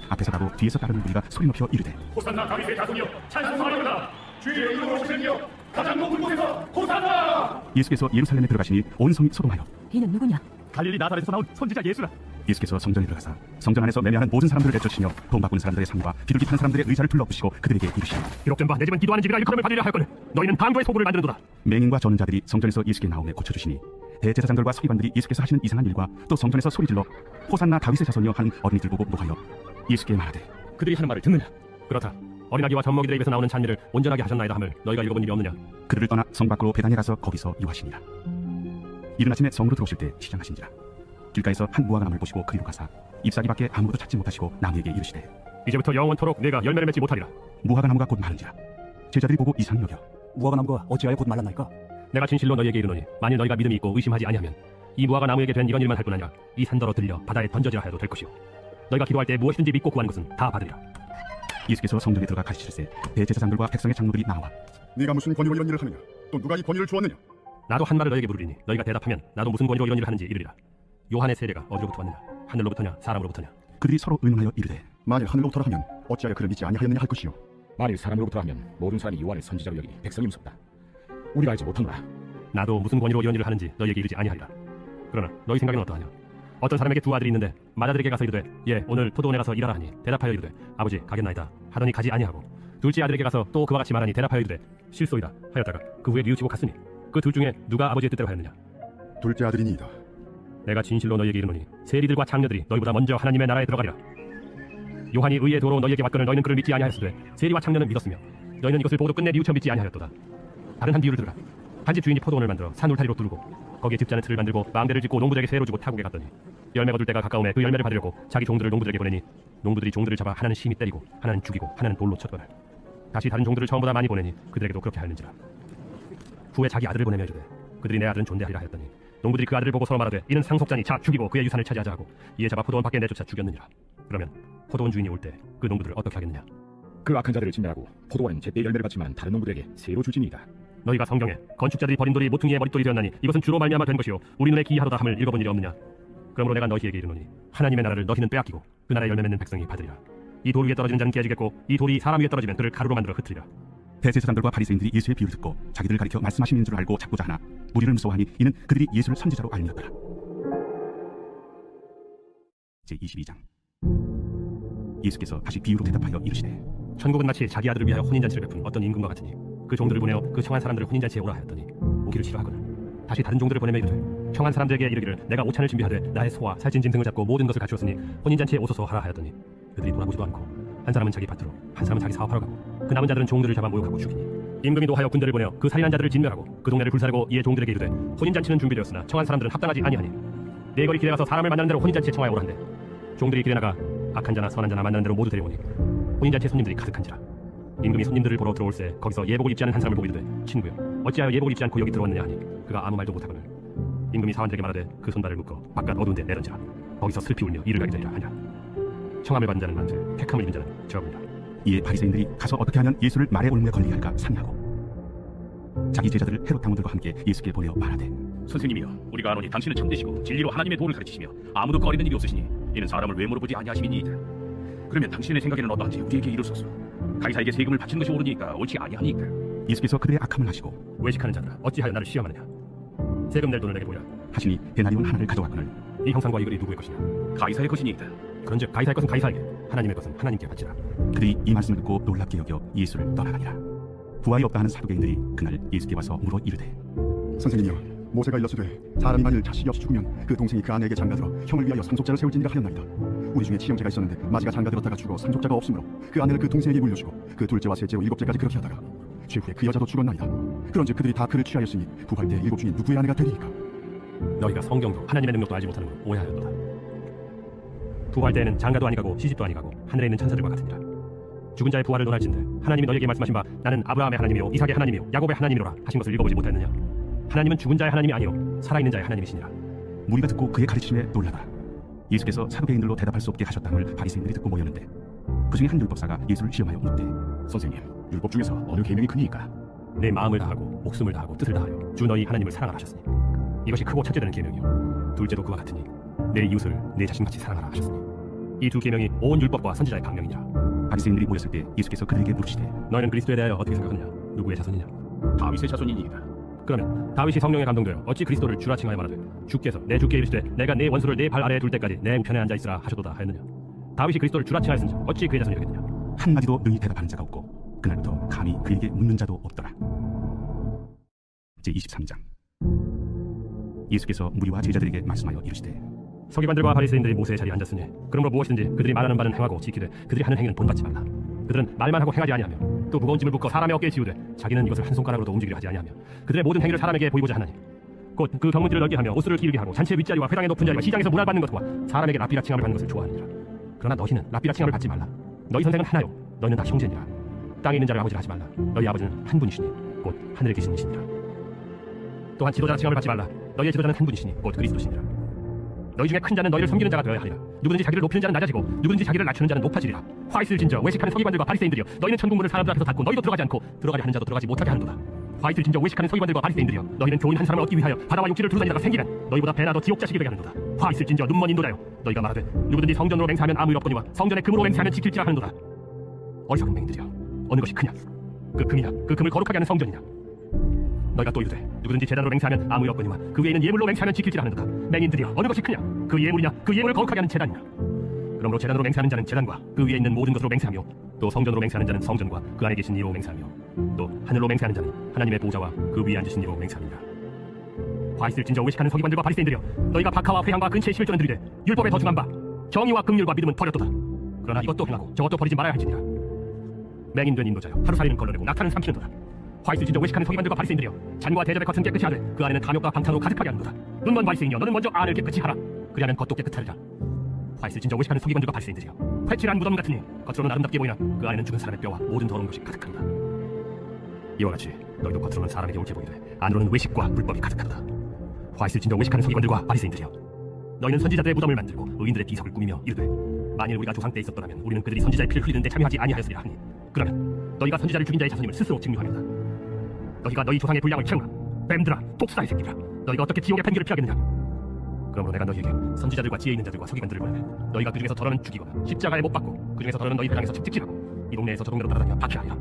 앞에서 가고 뒤에서 따르는 무리가 소리 높여 이르되 호산나 다윗의 자손이여 찬송하리로다. 주의 이름으로 오시며 가장 높은 곳에서 호산나. 예수께서 예루살렘에 들어가시니 온 성이 소동하여 이는 누구냐. 갈릴리 나사렛에서 나온 선지자 예수라. 예수께서 성전에 들어가사 성전 안에서 매매하는 모든 사람들을 내쫓으며 돈 바꾸는 사람들의 상과 비둘기 파는 사람들의 의자를 둘러부시고 그들에게 이르시니 기록된 바 내 집은 기도하는 집이라 일컬음을 받으려 하였거늘 너희는 방도의 소굴을 만드는도다. 맹인과 저는 자들이 성전에서 예수께 나오매 고쳐주시니 대제사장들과 서기관들이 예수께서 하시는 이상한 일과 또 성전에서 소리질러 호산나 다윗의 자손이여 하는 어린이들 보고 노하여 예수께 말하되 그들이 하는 말을 듣느냐. 그렇다. 어린아기와 젖먹이들의 입에서 나오는 잔미를 온전하게 하셨나이다 함을 너희가 읽어본 일이 없느냐. 그들을 떠나 성 밖으로 베단에 가서 거기서 유하시니라. 이른 아침에 성으로 들어오실 때 시장하신지라. 길가에서 한 무화과 나무를 보시고 그리로 가사 잎사귀밖에 아무것도 찾지 못하시고 나무에게 이르시되 이제부터 영원토록 내가 열매를 맺지 못하리라. 무화과 나무가 곧 마른지라. 제자들이 보고 이상히 여겨 무화과 나무가 어찌하여 곧 말랐나이까? 내가 진실로 너희에게 이르노니 만일 너희가 믿음이 있고 의심하지 아니하면 이 무화과 나무에게 된 이런 일만 할 뿐 아니라 이 산더러 들려 바다에 던져지라 하여도 될 것이요 너희가 기도할 때 무엇이든지 믿고 구하는 것은 다 받으리라. 예수께서 성전에 들어가 가르치실세 대제사장들과 백성의 장로들이 나와 네가 무슨 권위로 이런 일을 하느냐. 또 누가 이 권위를 주었느냐. 나도 한 말을 너희에게 물으리니 너희가 대답하면 나도 무슨 권위로 이런 일을 하는지 이르리라. 요한의 세례가 어디로부터 왔느냐. 하늘로부터냐 사람으로부터냐. 그들이 서로 의논하여 이르되 만일 하늘로부터라 하면 어찌하여 그를 믿지 아니하였느냐 할 것이요. 만일 사람으로부터 하면 모든 사람이 요한의 선지자로 여기니 백성이 무섭다. 우리가 알지 못하노라. 나도 무슨 권위로 이런 일을 하는지 너희에게 이르지 아니하리라. 그러나 너희 생각에는 어떠하냐. 어떤 사람에게 두 아들이 있는데 맏아들에게 가서 이르되 예 오늘 포도원에 가서 일하라 하니 대답하여 이르되 아버지 가겠나이다 하더니 가지 아니하고 둘째 아들에게 가서 또 그와 같이 말하니 대답하여 이르되 실소이다 하였다가 그 후에 뉘우치고 갔으니 그 둘 중에 누가 아버지의 뜻대로 하였느냐. 둘째 아들이니이다. 내가 진실로 너희에게 이르노니 세리들과 장녀들이 너희보다 먼저 하나님의 나라에 들어가리라. 요한이 의의 도로 너희에게 왔거늘 너희는 그를 믿지 아니하였으되 세리와 장녀는 믿었으며 너희는 이것을 보고도 끝내 뉘우쳐 믿지 아니하였도다. 다른 한 비유를 들으라. 한 집 주인이 포도원을 만들어 산 울타리로 뚫고 거기에 집자는 틀을 만들고 망대를 짓고 농부들에게 새로 주고 타국에 갔더니 열매가 둘 때가 가까움에 그 열매를 받으려고 자기 종들을 농부들에게 보내니 농부들이 종들을 잡아 하나는 심히 때리고 하나는 죽이고 하나는 돌로 쳤거늘 다시 다른 종들을 처음보다 많이 보내니 그들에게도 그렇게 하였는지라. 후에 자기 아들을 보내며 이르되 그들이 내 아들은 존대하리라 하였더니 농부들이 그 아들을 보고 서로 말하되 이는 상속자니 자 죽이고 그의 유산을 차지하자 하고 이에 잡아 포도원 밖에 내쫓아 죽였느니라. 그러면 포도원 주인이 올 때 그 농부들을 어떻게 하겠느냐. 그 악한 자들을 진멸하고 포도원은 제때 열매를 받지만 다른 농부들에게 새로 줄지니이다. 너희가 성경에 건축자들이 버린 돌이 모퉁이의 머릿돌이 되었나니 이것은 주로 말미암아 된 것이요 우리 눈에 기이하도다 함을 읽어본 일이 없느냐. 그러므로 내가 너희에게 이르노니 하나님의 나라를 너희는 빼앗기고 그 나라의 열매 맺는 백성이 받으리라. 이 돌 위에 떨어지는 자는 깨지겠고 이 돌이 사람 위에 떨어지면 그를 가루로 만들어 흩으리라. 대제사장들과 바리새인들이 예수의 비유를 듣고 자기들을 가리켜 말씀하시는 줄 알고 잡고자 하나 무리를 무서워하니 이는 그들이 예수를 선지자로 알미었더라. 제22장. 예수께서 다시 비유로 대답하여 이르시되 천국은 마치 자기 아들을 위하여 혼인잔치를 베푼 어떤 임금과 같으니 그 종들을 보내어 그 청한 사람들을 혼인잔치에 오라 하였더니 오기를 싫어하거늘 다시 다른 종들을 보내며 이르되 청한 사람들에게 이르기를 내가 오찬을 준비하되 나의 소와 살찐 짐 등을 잡고 모든 것을 갖추었으니 혼인잔치에 오소서 하라 하였더니 그들이 돌아보지도 않고 한 사람은 자기 밭으로 한 사람은 자기 사업하러 가고 그 남은 자들은 종들을 잡아 모욕하고 죽이니 임금이 노하여 군대를 보내어 그 살인한 자들을 진멸하고 그 동네를 불사르고 이에 종들에게 이르되 혼인잔치는 준비되었으나 청한 사람들은 합당하지 아니하니 네 거리 길에 가서 사람을 만나는 대로 혼인잔치에 청하여 오란대. 종들이 길에 나가 악한 자나 선한 자나 만나는 대로 모두 데려오니 혼인잔치에 손님들이 가득한지라. 임금이 손님들을 보러 들어올새 거기서 예복을 입지 않은 한 사람을 보고 이르되 친구여 어찌하여 예복을 입지 않고 여기 들어왔느냐 하니 그가 아무 말도 못하거늘 임금이 사원들에게 말하되 그 손발을 묶어 바깥 어두운 데 내던지라. 거기서 슬피 울며 이를 가게 되리라 하냐. 청함을 받은 자는 많되 택함을 입은 자는 적으리라. 이에 바리새인들이 가서 어떻게 하면 예수를 말에 올무에 걸리게 할까 상의하고 자기 제자들을 헤롯 당원들과 함께 예수께 보내어 말하되 선생님이여, 우리가 아노니 당신은 참되시고 진리로 하나님의 도를 가르치시며 아무도 꺼리는 일이 없으시니 이는 사람을 외모로 보지 아니하심이니이다. 그러면 당신의 생각에는 어떠한지 우리에게 이르소서. 가이사에게 세금을 바치는 것이 옳으니까 옳지 아니하니까. 예수께서 그들의 악함을 하시고 외식하는 자들아 어찌하여 나를 시험하느냐. 세금 낼 돈을 내게 보이라 하시니 데나리온 하나를 가져왔거늘 이 형상과 이 글이 누구의 것이냐. 가이사의 것이니이다. 그런즉 가이사의 것은 가이사에게 하나님의 것은 하나님께 바치라. 그들이 이 말씀을 듣고 놀랍게 여겨 예수를 떠나가니라. 부활이 없다 하는 사두개인들이 그날 예수께 와서 물어 이르되 선생님이여 모세가 일렀으되 사람이 만일 자식이 없이 죽으면 그 동생이 그 아내에게 장가들어 형을 위하여 상속자를 세울지니라 하였나이다. 우리 중에 치형제가 있었는데 마지가 장가들었다가 죽어 상속자가 없으므로 그 아내를 그 동생에게 물려주고 그 둘째와 셋째와 일곱째까지 그렇게 하다가 최후에 그 여자도 죽었나이다. 그런즉 그들이 다 그를 취하였으니 부활 때 일곱 중에 누구의 아내가 되리이까. 너희가 성경도 하나님의 능력도 알지 못하는 걸 오해하였도다. 부활 때에는 장가도 아니가고 시집도 아니가고 하늘에 있는 천사들과 같으니라. 죽은 자의 부활을 논할진대 하나님이 너희에게 말씀하신 바 나는 아브라함의 하나님이요 이삭의 하나님이요 야곱의 하나님이로라 하신 것을 읽어보지 못했느냐. 하나님은 죽은 자의 하나님이 아니요 살아있는 자의 하나님이시니라. 무리가 듣고 그의 가르침에 놀라더라. 예수께서 사두개인들로 대답할 수 없게 하셨다함을 바리새인들이 듣고 모였는데 그 중에 한 율법사가 예수를 시험하여 묻되 선생님, 율법 중에서 어느 계명이 크니까? 내 마음을 다하고 목숨을 다하고 뜻을 다하여 주 너희 하나님을 사랑하라 하셨으니 이것이 크고 첫째 되는 계명이요 둘째도 그와 같으니 내 이웃을 내 자신같이 사랑하라 하셨으니 이 두 계명이 온 율법과 선지자의 강명이니라. 바리새인들이 모였을 때 예수께서 그들에게 물으시되 너희는 그리스도에 대하여 어떻게 생각하느냐. 누구의 자손이냐. 다윗의 자손이니이다. 그러면 다윗이 성령에 감동되어 어찌 그리스도를 주라 칭하여 말하되 주께서 내 주께 이르시되 내가 내 원수를 내 발 아래에 둘 때까지 내 우편에 앉아 있으라 하셨도다 하였느냐. 다윗이 그리스도를 주라 칭하였은지 어찌 그의 자손이 되겠느냐. 한마디도 능히 대답하는 자가 없고 그날부터 감히 그에게 묻는 자도 없더라. 제23장. 예수께서 무리와 제자들에게 말씀하여 이르시되 서기관들과 바리새인들이 모세의 자리에 앉았으니 그러므로 무엇이든지 그들이 말하는 바는 행하고 지키되 그들이 하는 행위는 본받지 말라. 그들은 말만 하고 행하지 아니하며 또 무거운 짐을 묶어 사람의 어깨에 지우되 자기는 이것을 한 손가락으로도 움직이려 하지 아니하며 그들의 모든 행위를 사람에게 보이고자 하나니 곧 그 경문지를 넓게 하며 옷을 길게 하고 잔치의 윗자리와 회당의 높은 자리와 시장에서 문안 받는 것과 사람에게 랍비라 칭함을 받는 것을 좋아하느니라. 그러나 너희는 랍비라 칭함을 받지 말라. 너희 선생은 하나요 너희는 다 형제니라. 땅에 있는 자를 아버지라 하지 말라. 너희 아버지는 한 분이시니 곧 하늘에 계신 이시니라. 또한 지도자라 칭함을 받지 말라. 너희의 지도자는 한 분이시니 곧 그리스도시니라. 너희 중에 큰 자는 너희를 섬기는 자가 되어야 하리라. 누구든지 자기를 높이는 자는 낮아지고 누구든지 자기를 낮추는 자는 높아지리라. 화 있을진저 외식하는 서기관들과 바리새인들이여 너희는 천국 문을 사람들 앞에서 닫고 너희도 들어가지 않고 들어가려 하는 자도 들어가지 못하게 하는도다. 화 있을진저 외식하는 서기관들과 바리새인들이여 너희는 교인 한 사람을 얻기 위하여 바다와 육지를 두루다니다가 생기는 너희보다 배나 더 지옥 자식이 되게 하는도다. 화 있을진저 눈먼 인도자여 너희가 말하되 누구든지 성전으로 맹세하면 아무 일 없거니와 성전에 금으로 맹세하면 지킬지라 하는도다. 어리석은 맹인들이여 어느 것이 크냐. 그 금이냐 그 금을 거룩하게 하는 성전이냐. 너희가 또 이르되 누구든지 제단으로 맹세하면 아무 일 없거니와 그 외에는 예물로 맹세하면 지킬지라 하는도다. 맹인들이여 어느 것이 크냐. 그 예물이냐 그 예물을 거룩하게 하는 제단이냐. 그러므로 제단으로 맹세하는 자는 제단과 그 위에 있는 모든 것으로 맹세하며 또 성전으로 맹세하는 자는 성전과 그 안에 계신 이로 맹세하며 또 하늘로 맹세하는 자는 하나님의 보좌와 그 위에 앉으신 이로 맹세하느니라. 화 있을진저 외식하는 서기관들과 바리새인들이여 너희가 박하와 회향과 근처에 심을 줄은 들이되 율법에 더 중한 바 정의와 긍휼과 믿음은 버렸도다. 그러나 이것도 행하고 저것도 버리지 말아야 할지니라. 맹인된 인도자여 하루살이는 걸러내고 낙타는 삼키는도다. 화 있을 진저 외식하는 서기관들과 바리새인들이여, 잔과 대접의 겉은 깨끗이 하되 그 안에는 탐욕과 방탕으로 가득하게 하는도다. 눈먼 바리새인이여, 너는 먼저 안을 깨끗이 하라. 그리하면 겉도 깨끗하리라. 화 있을 진저 외식하는 서기관들과 바리새인들이여, 회칠한 무덤 같으니 겉으로는 아름답게 보이나 그 안에는 죽은 사람의 뼈와 모든 더러운 것이 가득하다. 이와 같이 너희도 겉으로는 사람에게 옳게 보이되 안으로는 외식과 불법이 가득하다. 화 있을 진저 외식하는 서기관들과 바리새인들이여, 너희는 선지자들의 무덤을 만들고 의인들의 비석을 꾸미며 이르되 만일 우리가 조상 때 있었더라면 우리는 그들이 선지자의 피를 흘리는데 참여하지 아니하였으리라 하니, 그러면 너희가 선지자를 죽인 자의 자손임을 스스로 증명하리로다. 너희가 너희 조상의 분량을 채우라. 뱀들아, 독수라의 새끼들아, 너희가 어떻게 지옥의 팬기를 피하겠느냐. 그러므로 내가 너희에게 선지자들과 지혜 있는 자들과 서기관들을 보내매 너희가 그 중에서 더러는 죽이거나 십자가에 못 박고 그 중에서 더러는 너희 회당에서 채찍질하고 이 동네에서 저 동네로 따라다니며 박해하리라.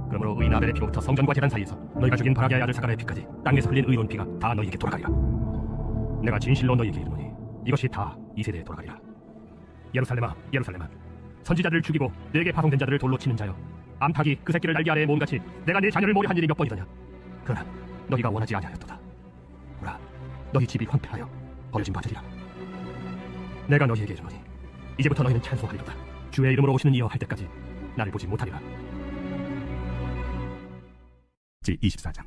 그러므로 의인 아벨의 피로부터 성전과 제단 사이에서 너희가 죽인 바라기아의 아들 사가랴의 피까지 땅에서 흘린 의로운 피가 다 너희에게 돌아가리라. 내가 진실로 너희에게 이르노니 이것이 다 이 세대에 돌아가리라. 예루살렘아, 예루살렘아, 선지자들을 죽이고 내게 파송된 자들을 돌로 치는 자여, 암탉이 그 새끼를 날개 아래에 모음같이 내가 네 자녀를 모려 한 일이 몇 번이더냐. 그러나 너희가 원하지 아니하였도다. 보라, 너희 집이 황폐하여 버려진 바 되리라. 내가 너희에게 이르노니 이제부터 너희는 찬송하리로다. 주의 이름으로 오시는 이여 할 때까지 나를 보지 못하리라. 제24장.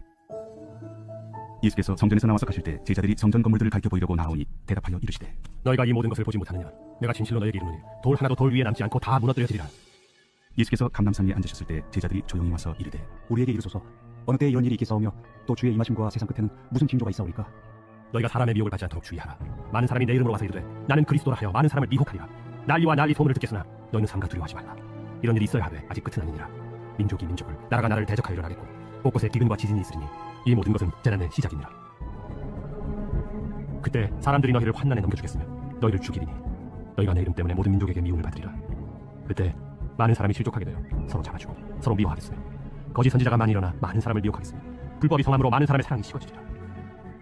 예수께서 성전에서 나와서 가실 때 제자들이 성전 건물들을 가르쳐 보이려고 나오니 대답하여 이르시되, 너희가 이 모든 것을 보지 못하느냐. 내가 진실로 너희에게 이르노니 돌 하나도 돌 위에 남지 않고 다 무너뜨려지리라. 예수께서 감람산에 앉으셨을 때 제자들이 조용히 와서 이르되, 우리에게 이르소서, 어느 때에 이런 일이 있겠사오며 또 주의 임하심과 세상 끝에는 무슨 징조가 있사오리까? 너희가 사람의 미혹을 받지 않도록 주의하라. 많은 사람이 내 이름으로 와서 이르되 나는 그리스도라 하여 많은 사람을 미혹하리라. 난리와 난리 소문을 듣겠으나 너희는 삼가 두려워하지 말라. 이런 일이 있어야 하되 아직 끝은 아니니라. 민족이 민족을, 나라가 나라를 대적하여 일어나겠고 곳곳에 기근과 지진이 있으리니 이 모든 것은 재난의 시작이니라. 그때 사람들이 너희를 환난에 넘겨주겠으며 너희를 죽이리니 너희가 내 이름 때문에 모든 민족에게 미움을 받으리라. 그때 많은 사람이 실족하게 되어 서로 잡아주고 서로 미워하겠으며 거짓 선지자가 많이 일어나 많은 사람을 미혹하겠으며 불법이 성함으로 많은 사람의 사랑이 식어지리라.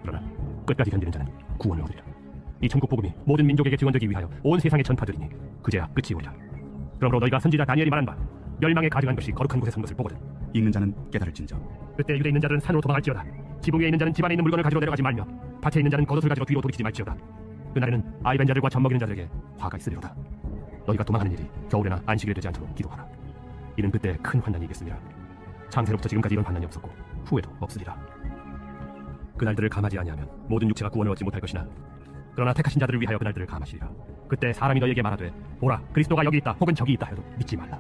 그러나 끝까지 견디는 자는 구원을 얻으리라. 이 천국 복음이 모든 민족에게 증언되기 위하여 온 세상에 전파되리니 그제야 끝이 오리라. 그러므로 너희가 선지자 다니엘이 말한 바 멸망에 가증한 것이 거룩한 곳에 선 것을 보거든 읽는 자는 깨달을진저. 그때 유대에 있는 자들은 산으로 도망할지어다. 지붕 위에 있는 자는 집 안에 있는 물건을 가지러 내려가지 말며 밭에 있는 자는 겉옷을 가지러 뒤로 돌이키지 말지어다. 그날에는 아이 벤 자들과 젖 먹이는 자들에게 화가 있으리로다. 너희가 도망하는 일이 겨울에나 안식일에 되지 않도록 기도하라. 이는 그때 큰 환난이 있겠습니다. 창세로부터 지금까지 이런 환난이 없었고 후에도 없으리라. 그날들을 감하지 아니하면 모든 육체가 구원을 얻지 못할 것이나 그러나 택하신 자들을 위하여 그날들을 감하시리라. 그때 사람이 너희에게 말하되 보라, 그리스도가 여기 있다 혹은 저기 있다 해도 믿지 말라.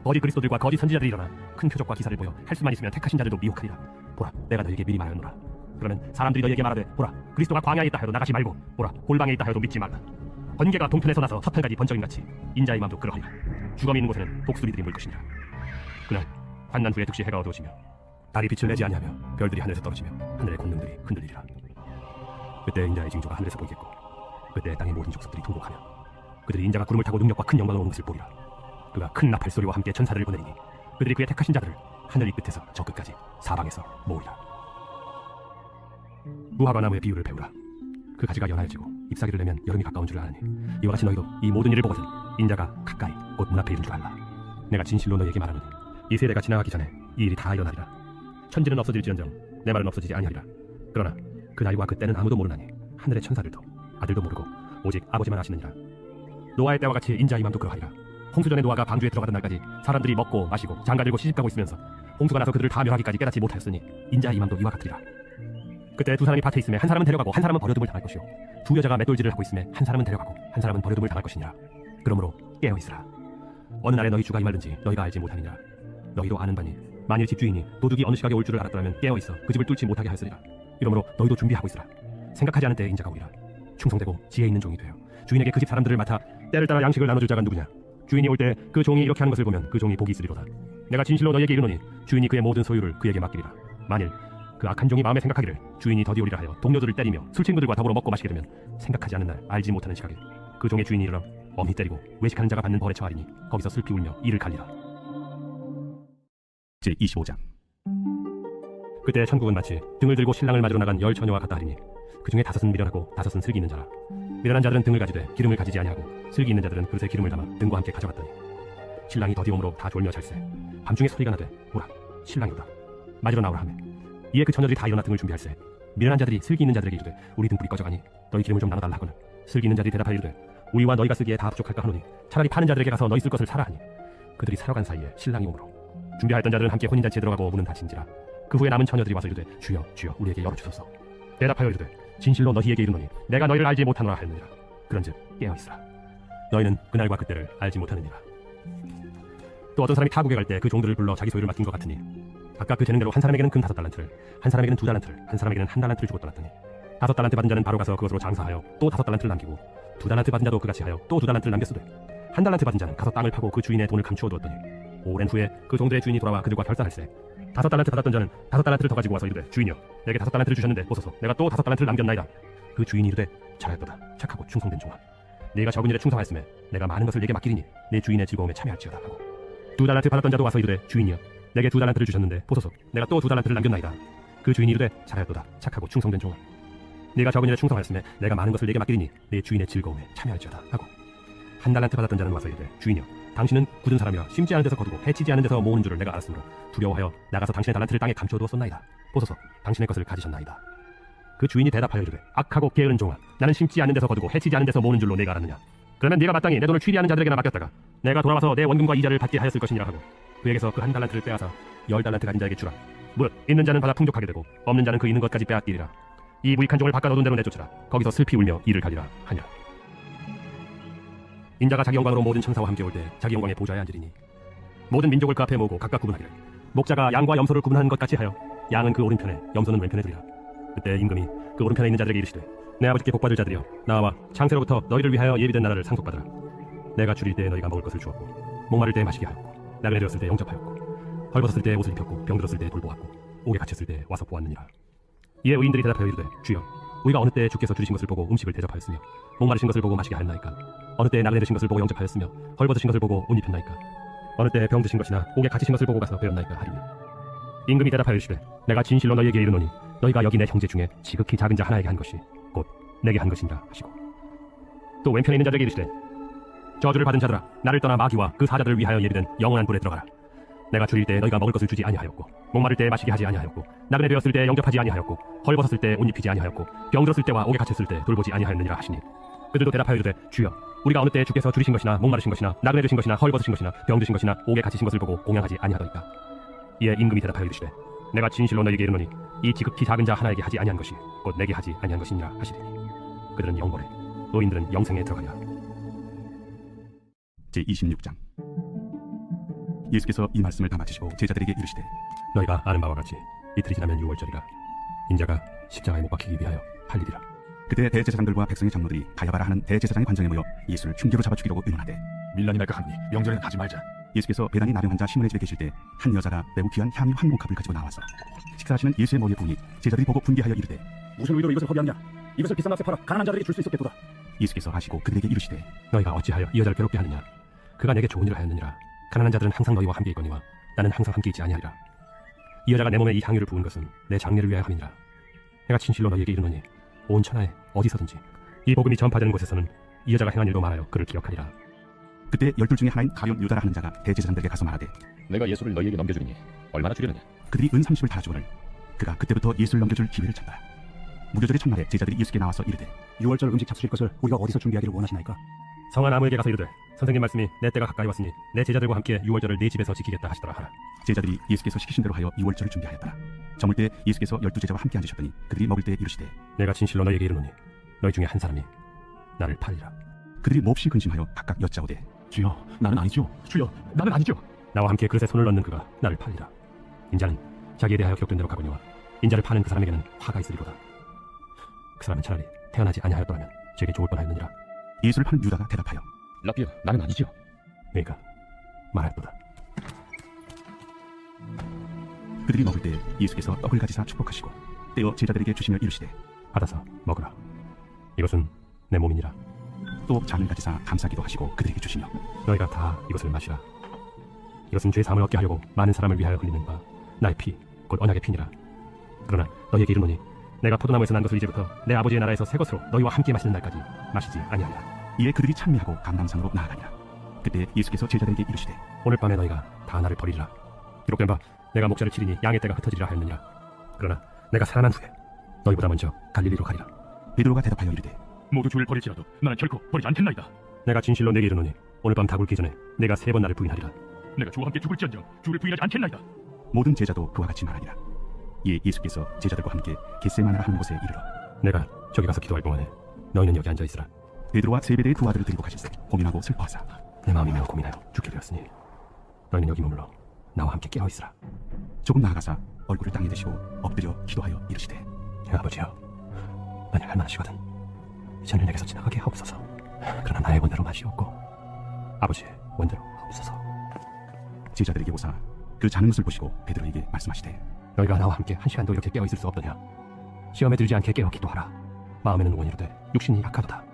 거짓 그리스도들과 거짓 선지자들이 일어나 큰 표적과 기사를 보여 할 수만 있으면 택하신 자들도 미혹하리라. 보라, 내가 너희에게 미리 말하노라. 그러면 사람들이 너희에게 말하되 보라, 그리스도가 광야에 있다 해도 나가지 말고 보라, 골방에 있다 해도 믿지 말라. 번개가 동편에서 나서 서편까지 번쩍임같이 인자의 마음도 그러하리라. 죽음이 있는 곳에는 독수리들이 물 것이니라. 그날 환난 후에 즉시 해가 어두워지며 달이 빛을 내지 아니하며 별들이 하늘에서 떨어지며 하늘의 권능들이 흔들리리라. 그때 인자의 징조가 하늘에서 보이겠고 그때 땅의 모든 족속들이 통곡하며 그들이 인자가 구름을 타고 능력과 큰 영광을 오는 것을 보리라. 그가 큰 나팔 소리와 함께 천사들을 보내리니 그들이 그의 택하신 자들을 하늘 이 끝에서 저 끝까지 사방에서 모으리라. 무화과 나무의 비유를 배우라. 그 가지가 연하여지고 잎사귀를 내면 여름이 가까운 줄 아느니 이와 같이 너희도 이 모든 일을 보거든 인자가 가까이 곧 문 앞에 이른 줄 알라. 내가 진실로 너희에게 말하노니 이 세대가 지나가기 전에 이 일이 다 일어나리라. 천지는 없어질지언정 내 말은 없어지지 아니하리라. 그러나 그 날과 그 때는 아무도 모르나니 하늘의 천사들도 아들도 모르고 오직 아버지만 아시느니라. 노아의 때와 같이 인자의 맘도 그러하리라. 홍수 전에 노아가 방주에 들어가던 날까지 사람들이 먹고 마시고 장가들고 시집가고 있으면서 홍수가 나서 그들을 다 멸하기까지 깨닫지 못하였으니 인자의 맘도 이와 같으리라. 그때 두 사람이 밭에 있음에 한 사람은 데려가고 한 사람은 버려둠을 당할 것이요 두 여자가 맷돌질을 하고 있음에 한 사람은 데려가고 한 사람은 버려둠을 당할 것이니라. 그러므로 깨어 있으라. 어느 날에 너희 주가 임할는지 너희가 알지 못하느니라. 너희도 아는 바니 만일 집주인이 도둑이 어느 시각에 올 줄을 알았더라면 깨어 있어 그 집을 뚫지 못하게 하였으리라. 이러므로 너희도 준비하고 있으라. 생각하지 않은 때에 인자가 오리라. 충성되고 지혜 있는 종이 되어 주인에게 그 집 사람들을 맡아 때를 따라 양식을 나눠줄 자가 누구냐. 주인이 올 때 그 종이 이렇게 하는 것을 보면 그 종이 복이 있으리로다. 내가 진실로 너희에게 이르노니 주인이 그의 모든 소유를 그에게 맡기리라. 만일 그 악한 종이 마음에 생각하기를 주인이 더디 오리라 하여 동료들을 때리며 술 친구들과 더불어 먹고 마시게 되면 생각하지 않는 날 알지 못하는 시각에 그 종의 주인이 일어나 엄히 때리고 외식하는 자가 받는 벌에 처하리니 거기서 슬피 울며 이를 갈리라. 제25장. 그때 천국은 마치 등을 들고 신랑을 맞으러 나간 열 처녀와 같다 하리니 그 중에 5은 미련하고 5은 슬기 있는 자라. 미련한 자들은 등을 가지되 기름을 가지지 아니하고 슬기 있는 자들은 그릇에 기름을 담아 등과 함께 가져갔더니 신랑이 더디 오므로 다 졸며 잘세. 밤중에 소리가 나되 보라, 신랑이 오다. 맞으러 나오라 하며 이에 그 처녀들이 다 일어나 등을 준비할세. 미련한 자들이 슬기 있는 자들에게 이르되 우리 등불이 꺼져가니 너희 기름을 좀 나눠달라 하거늘 슬기 있는 자들이 대답하여 이르되 우리와 너희가 쓰기에 다 부족할까 하노니 차라리 파는 자들에게 가서 너희 쓸 것을 사라 하니 그들이 사러 간 사이에 신랑이 오므로 준비하였던 자들은 함께 혼인잔치에 들어가고 문은 닫힌지라. 그 후에 남은 처녀들이 와서 이르되 주여 주여 우리에게 열어주소서. 대답하여 이르되 진실로 너희에게 이르노니 내가 너희를 알지 못하노라 하였느니라. 그런즉 깨어있으라. 너희는 그날과 그때를 알지 못하느니라. 또 어떤 사람이 타국에 갈 때 그 종들을 불러 자기 소유를 맡긴 것 같으니 각각 그 재능대로 한 사람에게는 금 5달란트를, 한 사람에게는 2달란트를, 한 사람에게는 1달란트를 주고 떠났더니 5달란트 받은 자는 바로 가서 그것으로 장사하여 또 5달란트를 남기고 2달란트 받은 자도 그같이 하여 또 2달란트를 남겼으되 1달란트 받은 자는 가서 땅을 파고 그 주인의 돈을 감추어 두었더니 오랜 후에 그 종들의 주인이 돌아와 그들과 결산할세 5달란트 받았던 자는 5달란트를 더 가지고 와서 이르되 주인이여 내게 5달란트를 주셨는데 보소서 내가 또 5달란트를 남겼나이다. 그 주인이 이르되 잘하였도다 착하고 충성된 종아 네가 적은 일에 충성하였으면 내가 많은 것을 네게 맡기리니 네 주인의 즐거움에 참여할지어다 하고 2달란트 받았던 자도 와서 이르되 주인이여 내게 2달란트를 주셨는데 보소서 내가 또 2달란트를 남겼나이다. 그 주인이 이르되 잘하였도다 착하고 충성된 종아 네가 적은 일에 충성하였으면 내가 많은 것을 네게 맡기리니 네 주인의 즐거움에 참여할지어다 하고 1달란트 받았던 자는 와서 이르되 주인이여 당신은 굳은 사람이라 심지 않은 데서 거두고 해치지 않은 데서 모으는 줄을 내가 알았으므로 두려워하여 나가서 당신의 달란트를 땅에 감추어 두었었나이다. 보소서 당신의 것을 가지셨나이다. 그 주인이 대답하여 이르되 악하고 게으른 종아 나는 심지 않는 데서 거두고 해치지 않은 데서 모으는 줄로 내가 알았느냐. 그러면 네가 마땅히 내 돈을 취리하는 자들에게나 맡겼다가 내가 돌아와서 내 원금과 이자를 받게 하였을 것이니라 하고 그에게서 그 1달란트를 빼앗아 10달란트 가진 자에게 주라. 무릇 있는 자는 받아 풍족하게 되고 없는 자는 그 있는 것까지 빼앗기리라. 이 무익한 종을 바꿔 얻은 대로 내쫓으라. 거기서 슬피 울며 이를 가리라 하니라. 인자가 자기 영광으로 모든 천사와 함께 올 때 자기 영광의 보좌에 앉으리니 모든 민족을 그 앞에 모으고 각각 구분하기를 목자가 양과 염소를 구분하는 것 같이 하여 양은 그 오른편에 염소는 왼편에 두리라. 그때 임금이 그 오른편에 있는 자들에게 이르시되 내 아버지께 복받을 자들이여 나와 창세로부터 너희를 위하여 예비된 나라를 상속받으라. 내가 줄일 때 너희가 먹을 것을 주었고 목마를 때 마시게 하였고 나그네 되었을 때 영접하였고 헐벗었을 때 옷을 입혔고 병들었을 때 돌보았고 옥에 갇혔을 때 와서 보았느니라. 이에 의인들이 대답하여 이르되 주여 우리가 어느 때 주께서 줄이신 것을 보고 음식을 대접하였으며 목마르신 것을 보고 마시게 하였나이까. 어느 때 나그네 되신 것을 보고 영접하였으며 헐벗으신 것을 보고 옷 입혔나이까. 어느 때 병드신 것이나 옥에 갇히신 것을 보고 가서 배웠나이까 하리니 임금이 대답하여 이르시되 내가 진실로 너희에게 이르노니 너희가 여기 내 형제 중에 지극히 작은 자 하나에게 한 것이 곧 내게 한 것이니라 하시고 또 왼편에 있는 자들에게 이르시되 저주를 받은 자들아 나를 떠나 마귀와 그 사자들을 위하여 예비된 영원한 불에 들어가라. 내가 줄일 때 너희가 먹을 것을 주지 아니하였고 목마를 때 마시게 하지 아니하였고 나그네 되었을 때 영접하지 아니하였고 헐벗었을 때 옷 입히지 아니하였고 병들었을 때와 옥에 갇혔을 때 돌보지 아니하였느니라 하시니 그들도 대답하여 이르되 주여 우리가 어느 때 주께서 줄이신 것이나 목마르신 것이나 나그네 되신 것이나 헐벗으신 것이나 병드신 것이나 옥에 갇히신 것을 보고 공양하지 아니하더이까. 이에 임금이 대답하여 이르시되 내가 진실로 너희에게 이르노니 이 지극히 작은 자 하나에게 하지 아니한 것이 곧 내게 하지 아니한 것이니라 하시리니 그들은 영벌에 노인들은 영생에 들어가리라. 제26장 예수께서 이 말씀을 다 마치시고 제자들에게 이르시되 너희가 아는 바와 같이 이틀이 지나면 유월절이라 인자가 십자가에 못 박히기 위하여 팔리리라. 그때 대제사장들과 백성의 장로들이 가야바라 하는 대제사장의 관정에 모여 예수를 흉계로 잡아 죽이려고 의논하되 밀란이 날까 하니 명절에는 가지 말자. 예수께서 베다니 나병 환자 시몬의 집에 계실 때 한 여자가 매우 귀한 향유 한 몽컵을 가지고 나와서 식사하시는 예수의 머리에 부으니 제자들이 보고 분개하여 이르되 무슨 의도로 이것을 허비하냐. 이것을 비싼 값에 팔아 가난한 자들에게 줄 수 있었겠도다. 예수께서 하시고 그들에게 이르시되 너희가 어찌하여 이 여자를 괴롭게 하느냐. 그가 내게 좋은 일을 하였느니라. 가난한 자들은 항상 너희와 함께 있거니와 나는 항상 함께 있지 아니하리라. 이 여자가 내 몸에 이 향유를 부은 것은 내 장례를 위하여 함이니라. 내가 진실로 너희에게 이르노니 온 천하에 어디서든지 이 복음이 전파되는 곳에서는 이 여자가 행한 일도 말하여 그를 기억하리라. 그때 12 중에 하나인 가룟 유다라 하는 자가 대제사장들에게 가서 말하되 내가 예수를 너희에게 넘겨주리니 얼마나 주려느냐. 그들이 은 30을 달아주거늘 그가 그때부터 예수를 넘겨줄 기회를 찾더라. 무교절의 첫날에 제자들이 예수께 나와서 이르되 유월절 음식 잡수실 것을 우리가 어디서 준비하기를 원하시나이까. 성한 아무에게 가서 이르되 선생님 말씀이 내 때가 가까이 왔으니 내 제자들과 함께 유월절을 네 집에서 지키겠다 하시더라 하라. 제자들이 예수께서 시키신 대로 하여 유월절을 준비하였더라. 저물 때 예수께서 12제자와 함께 앉으셨더니 그들이 먹을 때 이르시되 내가 진실로 너희에게 이르노니 너희 중에 한 사람이 나를 팔리라. 그들이 몹시 근심하여 각각 여짜오되 주여 나는 아니죠. 주여 나는 아니죠. 나와 함께 그릇에 손을 넣는 그가 나를 팔리라. 인자는 자기에 대하여 기록된 대로 가거니와 인자를 파는 그 사람에게는 화가 있으리로다. 그 사람은 차라리 태어나지 아니하였더라면 제게 좋을 뻔하였느니라. 예수를 파는 유다가 대답하여 라비여 나는 아니죠. 그러니까 말하였도다. 그들이 먹을 때 예수께서 떡을 가지사 축복하시고 떼어 제자들에게 주시며 이르시되 받아서 먹으라. 이것은 내 몸이니라. 또 잔을 가지사 감사기도 하시고 그들에게 주시며 너희가 다 이것을 마시라. 이것은 죄 사함을 얻게 하려고 많은 사람을 위하여 흘리는 바 나의 피 곧 언약의 피니라. 그러나 너희에게 이르노니 내가 포도나무에서 난 것을 이제부터 내 아버지의 나라에서 새 것으로 너희와 함께 마시는 날까지 마시지 아니하리라. 이에 그들이 찬미하고 감람산으로 나아가니라. 그때 예수께서 제자들에게 이르시되 오늘 밤에 너희가 다 나를 버리리라. 기록된 바 내가 목자를 치리니 양의 떼가 흩어지리라 하였느니라. 그러나 내가 살아난 후에 너희보다 먼저 갈릴리로 가리라. 베드로가 대답하여 이르되 모두 주를 버릴지라도 나는 결코 버리지 않겠나이다. 내가 진실로 내게 이르노니 오늘 밤 다 굴기 전에 내가 3번 나를 부인하리라. 내가 주와 함께 죽을지언정 주를 부인하지 않겠나이다. 모든 제자도 그와 같이 말하니라. 이에 예수께서 제자들과 함께 겟세마네라 하는 곳에 이르러 내가 저기 가서 기도할 동안에 너희는 여기 앉아 있으라. 베드로와 세베대의 두 아들을 데리고 가실세 고민하고 슬퍼하사 내 마음이 매우 고민하여 죽게 되었으니 너희는 여기 머물러 나와 함께 깨어 있으라. 조금 나아가사 얼굴을 땅에 대시고 엎드려 기도하여 이르시되 아버지여, 만약 할만하시거든 이 잔을 내게서 지나가게 하옵소서. 그러나 나의 원대로 마시옵고 아버지의 원대로 하옵소서. 제자들에게 오사 그 자는 것을 보시고 베드로에게 말씀하시되 너희가 나와 함께 1시간도 이렇게 깨어 있을 수 없더냐. 시험에 들지 않게 깨어 기도하라. 마음에는 원이로되 육신이 약하도다.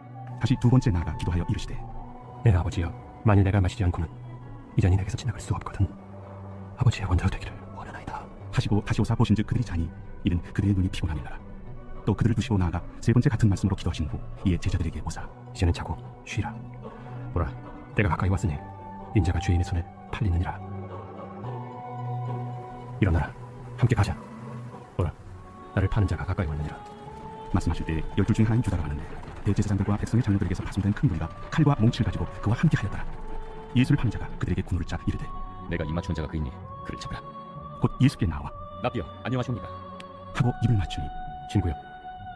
다시 두 번째 나아가 기도하여 이르시되 내 아버지여, 만일 내가 마시지 않고는 이 잔이 내게서 지나갈 수 없거든 아버지의 원대로 되기를 원하나이다 하시고 다시 오사 보신즉 그들이 자니 이는 그들의 눈이 피곤함이라. 또 그들을 두시고 나아가 세 번째 같은 말씀으로 기도하신 후 이에 제자들에게 오사 이제는 자고 쉬라. 보라, 때가 가까이 왔으니 인자가 죄인의 손에 팔리느니라. 일어나라, 함께 가자. 보라, 나를 파는 자가 가까이 왔느니라. 말씀하실 때 12 중에 하나인 유다가 왔는데 대제사장들과 백성의 장로들에게서 파송된 큰 무리가 칼과 몽치를 가지고 그와 함께 하였더라. 예수를 파는 자가 그들에게 군우를 짜 이르되 내가 입 맞춘 자가 그이니 그를 잡으라. 곧 예수께 나와 납비여, 안녕하십니까. 하고 입을 맞추니 친구여,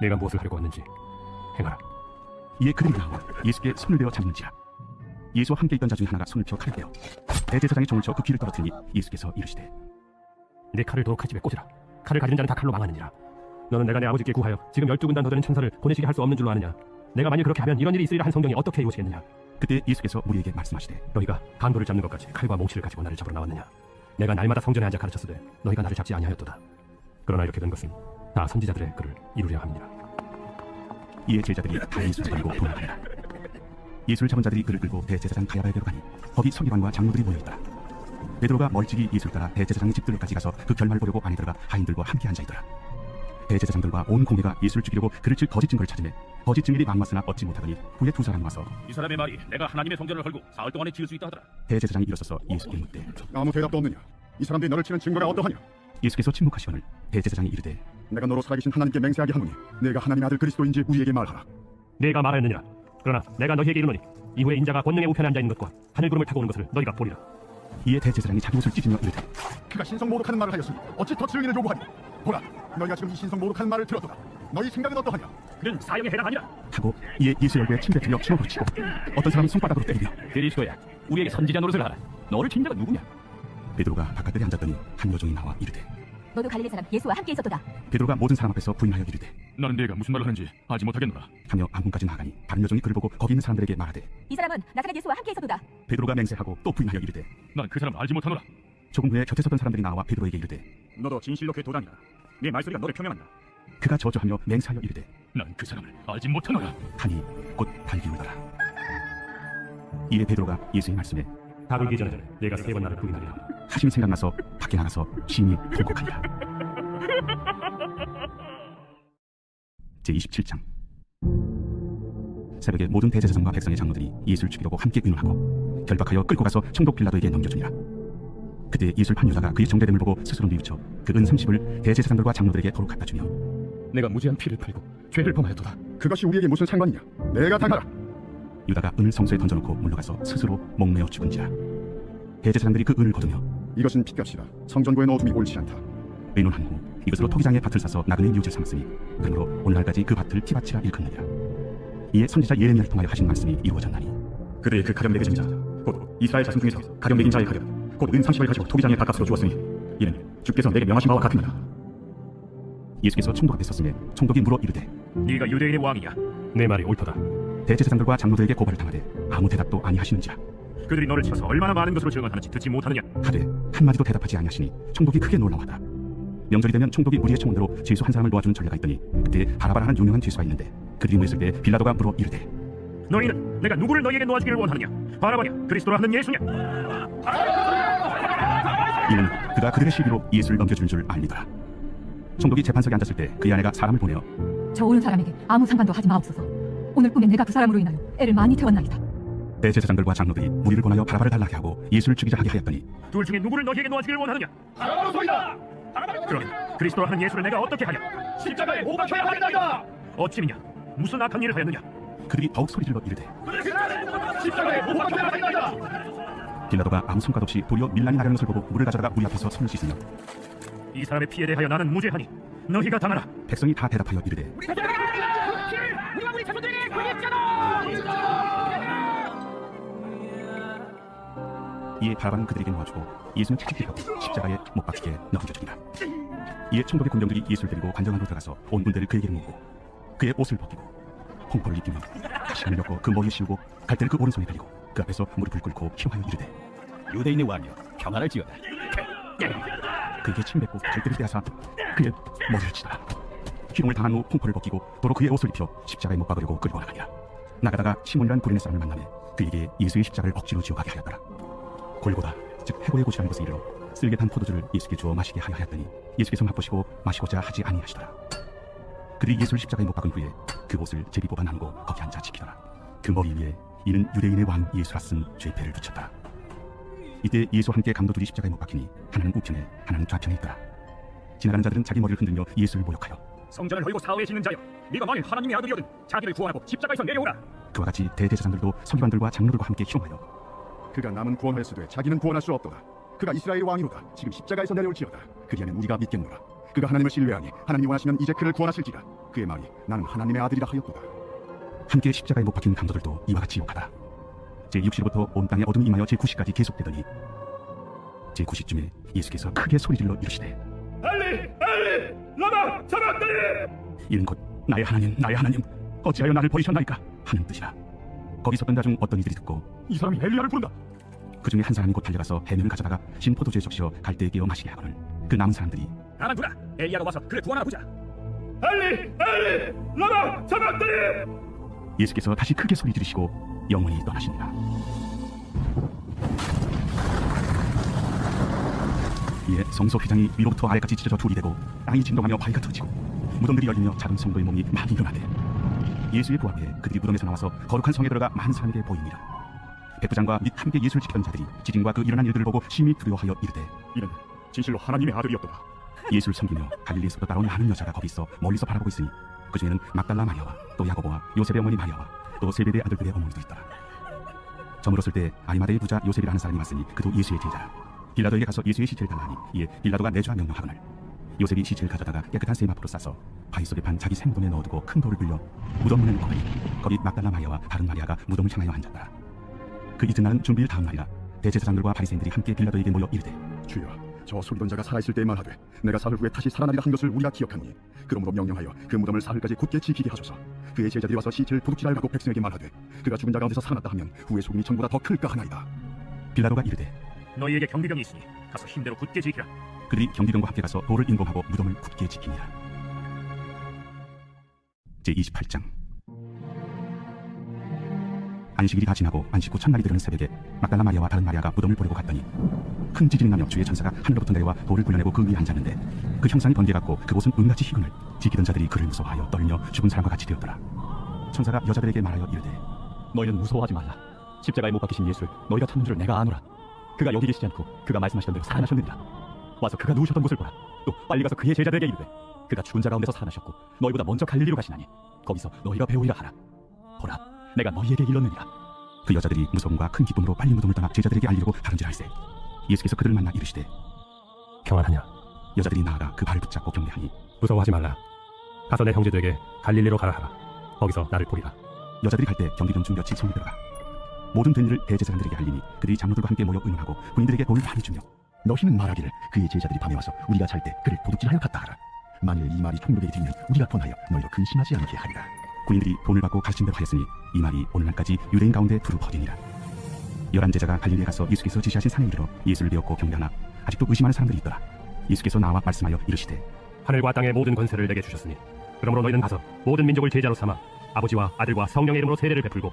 내가 무엇을 하려고 왔는지 행하라. 이에 그들이 나와 예수께 손을 대어 잡는지라. 예수와 함께 있던 자 중에 하나가 손을 펴 칼을 빼어 대제사장의 종을 쳐 그 귀를 떨어뜨리니 예수께서 이르시되 내 칼을 도로 칼집에 꽂으라. 칼을 가지는 자는 다 칼로 망하느니라. 너는 내가 내 아버지께 구하여 지금 12군단 더 되는 천사를 보내시게 할 수 없는 줄로 아느냐. 내가 만일 그렇게 하면 이런 일이 있으리라 한 성경이 어떻게 이루어지겠느냐. 그때 예수께서 무리에게 말씀하시되 너희가 강도를 잡는 것까지 칼과 몽치를 가지고 나를 잡으러 나왔느냐. 내가 날마다 성전에 앉아 가르쳤으되 너희가 나를 잡지 아니하였도다. 그러나 이렇게 된 것은 다 선지자들의 글을 이루려 함이니라. 이에 제자들이 다 예수를 버리고 도망하니라. 예수를 잡은 자들이 그를 끌고 대제사장 가야바에게로 가니 거기 서기관과 장로들이 모여있더라. 베드로가 멀찍이 예수를 따라 대제사장의 집들까지 가서 그 결말을 보려고 안에 들어가 하인들과 함께 앉아있더라. 대제사장들과 온 공회가 예수를 죽이려고 그를 칠 거짓 증거를 찾으매 거짓 증인이 막맞으나 얻지 못하더니 후에 두 사람 와서 이 사람의 말이 내가 하나님의 성전을 헐고 사흘 동안에 지을 수 있다 하더라. 대제사장이 일어서서 예수께 묻되 아무 대답도 없느냐. 이 사람들이 너를 치는 증거가 어떠하냐. 예수께서 침묵하시거늘 대제사장이 이르되 내가 너로 살아계신 하나님께 맹세하게 하노니 내가 하나님의 아들 그리스도인지 우리에게 말하라. 내가 말하였느니라. 그러나 내가 너희에게 이르노니 이후에 인자가 권능의 우편에 앉아 있는 것과 하늘구름을 타고 오는 것을 너희가 보리라. 이에 대제사장이 자기 옷을 찢으며 이르되 그가 신성 모독하는 말을 하였으니 어찌 더 증인을 요구하니. 보라, 너희가 지금 이 신성 모독하는 말을 들었도다. 너희 생각은 어떠하냐. 그는 사형에 해당하니라. 하고 이에 예수 얼굴에 침 뱉으며 침을 붙이고 어떤 사람은 손바닥으로 때리며 그리스도야, 우리에게 선지자 노릇을 하라. 너를 친 자가 누구냐? 베드로가 바깥들에 앉았더니 한 여종이 나와 이르되 너도 갈릴리 사람 예수와 함께 있었도다. 베드로가 모든 사람 앞에서 부인하여 이르되 나는 네가 무슨 말을 하는지 알지 못하겠노라. 하며 안문까지 나아가니 다른 여종이 그를 보고 거기 있는 사람들에게 말하되 이 사람은 나사렛 예수와 함께 있었도다. 베드로가 맹세하고 또 부인하여 이르되 난 그 사람을 알지 못하노라. 조금 후에 곁에 서던 사람들이 나와 베드로에게 이르되 너도 진실로 그 도단이라. 네 말소리가 너를 표명한다. 그가 저주하며 맹세하여 이르되 난 그 사람을 알지 못하노라. 하니 곧 달기 울더라. 이에 베드로가 예수의 말씀에 다 울기 전에 내가 3번 나를 부인하리라 하심이 생각나서 밖에 나가서 심히 통곡하니라. 제27장. 새벽에 모든 대제사장과 백성의 장로들이 예수를 죽이려고 함께 의논하고 결박하여 끌고 가서 총독 빌라도에게 넘겨주니라. 그때 예수를 판 유다가 그의 정죄됨을 보고 스스로 뉘우쳐 그 은 30을 대제사장들과 장로들에게 도로 갖다 주며 내가 무지한 피를 팔고 죄를 범하였도다. 그것이 우리에게 무슨 상관이냐. 내가 당하라. 유다가 은을 성소에 던져놓고 물러가서 스스로 목매어 죽은지라. 대제사장들이 그 은을 거두며 이것은 핏값이다. 성전부에 넣어둠이 옳지 않다. 의논한 후 이것으로 토기장에 밭을 사서 나그네 뮤즈를 삼았으니 그러므로 오늘날까지 그 밭을 티바치라 일컫느니라. 이에 선지자 예레미야를 통하여 하신 말씀이 이루어졌나니 그들이 그 가령 매겨진 자, 곧 이스라엘 자손 중에서 가령 매긴 자의 가령, 곧 은 30을 가지고 토기장에 밭값으로 주었으니 이는 주께서 내게 명하신 바와 같으니라. 예수께서 총독 앞에 섰으며 총독이 물어 이르되 네가 유대인의 왕이냐. 내 말이 옳도다. 대제사장들과 장로들에게 고발을 당하되 아무 대답도 아니하시는지라. 그들이 너를 쳐서 얼마나 많은 것으로 증언하는지 듣지 못하느냐. 하되 한마디도 대답하지 아니하시니 총독이 크게 놀라워하다. 명절이 되면 총독이 무리의 청원대로 죄수 한 사람을 놓아주는 전례가 있더니 그때 바라바라는 유명한 죄수가 있는데 그들이 모였을 때 빌라도가 물어 이르되 너희는 내가 누구를 너희에게 놓아주기를 원하느냐. 바라바냐, 그리스도라 하는 예수냐. 이는 그가 그들의 시비로 예수를 넘겨주는 줄 알리더라. 총독이 재판석에 앉았을 때 그의 아내가 사람을 보내어 저 오는 사람에게 아무 상관도 하지 마옵소서. 오늘 꿈에 내가 그 사람으로 인하여 애를 많이 태웠나이다. 대제사장들과 장로들이 무리를 권하여 바라바를 달라게 하고 예수를 죽이자 하게 하였더니 둘 중에 누구를 너희에게 놓아주기를 원하느냐. 바라바로 소이다. 그러면 그리스도라 하는 예수를 내가 어떻게 하냐. 십자가에 못 박혀야 하겠나이다. 어찌미냐, 무슨 악한 일을 하였느냐. 그들이 더욱 소리질러 이르되 십자가에 못 박혀야 하겠나이다. 빌라도가 아무 성과 없이 도리어 밀란이 나가는 것을 보고 물을 가져다가 무리 앞에서 손을 씻으며 이 사람의 피에 대하여 나는 무죄하니 너희가 당하라. 백성이 다 대답하여 이르되 우리가 우리 자손들에게 권했잖아. 이에 바라바는 그들에게 놓아주고 예수는 채찍질하고 십자가에 못 박히게 넘겨 죽이라. 이에 총독의 군병들이 예수를 데리고 관정 안으로 들어가서 온 군대를 그에게 모으고 그의 옷을 벗기고 홍포를 입히며 가시관을 엮고 그 머리에 씌우고 갈대를 그 오른손에 들리고 그 앞에서 무릎을 꿇고 희롱하여 이르되 유대인의 왕이여 평안을 지어라. 그에게 침 뱉고 갈대를 떼어서 그의 머리를 치더라. 희롱을 당한 후 홍포를 벗기고 도로 그의 옷을 입혀 십자가에 못 박으려고 끌고 나가니라. 나가다가 시몬이라는 구레네 사람을 만나매 그에게 예수의 십자가를 억지로 지어가게 하였더라. 골고다 즉 해골의 곳이라는 것을 이르러 쓸개 단 포도주를 예수께 주어 마시게 하여 하였더니 예수께서 맛보시고 마시고자 하지 아니하시더라. 그들이 예수를 십자가에 못 박은 후에 그 옷을 제비 뽑아 나누고 거기 앉아 지키더라. 그 머리 위에 이는 유대인의 왕 예수라 쓴 죄패를 붙였더라. 이때 예수와 함께 강도 둘이 십자가에 못 박히니 하나는 우편에 하나는 좌편에 있더라. 지나가는 자들은 자기 머리를 흔들며 예수를 모욕하여 성전을 헐고 사후에 짓는 자여, 네가 만일 하나님의 아들이거든 자기를 구원하고 십자가에서 내려오라. 그와 같이 대제사장들도 서기관들과 장로들과 함께 희롱하여 그가 남은 구원하였으되 자기는 구원할 수 없도다. 그가 이스라엘의 왕이로다. 지금 십자가에서 내려올지어다. 그리하면 우리가 믿겠노라. 그가 하나님을 신뢰하니 하나님이 원하시면 이제 그를 구원하실지라. 그의 말이 나는 하나님의 아들이라 하였도다. 함께 십자가에 못 박힌 강도들도 이와 같이 욕하다. 제60부터 온 땅에 어둠이 임하여 제90까지 계속되더니 제90쯤에 예수께서 크게 소리질러 이르시되 엘리 라마 사박다니. 이는 곧 나의 하나님 어찌하여 나를 버리셨나이까 하는 뜻이라. 거기 섰던 자 중 어떤 이들이 듣고 이 사람이 엘리야를 부른다. 그 중에 한 사람이 곧 달려가서 해면을 가져다가 신 포도주에 적시어 갈대에 끼워 마시게 하거늘 그 남은 사람들이 나만 두라. 엘리야가 와서 그를 구원하나 보자. 엘리 라마 사박다니. 예수께서 다시 크게 소리 지르시고 영원히 떠나시니라. 이에 성소 휘장이 위로부터 아래까지 찢어져 둘이 되고 땅이 진동하며 바위가 터지고 무덤들이 열리며 작은 성도의 몸이 많이 일어나되 예수의 부활에 그들이 무덤에서 나와서 거룩한 성에 들어가 많은 사람에게 보이니라. 백부장과 및 함께 예수를 지키던 자들이 지진과 그 일어난 일들을 보고 심히 두려워하여 이르되 이는 진실로 하나님의 아들이었도다. 예수를 섬기며 갈릴리에서부터 따라온 많은 여자가 거기 있어 멀리서 바라보고 있으니 그 중에는 막달라 마리아와 또 야고보와 요셉의 어머니 마리아와 또 세베대의 아들들의 어머니도 있더라. 저물었을 때 아리마대의 부자 요셉이라는 사람이 왔으니 그도 예수의 제자라. 빌라도에게 가서 예수의 시체를 달라 하니 이에 빌라도가 내주하 명령하거늘 요셉이 시체를 가져다가 깨끗한 쇠 마포로 싸서 바위 속에 판 자기 새 무덤에 넣어두고 큰 돌을 불려 무덤 문에 놓고 거기 막달라 마리아와 다른 마리아가 무덤을 향하여 앉았더라. 그 이튿날은 준비일 다음 날이라 대제사장들과 바리새인들이 함께 빌라도에게 모여 이르되 주여, 저 소리던 자가 살아있을 때에 말하되 내가 사흘 후에 다시 살아나리라 한 것을 우리가 기억하니 그러므로 명령하여 그 무덤을 사흘까지 굳게 지키게 하소서. 그의 제자들이 와서 시체를 도둑질하여 가고 백성에게 말하되 그가 죽은 자 가운데서 살아났다 하면 후의 소금이 전보다 더 클까 하나이다. 빌라도가 이르되 너희에게 경비병이 있으니 가서 힘대로 굳게 지키라. 그들이 경비병과 함께 가서 돌을 인공하고 무덤을 굳게 지키니라. 제28장 안식일이 다 지나고 안식 후 첫날이 되는 새벽에 막달라 마리아와 다른 마리아가 무덤을 보려고 갔더니 큰 지진이 나며 주의 천사가 하늘로부터 내려와 돌을 굴려내고 그 위에 앉았는데 그 형상이 번개같고 그곳은 은같이 희근을 지키던 자들이 그를 무서워하여 떨며 죽은 사람과 같이 되었더라. 천사가 여자들에게 말하여 이르되 너희는 무서워하지 말라. 십자가에 못 박히신 예수를 너희가 찾는 줄 내가 아노라. 그가 여기 계시지 않고 그가 말씀하시던 대로 살아나셨느니라. 와서 그가 누우셨던 곳을 보라. 또 빨리 가서 그의 제자들에게 이르되 그가 죽은 자 가운데서 살아나셨고 너희보다 먼저 갈릴리로 가시나니 거기서 너희가 배우리라 하라. 보라, 내가 너희에게 일렀느니라. 그 여자들이 무서움과 큰 기쁨으로 빨리 무덤을 떠나 제자들에게 알리려고 다름질할세 예수께서 그들을 만나 이르시되 평안하냐? 여자들이 나아가 그 발을 붙잡고 경배하니 무서워하지 말라. 가서 내 형제들에게 갈릴리로 가라 하라. 거기서 나를 보리라. 여자들이 갈 때 경비병 중 몇이 성에 들어가 모든 된 일을 대제사장들에게 알리니 그들이 장로들과 함께 모여 의논하고 군인들에게 돈을 많이 주며 너희는 말하기를 그의 제자들이 밤에 와서 우리가 잘 때 그를 도둑질하여 갔다 하라. 만일 이 말이 총독에게 들리면 우리가 권하여 너희로 근심하지 않게 하리라. 군인들이 돈을 받고 가르친 대로 하였으니 이 말이 오늘날까지 유대인 가운데 두루 퍼지니라. 11제자가 갈릴리에 가서 예수께서 지시하신 산에 이르러 예수를 배웠고 경배하나 아직도 의심하는 사람들이 있더라. 예수께서 나와 말씀하여 이르시되 하늘과 땅의 모든 권세를 내게 주셨으니 그러므로 너희는 가서 모든 민족을 제자로 삼아 아버지와 아들과 성령의 이름으로 세례를 베풀고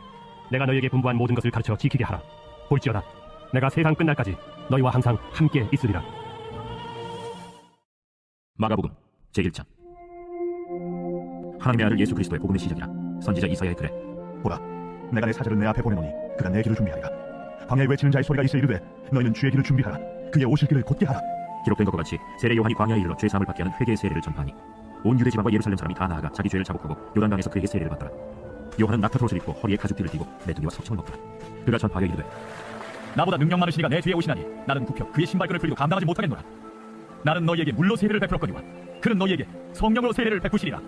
내가 너희에게 분부한 모든 것을 가르쳐 지키게 하라. 볼지어다 내가 세상 끝날까지 너희와 항상 함께 있으리라. 마가복음 제1장. 하나님의 아들 예수 그리스도의 복음의 시작이라. 선지자 이사야의 글에 보라, 내가 내 사자를 내 앞에 보내노니 그가 내 길을 준비하리라. 광야에 외치는 자의 소리가 있어 이르되 너희는 주의 길을 준비하라. 그의 오실 길을 곧게 하라. 기록된 것과 같이 세례 요한이 광야에 이르러 죄 사함을 받게 하는 회개의 세례를 전파하니 온 유대 지방과 예루살렘 사람이 다 나아가 자기 죄를 자복하고 요단강에서 그에게 세례를 받더라. 요한은 낙타옷을 입고 허리에 가죽띠를 띠고 메뚜기와 석청을 먹더라. 그가 전파하여 이르되 나보다 능력 많으시니가 내 뒤에 오시나니 나는 굽혀 그의 신발끈을 풀리도 감당하지 못하겠노라. 나는 너희에게 물로 세례를 베풀었거니와 그는 너희에게 성령으로 세례를 베푸시리라.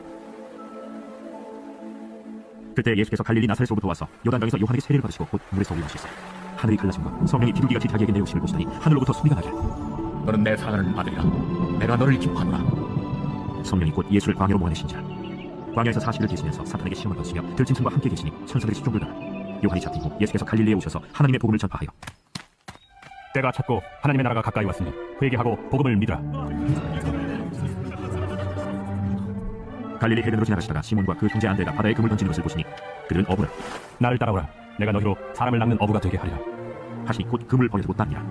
그때 예수께서 갈릴리 나사렛으로부터 와서 요단강에서 요한에게 세례를 받으시고 곧 물에서 올라오셨어요. 하늘이 갈라짐과 성령이 비둘기같이 자기에게 내오심을 보시더니 하늘로부터 소리가 나길 너는 내 사랑하는 아들이라. 내가 너를 기뻐하노라. 성령이 곧 예수를 광야로 모아내신지라. 광야에서 40일을 계시면서 사탄에게 시험을 받으시며 들짐승과 함께 계시니 천사들이 수종을 당하 요한이 잡힌 후 예수께서 갈릴리에 오셔서 하나님의 복음을 전파하여 때가 찼고 하나님의 나라가 가까이 왔으니 회개하고 복음을 믿으라. 갈릴리 해변으로 지나가시다가 시몬과 그 형제 안드레가 바다에 금을 던지는 것을 보시니 그들은 어부라. 나를 따라오라. 내가 너희로 사람을 낚는 어부가 되게 하리라. 하시니 곧 금을 버려두고 따르니라.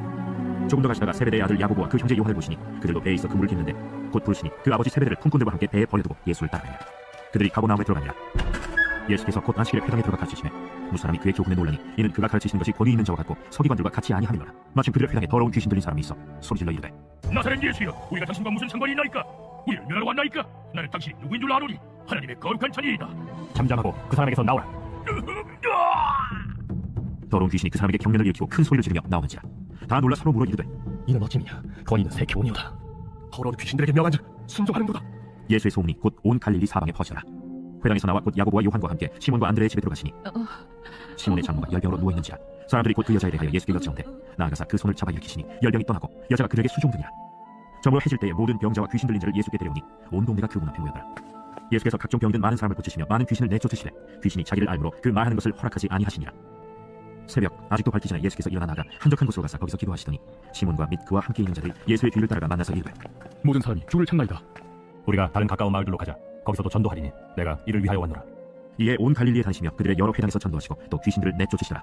조금 더 가시다가 세베대의 아들 야고보와 그 형제 요한을 보시니 그들도 배에 있어 그물을 깃는데 곧 부르시니 그 아버지 세베대를 품꾼들과 함께 배에 버려두고 예수를 따르니라. 그들이 가버나움에 들어가니라. 예수께서 곧 안식일에 회당에 들어가 가르치시매 무사람이 그의 교훈에 놀라니 이는 그가 가르치시는 것이 권위 있는 자와 같고 서기관들과 같이 아니함이로라. 마침 그들의 회당에 더러운 귀신 들린 사람이 있어 소리질러 이르되 나사렛 예수여, 우리가 당신과 무슨 상관이 있나이까? 우리를 멸하러 왔나이까? 나는 당신이 누구인 줄 아노니 하나님의 거룩한 자니이다. 잠잠하고 그 사람에게서 나오라. 더러운 귀신이 그 사람에게 경련을 일으키고 큰 소리를 지르며 나오는지라. 다 놀라 서로 물어 이르되 이는 어찌미냐? 권위는 새 교훈이오다. 더러운 귀신들에게 명한즉 순종하는도다. 예수의 소문이 곧 온 갈릴리 사방에 퍼지더라. 회당에서 나와 곧 야고보와 요한과 함께 시몬과 안드레의 집에 들어가시니 시몬의 장모가 열병으로 누워있는지라. 사람들이 곧 그 여자에 대하여 예수께 여짜온대 나아가사 그 손을 잡아 일으키시니 열병이 떠나고 여자가 그들에게 수종드니라. 저물어 해질 때에 모든 병자와 귀신 들린 자를 예수께 데려오니 온 동네가 그분 앞에 모였더라. 예수께서 각종 병든 많은 사람을 고치시며 많은 귀신을 내쫓으시되 귀신이 자기를 알므로 그 말하는 것을 허락하지 아니하시니라. 새벽 아직도 밝기 전에 예수께서 일어나 나가 한적한 곳으로 가서 거기서 기도하시더니 시몬과 및 그와 함께 있는 자들 예수의 뒤를 따라가 만나서 이르되 모든 사람이 주를 찾나이다. 우리가 다른 가까운 마을들로 가자. 거기서도 전도하리니 내가 이를 위하여 왔노라. 이에 온 갈릴리에 다니시며 그들의 여러 회당에서 전도하시고 또 귀신들을 내쫓으시더라.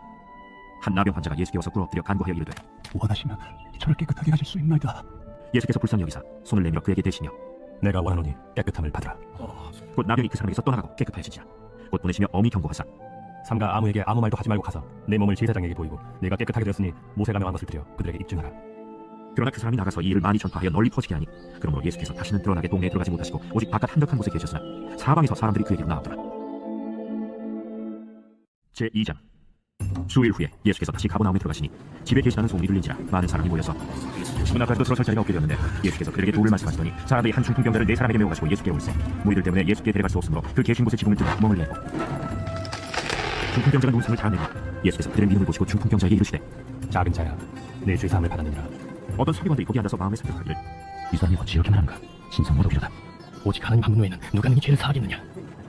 한 나병 환자가 예수께 와서 꿇어 엎드려 간구하여 이르되 원하시면 저를 깨끗하게 하실 수 있나이다. 예수께서 불쌍히 여기사 손을 내밀어 그에게 대시며 내가 원하노니 깨끗함을 받으라. 곧 나병이 그 사람에게서 떠나가고 깨끗해지지라. 곧 보내시며 엄히 경고하사 삼가 아무에게 아무 말도 하지 말고 가서 내 몸을 제사장에게 보이고 내가 깨끗하게 되었으니 모세가 명한 것을 드려 그들에게 입증하라. 그러나 그 사람이 나가서 이 일을 많이 전파하여 널리 퍼지게 하니 그러므로 예수께서 다시는 드러나게 동네에 들어가지 못하시고 오직 바깥 한적한 곳에 계셨으나 사방에서 사람들이 그에게로 나오더라. 제2장 수일 후에 예수께서 다시 가버나움에 들어가시니 집에 계시다는 소문이 들린지라 많은 사람이 모여서 문 앞까지도 들어설 자리가 없게 되었는데 예수께서 그들에게 도를 말씀하시더니 사람들이 한 중풍병자를 4사람에게 메워 가지고 예수께 올세 무리들 때문에 예수께 데려갈 수 없으므로 그 계신 곳에 지붕을 뚫어 구멍을 내고 중풍병자가 눈썹을 잘 내고 예수께서 그들의 믿음을 보시고 중풍병자에게 이르시되 작은 자야 내 죄사함을 받았느니라. 어떤 서기관들이 거기 앉아서 마음에 생각하기를 이 사람이 어찌 이렇게 말하는가? 신성모도 비로다. 오직 하나님 한 분 외에는 누가 능히 죄를 사하겠느냐?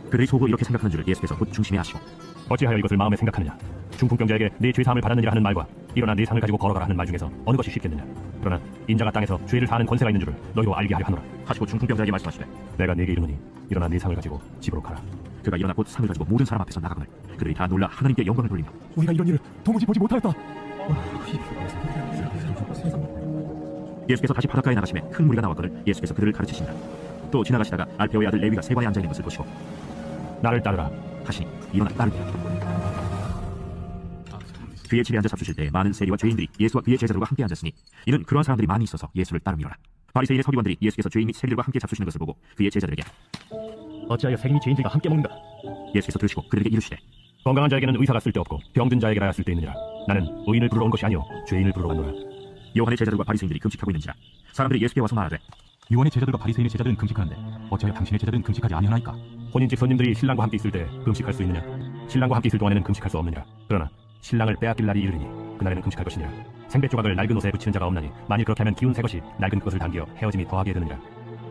그들이 속으로 이렇게 생각하는 줄을 예수께서 곧 중심에 아시고 어찌하여 이것을 마음에 생각하느냐? 중풍병자에게 내 죄사함을 받았느니라 하는 말과 일어나 내 상을 가지고 걸어가라 하는 말 중에서 어느 것이 쉽겠느냐? 그러나 인자가 땅에서 죄를 사하는 권세가 있는 줄을 너희로 알게 하려 하노라. 하시고 중풍병자에게 말씀하시되 내가 네게 이르노니 일어나 네 상을 가지고 집으로 가라. 그가 일어나 곧 상을 가지고 모든 사람 앞에서 나가거늘 그들이 다 놀라 하나님께 영광을 돌리며 우리가 이런 일을 도무지 보지 못하였다. 예수께서 다시 바닷가에 나가시매 큰 무리가 나왔거늘 예수께서 그들을 가르치신다. 또 지나가시다가 알페오의 아들 레위가 세관에 앉아있는 것을 보시고 나를 따르라 하시니 일어나 따르니라. 그의 집에 앉아 잡수실 때 많은 세리와 죄인들이 예수와 그의 제자들과 함께 앉았으니 이는 그러한 사람들이 많이 있어서 예수를 따르미로라. 바리새인의 서기관들이 예수께서 죄인 및 세리들과 함께 잡수시는 것을 보고 그의 제자들에게 어찌하여 세인이 죄인들과 함께 먹는가? 예수께서 들으시고 그들에게 이르시되 건강한 자에게는 의사가 쓸데없고 병든 자에게라야 쓸데있느니라. 나는 의인을 부르러 온 것이 아니오 죄인을 부르러 왔노라. 요한의 제자들과 바리새인들이 금식하고 있는지라 사람들이 예수께 와서 말하되 요한의 제자들과 바리새인의 제자들은 금식하는데 어찌하여 당신의 제자들은 금식하지 아니하나이까? 혼인집 손님들이 신랑과 함께 있을 때 금식할 수 있느냐? 신랑과 함께 있을 동안에는 금식할 수 없느니라. 그러나 신랑을 빼앗길 날이 이르니 그날에는 금식할 것이니라. 생배 조각을 낡은 옷에 붙이는 자가 없나니 만일 그렇게 하면 기운 새 것이 낡은 그것을 당겨 헤어짐이 더하게 되느니라.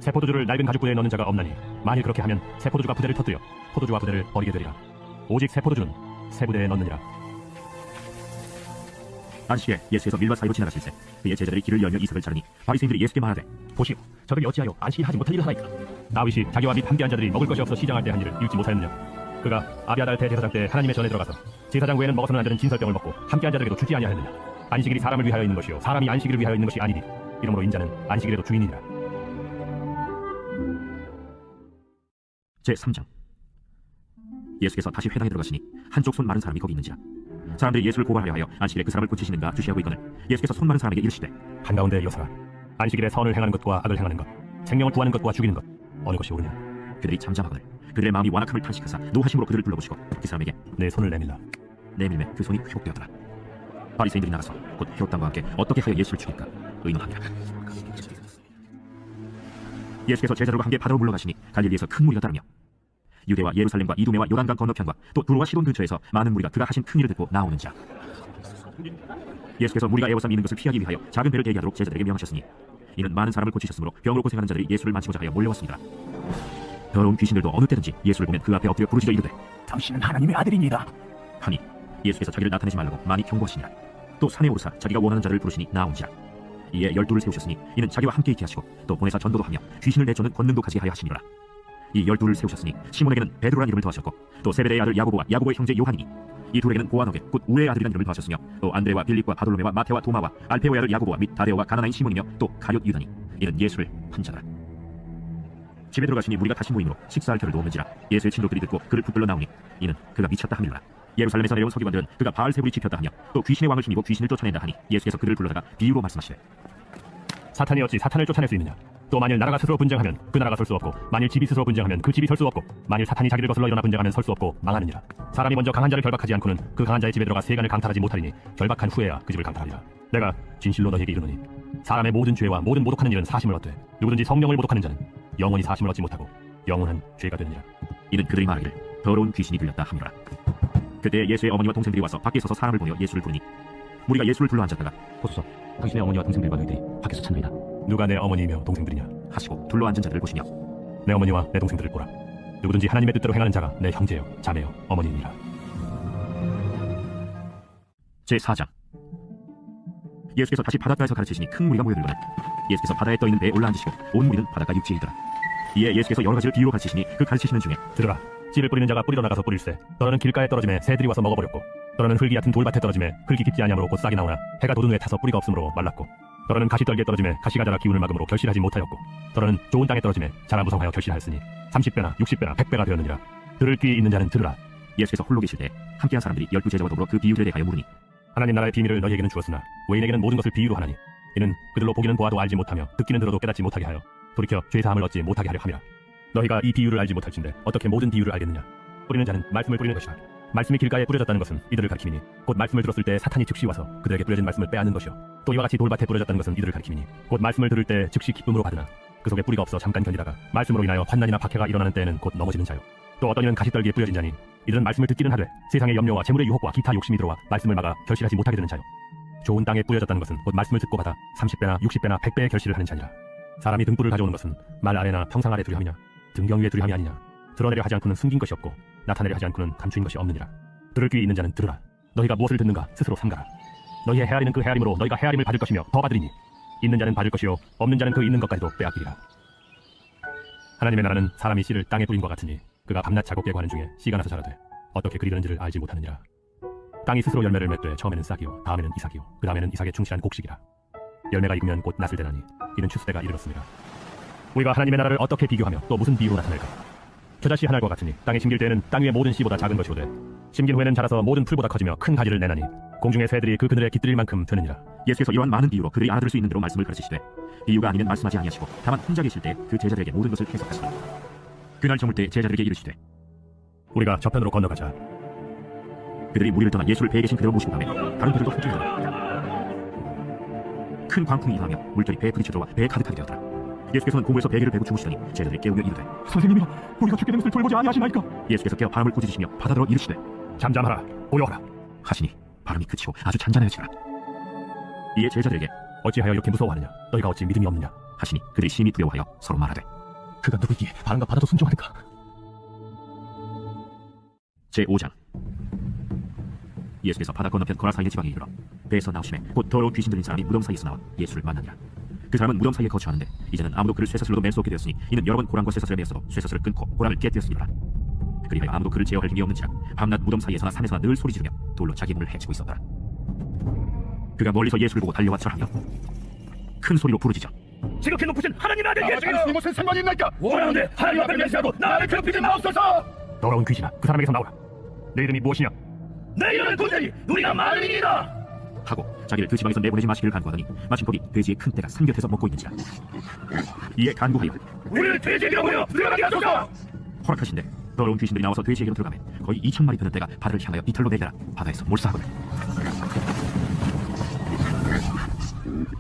새 포도주를 낡은 가죽 부대에 넣는 자가 없나니 만일 그렇게 하면 새 포도주가 부대를 터뜨려 포도주와 부대를 버리게 되리라. 오직 새 포도주는 새 부대에 넣느니라. 안식에 예수께서 밀밭 사이로 지나가실세 그의 제자들이 길을 열며 이삭을 자르니 바리새인들이 예수께 말하되 보시오 저들이 어찌하여 안식이 하지 못할 일을 하나이까? 다윗이 자기와 및 함께한 자들이 먹을 것이 없어 시장할 때 한 일을 읽지 못하였느냐? 그가 아비아달 대제사장 때 하나님의 전에 들어가서 제사장 외에는 먹어서는 안 되는 진설병을 먹고 함께한 자들에게도 주지 아니하였느냐? 안식일이 사람을 위하여 있는 것이요 사람이 안식일을 위하여 있는 것이 아니니 이러므로 인자는 안식일에도 주인이니라. 제3장 예수께서 다시 회당에 들어가시니 한쪽 손 마른 사람이 거기 있는지라 사람들이 예수를 고발하려 하여 안식일에 그 사람을 고치시는가 주시하고 있거늘 예수께서 손 마른 사람에게 이르시되 한가운데 여사라 안식일에 선을 행하는 것과 악을 행하는 것 생명을 구하는 것과 죽이는 것 어느 것이 옳으냐? 그들이 잠잠하거늘 그들의 마음이 완악함을 탄식하사 노하심으로 그들을 둘러보시고 그 사람에게 내 손을 내밀라. 내밀매 그 손이 회복되었더라. 바리새인들이 나가서 곧 헤롯당과 함께 어떻게 하여 예수를 죽일까 의논하니라. 예수께서 제자들과 함께 바다로 물러가시니 갈릴리에서 큰 무리가 따르며 유대와 예루살렘과 이두메와 요단강 건너편과 또 두로와 시돈 근처에서 많은 무리가 그가 하신 큰 일을 듣고 나오는지라. 예수께서 무리가 애워싸 미는 것을 피하기 위하여 작은 배를 대기하도록 제자들에게 명하셨으니 이는 많은 사람을 고치셨으므로 병으로 고생하는 자들이 예수를 만지고자 하여 몰려왔습니다. 더러운 귀신들도 어느 때든지 예수를 보면 그 앞에 엎드려 부르짖어 이르되 당신은 하나님의 아들이니이다 하니 예수께서 자기를 나타내지 말라고 많이 경고하시니라. 또 산에 오르사 자기가 원하는 자를 부르시니 나온지라. 이에 12를 세우셨으니 이는 자기와 함께 있게 하시고 또 보내사 전도도 하며 귀신을 내쫓는 권능도 가지게 하여 하시니라. 이 12를 세우셨으니 시몬에게는 베드로란 이름을 더하셨고 또 세베대의 아들 야고보와 야고보의 형제 요한이니 이 둘에게는 보아너게 곧 우레의 아들이란 이름을 더하셨으며 또 안드레와 빌립과 바돌로메와 마테와 도마와 알페오의 아들 야고보와 및 다데오와 가나나인 시몬이며 또 가룟 유다니 이는 예수를 한 자더라. 집에 들어가시니 무리가 다시 모임으로 식사할 겨를 놓는지라. 예수의 친족들이 듣고 그를 붙들러 나오니 이는 그가 미쳤다 함이라. 예루살렘에서 내려온 서기관들은 그가 바알세불이 지켰다 하며 또 귀신의 왕을 힘입어 귀신을 쫓아낸다 하니 예수께서 그를 불러다가 비유로 말씀하시되 사탄이 어찌 사탄을 쫓아낼 수 있느냐? 또 만일 나라가 스스로 분쟁하면 그 나라가 설 수 없고 만일 집이 스스로 분쟁하면 그 집이 설 수 없고 만일 사탄이 자기를 거슬러 일어나 분쟁하면 설 수 없고 망하느니라. 사람이 먼저 강한 자를 결박하지 않고는 그 강한 자의 집에 들어가 세간을 강탈하지 못하리니 결박한 후에야 그 집을 강탈하리라. 내가 진실로 너희에게 이르노니 사람의 모든 죄와 모든 모독하는 일은 사심을 얻되 누구든지 성령을 모독하는 자는 영원히 사심을 얻지 못하고 영원한 죄가 되느니라. 이는 그들이 말하기를 더러운 귀신이 들렸다 하니라. 그때 예수의 어머니와 동생들이 와서 밖에 서서 사람을 보내어 예수를 부르니 무리가 예수를 둘러 앉았다가 보소서, 당신의 어머니와 동생들과 너희들이 밖에서 찾나이다. 누가 내 어머니이며 동생들이냐 하시고 둘러 앉은 자들을 보시며 내 어머니와 내 동생들을 보라. 누구든지 하나님의 뜻대로 행하는 자가 내 형제요 자매요 어머니니라. 제4장. 예수께서 다시 바닷가에서 가르치시니 큰 무리가 모여들거늘 예수께서 바다에 떠있는 배에 올라앉으시고 온 무리는 바닷가 육지에 있더라. 이에 예수께서 여러 가지를 비유로 가르치시니 그 가르치시는 중에 들으라. 씨를 뿌리는 자가 뿌리러 나가서 뿌릴새 너는 길가에 떨어짐에 새들이 와서 먹어버렸고 너는 흙이 얕은 돌밭에 떨어짐에 흙이 깊지 아니하므로 곧 싹이 나오나 해가 돋은 후에 타서 뿌리가 없으므로 말랐고 너는 가시떨기에 떨어짐에 가시가 자라 기운을 막음으로 결실하지 못하였고 너는 좋은 땅에 떨어짐에 자라 무성하여 결실하였으니 30배나 60배나 100배가 되었느니라. 들을 귀 있는 자는 들으라. 예수께서 홀로 계실 때 함께한 사람들이 12제자와 더불어 그 비유들에 대하여 물으니 하나님 나라의 비밀을 너희에게는 주었으나 외인에게는 모든 것을 비유로 하나니 이는 그들로 보기는 보아도 알지 못하며 듣기는 들어도 깨닫지 못하게 하여 돌이켜 죄사함을 얻지 못하게 하려 함이라. 너희가 이 비유를 알지 못할진대 어떻게 모든 비유를 알겠느냐? 뿌리는 자는 말씀을 뿌리는 것이라. 말씀이 길가에 뿌려졌다는 것은 이들을 가리키니 곧 말씀을 들었을 때 사탄이 즉시 와서 그들에게 뿌려진 말씀을 빼앗는 것이요 또 이와 같이 돌밭에 뿌려졌다는 것은 이들을 가리키니 곧 말씀을 들을 때 즉시 기쁨으로 받으나 그 속에 뿌리가 없어 잠깐 견디다가 말씀으로 인하여 환난이나 박해가 일어나는 때에는 곧 넘어지는 자요 또 어떤 이는 가시떨기에 뿌려진 자니 이들은 말씀을 듣기는 하되 세상의 염려와 재물의 유혹과 기타 욕심이 들어와 말씀을 막아 결실하지 못하게 되는 자요 좋은 땅에 뿌려졌다는 것은 곧 말씀을 듣고 받아 30배나 60배나 100배의 결실을 하는 자니라. 사람이 등불을 가져오는 것은 말 아래나 평상 아래 두려 함이냐 등경 위에 두려 함이 아니냐. 드러내려 하지 않고는 숨긴 것이 없고 나타내려 하지 않고는 감추인 것이 없느니라. 들을 귀 있는 자는 들으라. 너희가 무엇을 듣는가 스스로 삼가라. 너희의 헤아리는 그 헤아림으로 너희가 헤아림을 받을 것이며 더 받으리니 있는 자는 받을 것이요 없는 자는 그 있는 것까지도 빼앗기리라. 하나님의 나라는 사람이 씨를 땅에 뿌린 것 같으니 그가 밤낮 자고 깨고 하는 중에 씨가 나서 자라되 어떻게 그리 되는지를 알지 못하느니라. 땅이 스스로 열매를 맺되 처음에는 싹이요 다음에는 이삭이요 그 다음에는 이삭의 충실한 곡식이라. 열매가 익으면 곧 낫을 대나니 이는 추수때가 이르렀습니다. 우리가 하나님의 나라를 어떻게 비교하며 또 무슨 비유로 나타낼까? 겨자씨 하나과 같으니 땅에 심길 때에는 땅 위의 모든 씨보다 작은 것이로되 심긴 후에는 자라서 모든 풀보다 커지며 큰 가지를 내나니 공중의 새들이 그 그늘에 깃들일 만큼 되느니라. 예수께서 이러한 많은 비유로 그들이 알아들을 수 있는 대로 말씀을 가르치시되 비유가 아니면 말씀하지 아니하시고 다만 혼자 계실 때 그 제자들에게 모든 것을 해석하시니 그날 저물 때 제자들에게 이르시되 우리가 저편으로 건너가자. 그들이 무리를 떠나 예수를 배에 계신 그대로 모시고 가며 다른 배들도 흩어지더라. 큰 광풍이 일어나며 물결이 배에 부딪혀 배에 가득하게 되었더라. 예수께서는 고물에서 베개를 베고 주무시더니 제자들이 깨우며 이르되 선생님이여 우리가 죽게 되는 것을 돌보지 아니하시나이까? 예수께서 깨어 바람을 꾸짖으시며 바다더러 이르시되 잠잠하라 고요하라 하시니 바람이 그치고 아주 잔잔하여지더라. 이에 제자들에게 어찌하여 이렇게 무서워하느냐? 너희가 어찌 믿음이 없느냐? 하시니 그들이 심히 두려워하여 서로 말하되 그가 누구기에 바람과 바다도 순종하는가? 제5장. 예수께서 바다 건너편 거라사이의 지방에 이르러 배에서 나오시매 곧 더러운 귀신 들린 사람이 무덤 사이에서 나와 예수를 만나니라. 그 사람은 무덤 사이에 거처하는데 이제는 아무도 그를 쇠사슬로도 맬 수 없게 되었으니 이는 여러 번 고랑과 쇠사슬에 매었어도 쇠사슬을 끊고 고랑을 깨뜨렸으니라. 그리하여 아무도 그를 제어할 힘이 없는지라 밤낮 무덤 사이에서나 산에서나 늘 소리 지르며 돌로 자기 몸을 해치고 있었더라. 그가 멀리서 예수를 보고 달려와 절하며 큰 소리로 부르짖어 지극히 높으신 하나님의 아들 예수여 당신이 무슨 상관이 있나이까? 원하는데 하나님 앞에 맹세하고 나를 괴롭히지 마옵소서. 더러운 귀신아 그 사람에게서 나오라. 내 이름이 무엇이냐? 내 이름은 도저히 우리가 마르니이다 하고 자기를 그 지방에서 내보내지 마시기를 간구하더니 마침 거기 돼지의 큰 떼가 삼곁에서 먹고 있는지라. 이에 간구하여 우리를 돼지에게로 보여 들어가게 하소서. 허락하신대 더러운 귀신들이 나와서 돼지에게로 들어가매 거의 2,000마리 되는 떼가 바다를 향하여 비탈로 내려라 바다에서 몰사하거든.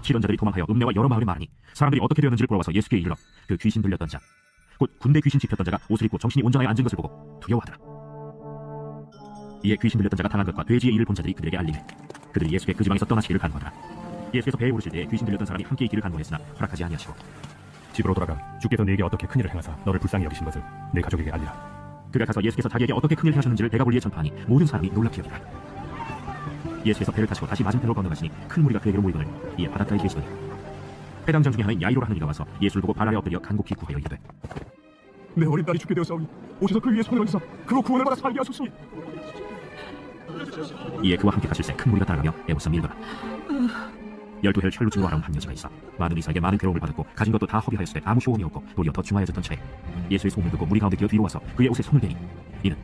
실현자들이 도망하여 읍내와 여러 마을에 말하니 사람들이 어떻게 되었는지를 보러와서 예수께 이르러 그 귀신 들렸던 자, 곧 군대 귀신 짚혔던 자가 옷을 입고 정신이 온전하여 앉은 것을 보고 두려워하더라. 이에 귀신 들렸던 자가 당한 것과 돼지의 일을 본 자들이 그들에게 알리매 그들이 예수께 그 지방에서 떠나시기를 간구하더라. 예수께서 배에 오르실 때에 귀신 들렸던 사람이 함께 있기를 간구했으나 허락하지 아니하시고 집으로 돌아가 주께서 네게 어떻게 큰일을 행하사 너를 불쌍히 여기신 것을 내 가족에게 알리라. 그가 가서 예수께서 자기에게 어떻게 큰일을 하셨는지를 대가볼리에 전파하니 모든 사람이 놀랍게 여기더라. 예수께서 배를 타시고 다시 맞은편으로 건너가시니 큰 무리가 그에게로 모이거늘 이에 바닷가에 계시더니 회당장 중에 하나인 야이로라 하는 이가 와서 예수를 보고 발 아래 엎드려 간곡히 구하여 이르되 내 어린 딸이 죽게 되었사오니 오셔서 그 위에 손을 얹으사 그로 구원을 받아 살게 하소서. 이에 그와 함께 가실새 큰 무리가 따라가며 애워서 밀더라. 12해 혈루증으로 아름한 여자가 있어 많은 이사에게 많은 괴로움을 받았고 가진 것도 다 허비하였으되 아무 효험이 없고 도리어 더 중하여졌던 차에 예수의 소문을 듣고 무리 가운데 기어 뒤로 와서 그의 옷에 손을 대니 이는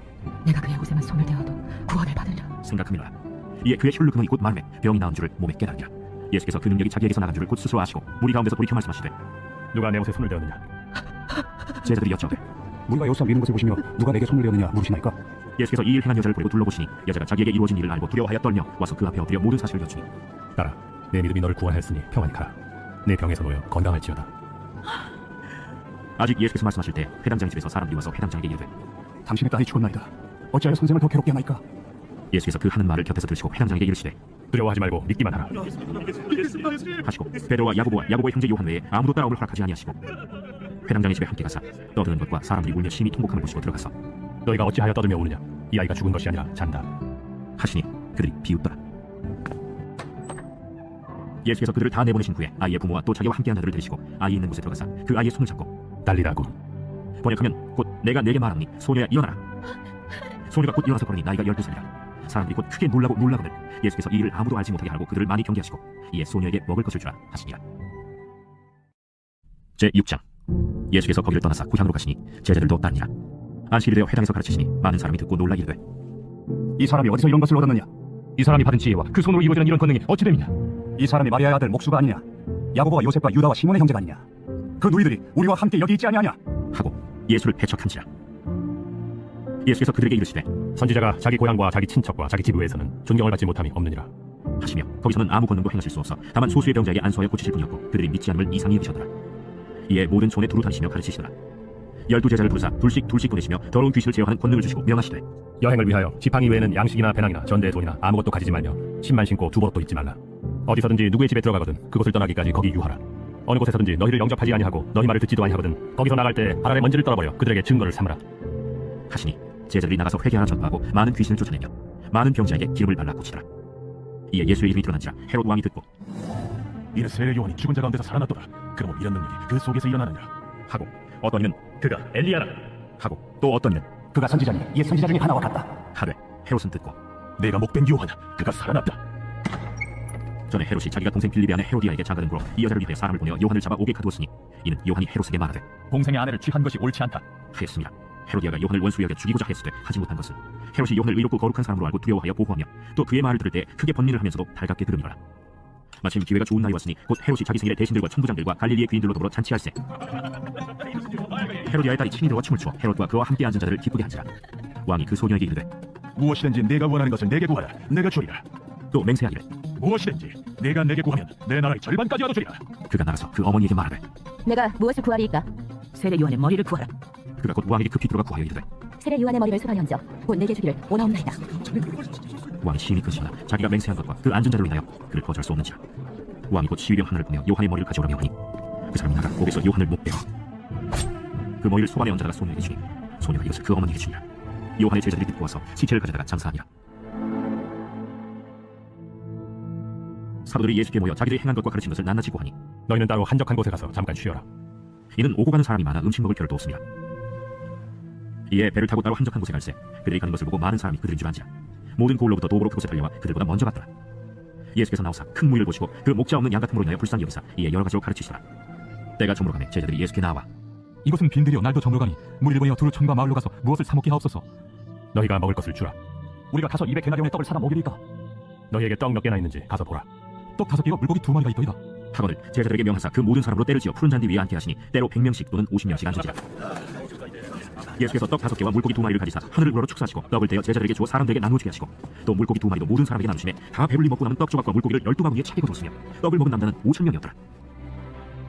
내가 그의 옷에만 손을 대어도 구원을 받으리라 생각합니다. 이에 그의 혈루 근원이 곧 말매 병이 나은 줄을 몸에 깨달으니라. 예수께서 그 능력이 자기에게서 나간 줄을 곧 스스로 아시고 무리 가운데서 돌이켜 말씀하시되 누가 내 옷에 손을 대었느냐? 제자들이 여쭤되 우리가 여기서 미는 것을 보시며 누가 내게 손을 대었느냐 물으시나이까? 예수께서 이 일 행한 여자를 보고 둘러보시니 여자가 자기에게 이루어진 일을 알고 두려워하여 떨며 와서 그 앞에 엎드려 모든 사실을 여쭈니 따라 내 믿음이 너를 구원하였으니 평안히 가라. 내 병에서 놓여 건강할지어다. 아직 예수께서 말씀하실 때 회당장 집에서 사람들이 와서 회당장에게 이르되 당신의 딸이 죽었나이다. 어찌하여 선생을 더 괴롭게 하나이까? 예수께서 그 하는 말을 곁에서 들으시고 회당장에게 이르시되 두려워하지 말고 믿기만 하라. 하시고 베드로와 야고보의 형제 요한 외에 아무도 따라옴을 허락하지 아니하시고 회당장의 집에 함께 가사 떠드는 것과 사람들이 울며 심히 통곡함을 보시고 들어가서 너희가 어찌하여 떠들며 우느냐? 이 아이가 죽은 것이 아니라 잔다. 하시니 그들이 비웃더라. 예수께서 그들을 다 내보내신 후에 아이의 부모와 또 자기와 함께한 자들을 데리시고 아이 있는 곳에 들어가사 그 아이의 손을 잡고 달리라고 번역하면 곧 내가 내게 말하니 소녀야 일어나라. 소녀가 곧 일어나서 걸으니 나이가 12살이라. 사람들이 곧 크게 놀라거늘 예수께서 이 일을 아무도 알지 못하게 하고 그들을 많이 경계하시고 이에 소녀에게 먹을 것을 주라 하시니라. 제6장 예수께서 거기를 떠나사 구향으로 가시니 제자들도 따르니라. 안식일이 되어 회당에서 가르치시니 많은 사람이 듣고 놀라 이르되 이 사람이 어디서 이런 것을 얻었느냐? 이 사람이 받은 지혜와 그 손으로 이루어지는 이런 권능이 어찌 됨이냐? 이 사람이 마리아의 아들 목수가 아니냐? 야고보와 요셉과 유다와 시몬의 형제가 아니냐? 그 누이들이 우리와 함께 여기 있지 아니하냐? 하고 예수를 배척한지라. 예수께서 그들에게 이르시되 선지자가 자기 고향과 자기 친척과 자기 집 외에서는 존경을 받지 못함이 없느니라 하시며 거기서는 아무 권능도 행하실 수 없어 다만 소수의 병자에게 안수하여 고치실 뿐이었고 그들이 믿지 않음을 이상히 여기셨더라. 이에 모든 촌에 두루 다니시며 가르치시더라. 12제자를 부르사 둘씩 보내시며 더러운 귀신을 제어하는 권능을 주시고 명하시되 여행을 위하여 지팡이 외에는 양식이나 배낭이나 전대의 돈이나 아무것도 가지지 말며 신만 신고 두 버릇도 잊지 말라. 어디서든지 누구의 집에 들어가거든 그곳을 떠나기까지 거기 유하라. 어느 곳에서든지 너희를 영접하지 아니하고 너희 말을 듣지도 아니하거든 거기서 나갈 때 발 아래 먼지를 떨어버려 그들에게 증거를 삼으라 하시니 제자들이 나가서 회개하라 전파하고 많은 귀신을 쫓아내며 많은 병자에게 기름을 발라 고치더라. 이에 예수의 이름이 드러난지라 헤롯 왕이 듣고 이는 세례 요한이 죽은 자 가운데서 살아났도다. 그러므로 이런 능력이 그 속에서 일어나느냐 하고 어떤 이는 그가 엘리야라 하고 또 어떤 이는 그가 선지자니 옛 선지자 중에 하나와 같다. 하되 헤롯은 듣고 내가 목된 요한 그가 살아났다. 전에 헤롯이 자기가 동생 빌립의 아내 헤로디아에게 장가든 고로 이 여자를 위해 사람을 보내어 요한을 잡아 옥에 가두었으니 이는 요한이 헤롯에게 말하되 동생의 아내를 취한 것이 옳지 않다 하였습니다. 헤로디아가 요한을 원수 여겨 죽이고자 했으되 하지 못한 것은 헤롯이 요한을 의롭고 거룩한 사람으로 알고 두려워하여 보호하며 또 그의 말을 들을 때 크게 번민을 하면서도 달갑게 들으니라. 마침 기회가 좋은 날이 왔으니 곧 헤롯이 자기 생일에 대신들과 천부장들과 갈릴리의 귀인들로 더불어 잔치할세. 헤로디아의 딸이 친히 들어와 춤을 추어 헤롯과 그와 함께 앉은 자들을 기쁘게 한지라. 왕이 그 소녀에게 이르되 무엇이든지 내가 원하는 것을 내게 구하라. 내가 주리라. 또 맹세하기를 무엇이든지 내가 내게 구하면 내 나라의 절반까지라도 주리라. 그가 나가서 그 어머니에게 말하되 내가 무엇을 구하리이까? 세례 요한의 머리를 구하라. 그가 곧 왕에게 급히 들어가 구하여 이르되 세례 요한의 머리를 소라에 얹어 곧 내게 주기를 원하옵나이다. 왕이 심히 근심하나 자기가 맹세한 것과 그 앉은 자를 인하여 그를 거절할 수 없는지라. 왕이 곧 시위병 하나를 보내어 요한의 머리를 가져오라며 하니 그 사람이 나가 옥에서 요한을 목베어 그 머리를 소관에 얹어다가 소녀에게 주니 소녀가 이것을 그 어머니에게 주니라. 요한의 제자들이 듣고 와서 시체를 가져다가 장사하니라. 사도들이 예수께 모여 자기들이 행한 것과 가르친 것을 낱낱이 고하니 너희는 따로 한적한 곳에 가서 잠깐 쉬어라. 이는 오고 가는 사람이 많아 음식 먹을 겨를도 없습니다. 이에 배를 타고 따로 한적한 곳에 갈새 그들이 가는 것을 보고 많은 사람이 그들인 줄 안지라. 모든 고을로부터 도보로 그곳에 달려와 그들보다 먼저 갔더라. 예수께서 나오사 큰 무리를 보시고 그 목자 없는 양 같은 으로 인하여 불쌍히 여기사 이에 여러 가지로 가르치시더라. 때가 저물어 가매 제자들이 예수께 나와 이것은 빈들이여 날도 저물어 가니 무리를 보내어 두루 촌과 마을로 가서 무엇을 사 먹게 하옵소서. 너희가 먹을 것을 주라. 우리가 가서 200데나리온의 떡을 사다 먹이리까? 너희에게 떡 몇 개나 있는지 가서 보라. 떡 5개와 물고기 2마리가 있더이다. 하거늘 제자들에게 명하사 그 모든 사람으로 때를 지어 푸른 잔디 위에 앉게 하시니 때로 100명씩 또는 50명씩 앉으시라. 예수께서 떡 5개와 물고기 2마리를 가지사 하늘을 우러러 축사하시고 떡을 떼어 제자들에게 주어 사람들에게 나누어 주게 하시고 또 물고기 2마리도 모든 사람에게 나누시매 다 배불리 먹고 남은 떡 조각과 물고기를 12바구니에 차게 거두었으며 떡을 먹은 남자는 5,000명이었더라.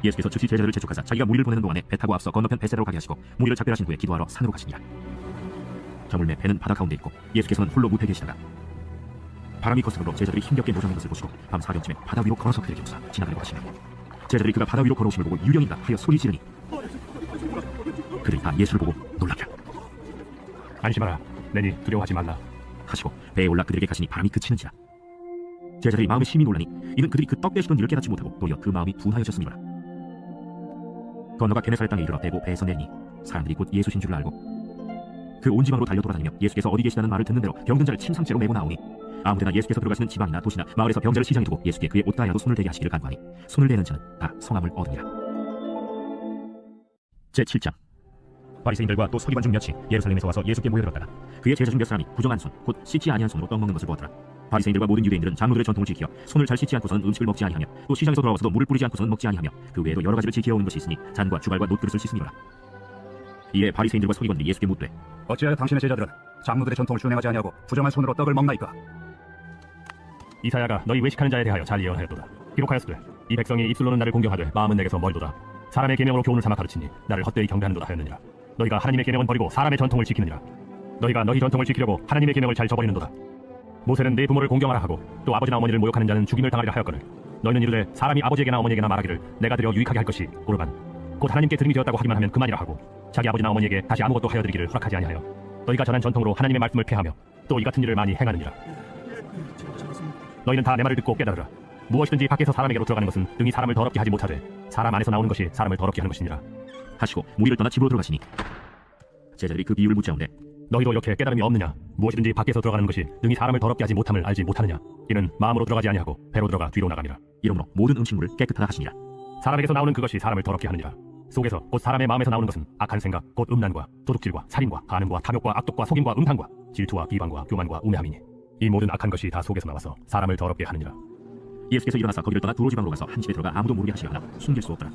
예수께서 즉시 제자들을 재촉하사 자기가 무리를 보내는 동안에 배 타고 앞서 건너편 벳세다로 가게 하시고 무리를 작별하신 후에 기도하러 산으로 가시니라. 저물매 배는 바다 가운데 있고 예수께서는 홀로 무패 계시다가 바람이 거스름으로 제자들이 힘겹게 노정한 것을 보시고 밤 사경쯤에 바다 위로 걸어서 그에게 오사 지나가려고 하시며 제자들이 그가 바다 위로 걸어오심을 보고 유령이다 하여 소리 지르니 그들이 다 예수를 보고 놀랍게 안심하라. 내니 두려워하지 말라. 하시고 배에 올라 그들에게 가시니 바람이 그치는지라. 제자들이 마음에 심히 놀라니 이는 그들이 그 떡 되시던 일을 깨닫지 못하고 도리어 그 마음이 둔하여졌음이라. 건너가 게네사렛 땅에 이르러 대고 배에서 내리니 사람들이 곧 예수신 줄을 알고 그 온 지방으로 달려 돌아다니며 예수께서 어디 계시다는 말을 듣는 대로 병든 자를 침상째로 메고 나오니 아무데나 예수께서 들어가시는 지방이나 도시나 마을에서 병자를 시장에 두고 예수께 그의 옷가에라도 손을 대게 하시기를 간구하니 손을 대는 자는 다 성함을 얻으니라. 제7장. 바리새인들과 또 서기관 중 몇이 예루살렘에서 와서 예수께 모여들었다가 그의 제자 중 몇 사람이 부정한 손 곧 씻지 아니한 손으로 떡 먹는 것을 보았더라. 바리새인들과 모든 유대인들은 장로들의 전통을 지키어 손을 잘 씻지 않고서는 음식을 먹지 아니하며 또 시장에서 돌아와서도 물을 뿌리지 않고서는 먹지 아니하며 그 외에도 여러 가지를 지키어 오는 것이 있으니 잔과 주갈과 놋그릇을 씻으니라. 이에 바리새인들과 서기관들이 예수께 묻되 어찌하여 당신의 제자들은 장로들의 전통을 준행하지 아니하고 부정한 손으로 떡을 먹나이까? 이사야가 너희 외식하는 자에 대하여 잘 예언하였도다. 기록하였으되 이 백성이 입술로는 나를 공경하되 마음은 내게서 멀도다. 사람의 계명으로 교훈을 삼아 가르치니 나를 헛되이 경배하는도다 하였느니라. 너희가 하나님의 계명은 버리고 사람의 전통을 지키느니라. 너희가 너희 전통을 지키려고 하나님의 계명을 잘 저버리는도다. 모세는 네 부모를 공경하라 하고 또 아버지나 어머니를 모욕하는 자는 죽임을 당하리라 하였거늘 너희는 이르되 사람이 아버지에게나 어머니에게나 말하기를 내가 드려 유익하게 할 것이 고르반 곧 하나님께 드림이 되었다고 하기만 하면 그만이라 하고 자기 아버지나 어머니에게 다시 아무것도 하여 드리기를 허락하지 아니하여 너희가 전한 전통으로 하나님의 말씀을 폐하며 또 이 같은 일을 많이 행하느니라. 너희는 다 내 말을 듣고 깨달으라. 무엇이든지 밖에서 사람에게로 들어가는 것은 등이 사람을 더럽게 하지 못하되 사람 안에서 나오는 것이 사람을 더럽게 하는 것이니라. 하시고 무리를 떠나 집으로 들어가시니 제자들이 그 비유를 묻자온데 너희도 이렇게 깨달음이 없느냐? 무엇이든지 밖에서 들어가는 것이 등이 사람을 더럽게 하지 못함을 알지 못하느냐? 이는 마음으로 들어가지 아니하고 배로 들어가 뒤로 나감이라. 이러므로 모든 음식물을 깨끗하다 하시니라. 사람에게서 나오는 그것이 사람을 더럽게 하느니라. 속에서 곧 사람의 마음에서 나오는 것은 악한 생각 곧 음란과 도둑질과 살인과 간음과 탐욕과 악독과 속임과 음탕과 질투와 비방과 교만과 우매함이니 이 모든 악한 것이 다 속에서 나와서 사람을 더럽게 하느니라. 예수께서 일어나사 거기를 떠나 두로 지방으로 가서 한 집에 들어가 아무도 모르게 하시려 하나 숨길 수 없더라.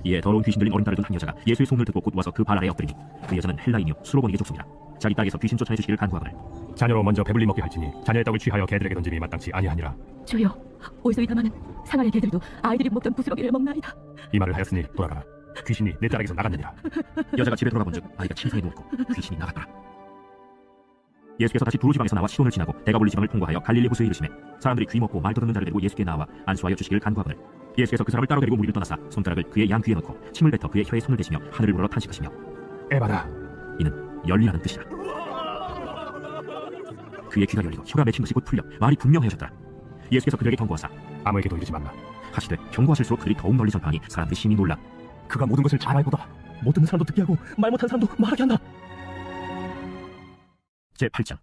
이에 더러운 귀신 들린 어린 딸을 둔 한 여자가 예수의 소문을 듣고 곧 와서 그 발 아래에 엎드리니 그 여자는 헬라인이요 수로보니게 족속이라. 자기 땅에서 귀신 쫓아내 주시기를 간구하거늘 자녀로 먼저 배불리 먹게 할지니 자녀의 떡을 취하여 개들에게 던짐이 마땅치 아니하니라. 주여, 오소이 다마는 상하의 개들도 아이들이 먹던 부스러기를 먹나이다. 이 말을 하였으니 돌아가라. 귀신이 내 딸에게서 나갔느니라. 여자가 집에 돌아가 본즉 아이가 침상에 누웠고 귀신이 나갔더라. 예수께서 다시 두로 지방에서 나와 시돈을 지나고 대가볼리 지방을 통과하여 갈릴리 호수에 이르시매 사람들이 귀 먹고 말 떠듣는 자를 데리고 예수께 나와 안수하여 주시기를 간구하거늘 예수께서 그 사람을 따로 데리고 무리를 떠나사 손가락을 그의 양 귀에 넣고 침을 뱉어 그의 혀에 손을 대시며 하늘을 우러러 탄식하시며 에바다 이는 열리라는 뜻이라. 그의 귀가 열리고 혀가 맺힌 것이 곧 풀려 말이 분명해졌더라. 예수께서 그들에게 경고하사 아무에게도 이르지 말라 하시되 경고하실수록 그들이 더욱 널리 전파하니 사람들이 심히 놀라 그가 모든 것을 잘 알고다. 못 듣는 사람도 듣게 하고 말 못하는 사람도 말하게 한다. 제8장.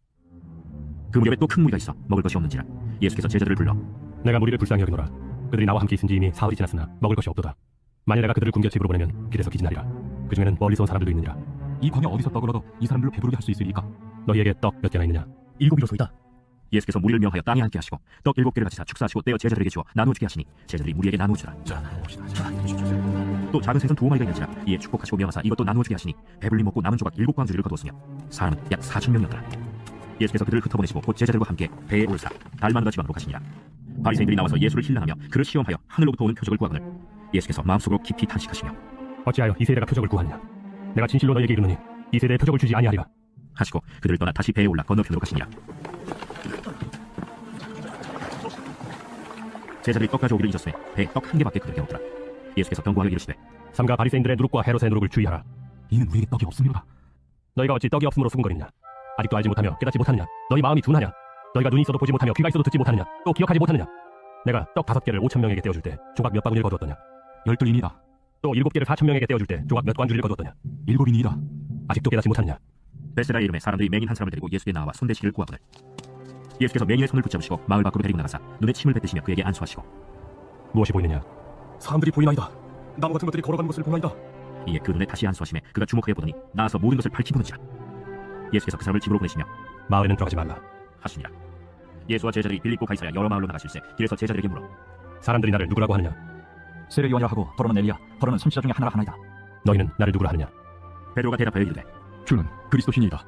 그 무렵에 또 큰 무리가 있어 먹을 것이 없는지라 예수께서 제자들을 불러 내가 무리를 불쌍히 여기노라. 그들이 나와 함께 있은지 이미 사흘이 지났으나 먹을 것이 없도다. 만일 내가 그들을 굶겨 집으로 보내면 길에서 기진하리라. 그 중에는 멀리서 온 사람들도 있느니라. 이 광야 어디서 떡을 얻어 이 사람들로 배부르게 할 수 있으리까? 너희에게 떡 몇 개나 있느냐? 7이로소이다. 예수께서 무리를 명하여 땅에 앉게 하시고 떡 7개를 가지사 축사하시고 떼어 제자들에게 주어 나누어 주게 하시니 제자들이 무리에게 나누어 주라. 또 작은 생선 2마리가 있는지라 이에 축복하시고 명하사 이것도 나누어 주게 하시니 배불리 먹고 남은 조각 7광주리를 거두었으며 사람은 약 4,000명이었더라. 예수께서 그들을 흩어보내시고 곧 제자들과 함께 배에 올사 달마누다 지방으로 가시니라. 바리새인들이 나와서 예수를 힐난하며 그를 시험하여 하늘로부터 오는 표적을 구하거늘 예수께서 마음속으로 깊이 탄식하시며 어찌하여 이 세대가 표적을 구하느냐? 내가 진실로 너희에게 이르노니 이 세대에 표적을 주지 아니하리라. 하시고 그들을 떠나 다시 배에 올라 건너편으로 가시니라. 제자들이 떡 가져오기를 잊었으에 배에 떡 1개밖에 그들에게 없더라. 예수께서 경고하여 이르시되 삼가 바리새인들의 누룩과 헤롯의 누룩을 주의하라. 이는 우리에게 떡이 없습니다. 너희가 어찌 떡이 없음으로 수군거리느냐? 아직도 알지 못하며 깨닫지 못하느냐? 너희 마음이 둔하냐? 너희가 눈이 있어도 보지 못하며 귀가 있어도 듣지 못하느냐? 또 기억하지 못하느냐? 내가 떡 5개를 5,000명에게 떼어줄 때 조각 몇 바구니를 거두었더냐? 12인이다. 또 7개를 4,000명에게 떼어줄 때 조각 몇 관주리를 거두었더냐? 7인이다. 아직도 깨닫지 못하느냐? 베세다의 이름에 사람들이 맹인 한 사람을 데리고 예수께 나와 손대시기를 구하거늘 예수께서 맹인의 손을 붙잡으시고 마을 밖으로 데리고 나가사 눈에 침을 뱉으시며 그에게 안수하시고 무엇이 보이느냐? 사람들이 보이나이다. 나무 같은 것들이 걸어가는 것을 보나이다. 이에 그 눈에 다시 안수하시매 그가 주목하여 보더니 나와서 모든 것을 밝히 보는지라. 예수께서 그 사람을 집으로 보내시며 마을에는 들어가지 말라 하시니라. 예수와 제자들이 빌립보 가이사랴 여러 마을로 나가실새 길에서 제자들에게 물어 사람들이 나를 누구라고 하느냐? 세례 요한이라 하고 더러는 엘리야 더러는 선지자 중에 하나라 하나이다. 너희는 나를 누구라 하느냐? 베드로가 대답하여 이르되 주는 그리스도시니이다.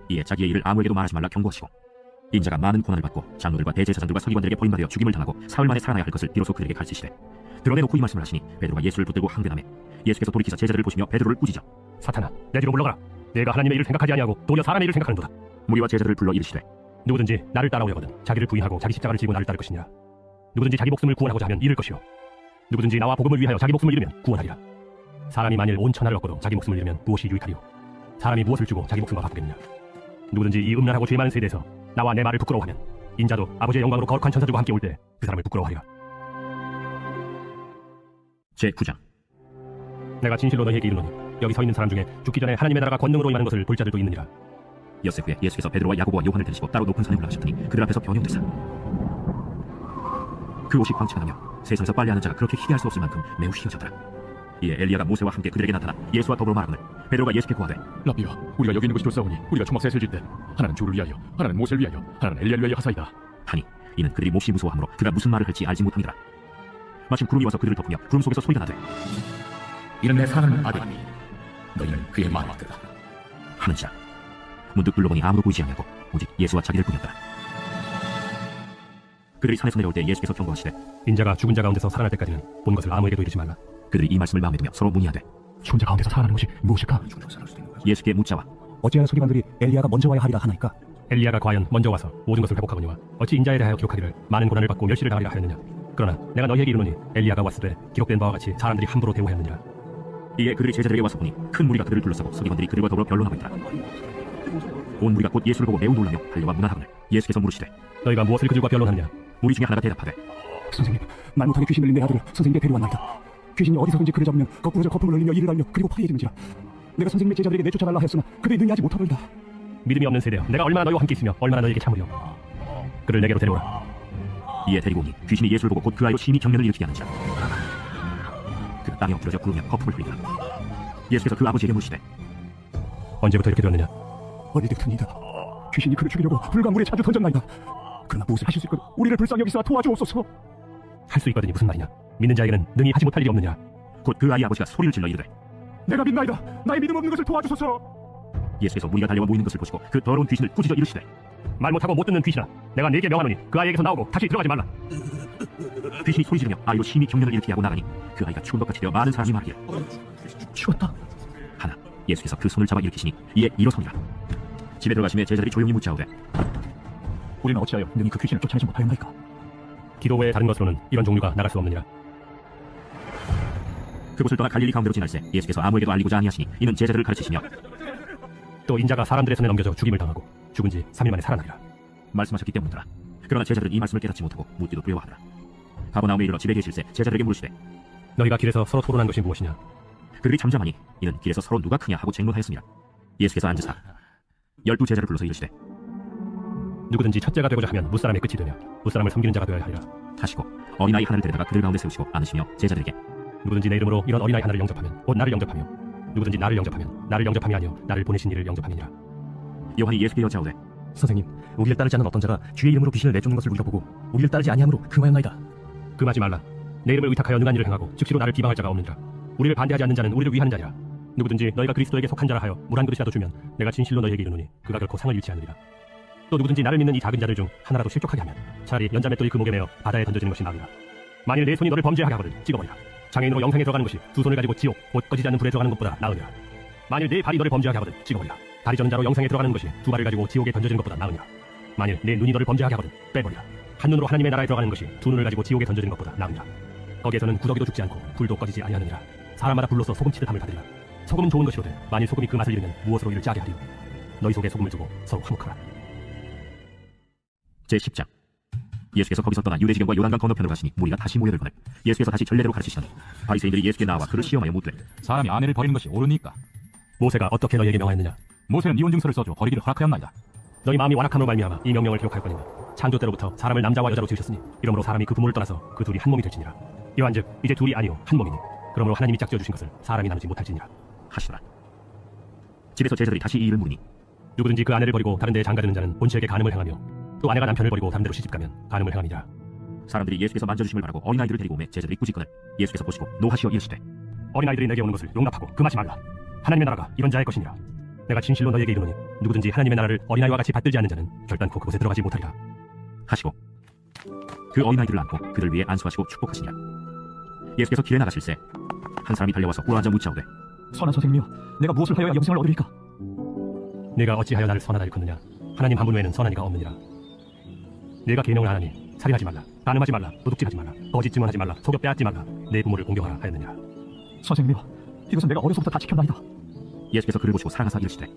이에 자기의 일을 아무에게도 말하지 말라 경고하시고 인자가 많은 고난을 받고 장로들과 대제사장들과 서기관들에게 버림받아 죽임을 당하고 사흘 만에 살아나야 할 것을 비로소 그들에게 가르치시되 드러내놓고 이 말씀을 하시니 베드로가 예수를 붙들고 항변하매 예수께서 돌이키사 제자들을 보시며 베드로를 꾸짖어 사탄아, 내 뒤로 물러가라. 내가 하나님의 일을 생각하지 아니하고 도리어 사람의 일을 생각하는도다. 무리와 제자들을 불러 이르시되 누구든지 나를 따라오려거든 자기를 부인하고 자기 십자가를 지고 나를 따를 것이니라. 누구든지 자기 목숨을 구원하고자 하면 잃을 것이요 누구든지 나와 복음을 위하여 자기 목숨을 잃으면 구원하리라. 사람이 만일 온 천하를 얻고도 자기 목숨을 잃으면 무엇이 유익하리요? 사람이 무엇을 주고 자기 목숨과 바꾸겠느냐? 누구든지 이 음란하고 죄 많은 세대에서 나와 내 말을 부끄러워하면 인자도 아버지의 영광으로 거룩한 천사들과 함께 올 때 그 사람을 부끄러워하리라. 제9장 내가 진실로 너희에게 이르노니 여기 서 있는 사람 중에 죽기 전에 하나님의 나라가 권능으로 임하는 것을 볼 자들도 있느니라. 엿새 후에 예수께서 베드로와 야고보와 요한을 데리시고 따로 높은 산에 올라가셨더니 그들 앞에서 변형되사 그 옷이 광채가 나며 세상에서 빨래하는 자가 그렇게 희대할 수 없을 만큼 매우 희어졌더라. 이에 엘리야가 모세와 함께 그들에게 나타나 예수와 더불어 말하거늘 베드로가 예수께 고하되 라비여, 우리가 여기 있는 것이 좋사오니 우리가 초막셋을 짓되 하나는 주를 위하여 하나는 모세를 위하여 하나는 엘리야를 위하여 하사이다 하니 이는 그들이 몹시 무서워하므로 그가 무슨 말을 할지 알지 못함이더라. 마침 구름이 와서 그들을 덮으며 구름 속에서 소리가 나되 이는 내 사랑하는 아들이니 너희는 그의 마음을 들으라 하는지라. 문득 둘러보니 아무도 보이지 아니하고 오직 예수와 자기들 뿐이었더라. 그들이 산에서 내려올 때 예수께서 경고하시되 인자가 죽은 자 가운데서 살아날 때까지는 본 것을 아무에게도 이르지 말라. 그들이 이 말씀을 마음에 두며 서로 문의하되 죽은 자 가운데서 살아나는 것이 무엇일까? 예수께 묻자와 어찌하여 서기관들이 엘리야가 먼저 와야 하리라 하나이까? 엘리야가 과연 먼저 와서 모든 것을 회복하거니와 어찌 인자에 대하여 기록하기를 많은 고난을 받고 멸시를 당하리라 하였느냐? 그러나 내가 너희에게 이르노니 엘리야가 왔을 때 기록된 바와 같이 사람들이 함부로 대우하였느니라. 이에 그들이 제자들에게 와서 보니 큰 무리가 그들을 둘러싸고 서기관들이 그들과 더불어 변론하고 있더라. 온 무리가 곧 예수를 보고 매우 놀라며 달려와 문안하거늘 예수께서 물으시되 너희가 무엇을 그들과 변론하느냐? 무리 중에 하나가 대답하되 선생님, 말 못하게 귀신 들린 내 아들을 선생님께 데려왔나이다. 귀신이 어디서든지 그를 잡으면 거꾸로져 거품을 흘리며 이를 알며 그리고 파리해지는지라. 내가 선생님의 제자들에게 내쫓아달라 하였으나 그들이 능히하지 못하더이다. 믿음이 없는 세대여, 내가 얼마나 너희와 함께 있으며 얼마나 너희에게 참으려. 그를 내게로 데려오라. 이에 데리고 오니 귀신이 예수를 보고 곧 그 아이로 심히 경련을 일으키게 하는지라. 그가 땅에 엎드러져 구르며 거품을 흘리더라. 예수께서 그 아버지에게 물으시되 언제부터 이렇게 되었느냐? 어릴 때부터이다. 귀신이 그를 죽이려고 불과 물에 자주 던졌나이다. 그러나 무엇을 하실 수 있거든 우리를 불쌍히 여기사 도와주옵소서. 할 수 있거든이 무슨 말이냐? 믿는 자에게는 능히 하지 못할 일이 없느냐? 곧 그 아이 아버지가 소리를 질러 이르되 내가 믿나이다. 나의 믿음 없는 것을 도와주소서. 예수께서 무리가 달려와 모이는 것을 보시고 그 더러운 귀신을 꾸짖어 이르시되 말 못하고 못 듣는 귀신아, 내가 네게 명하노니 그 아이에게서 나오고 다시 들어가지 말라. 귀신이 소리 지르며 아이로 심히 경련을 일으키게 하고 나가니 그 아이가 죽은 것 같이 되어 많은 사람이 말하기를 죽었다 하나. 예수께서 그 손을 잡아 일으키시니 이에 일어서니라. 집에 들어가시며 제자들이 조용히 묻자오되 우리는 어찌하여 능히 그 귀신을 쫓아내지 못하였나이까? 기도 외에 다른 것으로는 이런 종류가 나갈 수 없느니라. 그곳을 떠나 갈릴리 가운데로 지날새 예수께서 아무에게도 알리고자 아니하시니 이는 제자들을 가르치시며 또 인자가 사람들의 손에 넘겨져 죽임을 당하고 죽은 지 3일 만에 살아나리라. 말씀하셨기 때문이더라. 그러나 제자들은 이 말씀을 깨닫지 못하고 묻기도 두려워하더라. 가버나움에 이르러 집에 계실새 제자들에게 물으시되 너희가 길에서 서로 토론한 것이 무엇이냐? 그들이 잠잠하니 이는 길에서 서로 누가 크냐 하고 쟁론하였습니다. 예수께서 앉으사 12 제자를 불러서 이르시되 누구든지 첫째가 되고자 하면 무사람의 끝이 되며 무사람을 섬기는 자가 되어야 하리라 하시고 어린아이 하나를 데려다가 그들 가운데 세우시고 안으시며 제자들에게 누구든지 내 이름으로 이런 어린아이 하나를 영접하면 곧 나를 영접하며 누구든지 나를 영접하면 나를 영접함이 아니요 나를 보내신 이를 영접함이니라. 요한이 예수께 여짜오되 선생님, 우리를 따르지 않는 어떤 자가 주의 이름으로 귀신을 내쫓는 것을 우리가 보고 우리를 따르지 아니함으로 금하였나이다. 금하지 말라. 내 이름을 의탁하여 능한 일을 행하고 즉시로 나를 비방할 자가 없느니라. 우리를 반대하지 않는 자는 우리를 위하는 자니라. 누구든지 너희가 그리스도에게 속한 자라 하여 물 한 그릇이라도 주면 내가 진실로 너희에게 이르노니 그가 결코 상을 잃지 않으리라. 또 누구든지 나를 믿는 이 작은 자들 중 하나라도 실족하게 하면 차라리 연자맷돌이 그 목에 매어 바다에 던져지는 것이 나으리라. 만일 내 손이 너를 범죄하게 하거든 찍어버리라. 장애인으로 영생에 들어가는 것이 두 손을 가지고 지옥 곧 꺼지지 않는 불에 들어가는 것보다 나으니라. 만일 내 발이 너를 범죄하게 하거든 찍어버리라. 다리 저는 자로 영생에 들어가는 것이 두 발을 가지고 지옥에 던져지는 것보다 나으니라. 만일 내 눈이 너를 범죄하게 하거든 빼버리라. 한 눈으로 하나님의 나라에 들어가는 것이 두 눈을 가지고 지옥에 던져지는 것보다 나으니라. 거기에서는 구더기도 죽지 않고 불도 꺼지지 아니하느니라. 사람마다 불로서 소금 치듯함을 받으리라. 소금은 좋은 것이로되 만일 소금이 그 맛을 잃으면 무엇으로 이를 짜게 하리요. 너희 속에 소금을 두고 서로 화목하라. 제10장 예수께서 거기서 떠나 유대지경과 요단강 건너편으로 가시니 무리가 다시 모여들거늘 예수께서 다시 전례대로 가르치시더니 바리새인들이 예수께 나와 그를 시험하여 묻되 사람이 아내를 버리는 것이 옳으니까? 모세가 어떻게 너희에게 명하였느냐? 모세는 이혼 증서를 써줘 버리기를 허락하였나이다. 너희 마음이 완악함으로 말미암아 이 명령을 기록하였거니와 창조 때로부터 사람을 남자와 여자로 지으셨으니 이러므로 사람이 그 부모를 떠나서 그 둘이 한 몸이 될지니라. 이완즉 이제 둘이 아니요 한 몸이니 그러므로 하나님이 짝지어 주신 것을 사람이 나누지 못할지니라 하시더라. 집에서 제자들이 다시 이 일을 물으니 누구든지 그 아내를 버리고 다른 데에 장가드는 자는 본처에게 간음을 행하며 또 아내가 남편을 버리고 다른 데로 시집가면 간음을 행하니라. 사람들이 예수께서 만져주심을 바라고 어린아이들을 데리고 오매 제자들이 꾸짖거늘 예수께서 보시고 노하시어 이르시되 어린아이들이 내게 오는 것을 용납하고 금하지 말라. 하나님의 나라가 이런 자의 것이니라. 내가 진실로 너희에게 이르노니 누구든지 하나님의 나라를 어린아이와 같이 받들지 않는 자는 결단코 그곳에 들어가지 못하리라. 하시고 그 어린아이들을 안고 그들 위에 안수하시고 축복하시니라. 예수께서 길에 나가실새 한 사람이 달려와서 꿇어앉아 묻자오되 선한 선생님이여, 내가 무엇을 하여야 영생을 얻으리까? 네가 어찌하여 나를 선하다 일컫느냐? 하나님 한 분 외에는 선한 이가 없느니라. 네가 계명을 하나니 살인하지 말라, 간음하지 말라, 도둑질하지 말라, 거짓 증언하지 말라, 속여 빼앗지 말라, 내 부모를 공경하라 하였느니라. 선생님이여, 이것은 내가 어려서부터 다 지켰나이다. 예수께서 그를 보시고 사랑하사 이르시되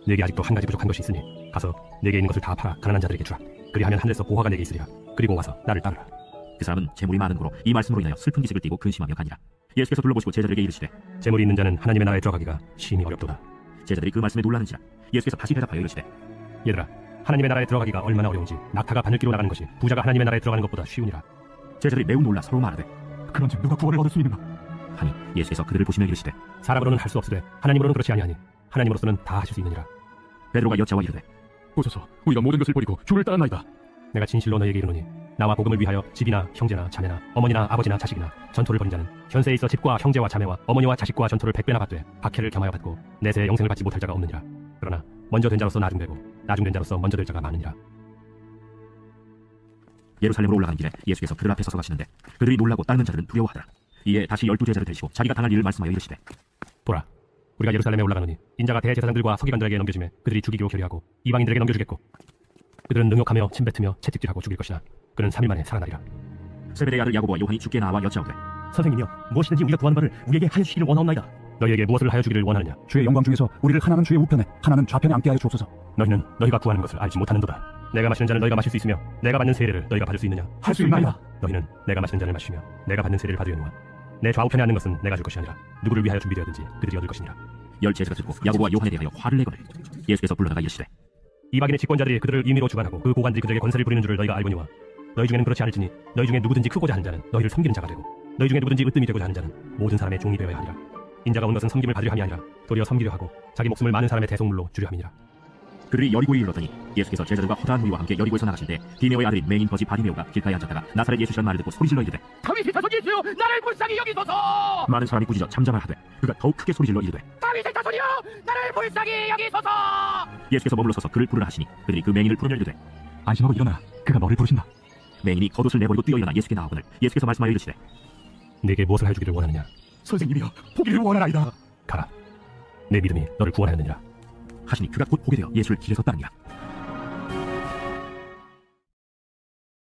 네게 아직도 한 가지 부족한 것이 있으니 가서 네게 있는 것을 다 팔아 가난한 자들에게 주라. 그리하면 하늘에서 보화가 내게 있으리라. 그리고 와서 나를 따르라. 그 사람은 재물이 많은 고로 이 말씀으로 인하여 슬픈 기색을 띠고 근심하며 가니라. 예수께서 둘러보시고 제자들에게 이르시되 재물이 있는 자는 하나님의 나라에 들어가기가 심히 어렵도다. 제자들이 그 말씀에 놀라는지라. 예수께서 다시 대답하여 이르시되 얘들아, 하나님의 나라에 들어가기가 얼마나 어려운지 낙타가 바늘기로 나가는 것이 부자가 하나님의 나라에 들어가는 것보다 쉬우니라. 제자들이 매우 놀라 서로 말하되 그런즉 누가 구원을 얻을 수 있는가? 하니 예수께서 그들을 보시며 이르시되 사람으로는 할 수 없으되 하나님으로는 그렇지 아니하니 하나님으로서는 다 하실 수 있느니라. 베드로가 여짜와 이르되 보소서, 우리가 모든 것을 버리고 주를 따랐나이다. 내가 진실로 너희에게 이르노니 나와 복음을 위하여 집이나 형제나 자매나 어머니나 아버지나 자식이나 전토를 벌인 자는 현세에 있어 집과 형제와 자매와 어머니와 자식과 전토를 100배나 받되 박해를 겸하여 받고 내세에 영생을 받지 못할 자가 없느니라. 그러나 먼저 된 자로서 나중되고 나중된 자로서 먼저 될 자가 많으니라. 예루살렘으로 올라가는 길에 예수께서 그들 앞에 서서 가시는데 그들이 놀라고 따르는 자들은 두려워하더라. 이에 다시 12제자를 데리시고 자기가 당할 일을 말씀하여 이르시되 보라, 우리가 예루살렘에 올라가노니 인자가 대제사장들과 서기관들에게 넘겨주매 그들이 죽이기로 결의하고 이방인들에게 넘겨주겠고 그들은 능욕하며 침뱉으며 채찍질하고 죽일 것이나 그는 3일 만에 살아나리라. 세베대의 아들 야고보와 요한이 주께 나와 여짜오되 선생님이여, 무엇이든지 우리가 구하는 바를 우리에게 하여 주시기를 원하옵나이다. 너희에게 무엇을 하여 주기를 원하느냐? 주의 영광 중에서 우리를 하나는 주의 우편에 하나는 좌편에 앉게 하여 주옵소서. 너희는 너희가 구하는 것을 알지 못하는도다. 내가 마시는 잔을 너희가 마실 수 있으며 내가 받는 세례를 너희가 받을 수 있느냐? 할 수 있나이다. 너희는 내가 마시는 잔을 마시며 내가 받는 세례를 받으려니와 내 좌우편에 앉는 것은 내가 줄 것이 아니라 누구를 위하여 준비되었든지 그들이 얻을 것이니라. 열 제자가 듣고 야고보와 요한에 대하여 화를 내거늘 예수께서 불러다가 이르시되 이방인의 집권자들이 그들을 임의로 주관하고 그 고관들이 그들에게 권세를 부리는 줄을 너희가 알거니와 너희 중에는 그렇지 않을지니 너희 중에 누구든지 크고자 하는 자는 너희를 섬기는 자가 되고 너희 중에 누구든지 으뜸이 되고자 하는 자는 모든 사람의 종이 되어야 하리라. 인자가 온 것은 섬김을 받으려 함이 아니라 도리어 섬기려 하고 자기 목숨을 많은 사람의 대속물로 주려 함이니라. 그들이 여리고에 이르렀더니 예수께서 제자들과 허다한 무리와 함께 여리고에서 나가실 때 디메오의 아들인 맹인 거지 바디메오가 길가에 앉았다가 나사렛 예수시라는 말을 듣고 소리질러 이르되 다윗의 자손 예수여, 나를 불쌍히 여기소서. 많은 사람이 꾸짖어 잠잠을 하되 그가 더욱 크게 소리질러 이르되 다윗의 자손이여, 나를 불쌍히 여기소서. 예수께서 머물러 서서 그를 부르라 하시니 그들이 그 맹인을 부르며 이르되 안심하고 일어나, 그가 너를 부르신다. 맹인이 겉옷을 내버리고 뛰어 일어나 예수께 나아오거늘 예수께서 말씀하여 이르시되 네게 무엇을 하여 주기를 원하느냐? 선생님이여, 보기를 원하나이다. 가라, 내 믿음이 너를 구원하였느니라. 하시니 그가 곧 보게 되어 예수를 길에서 따르니라.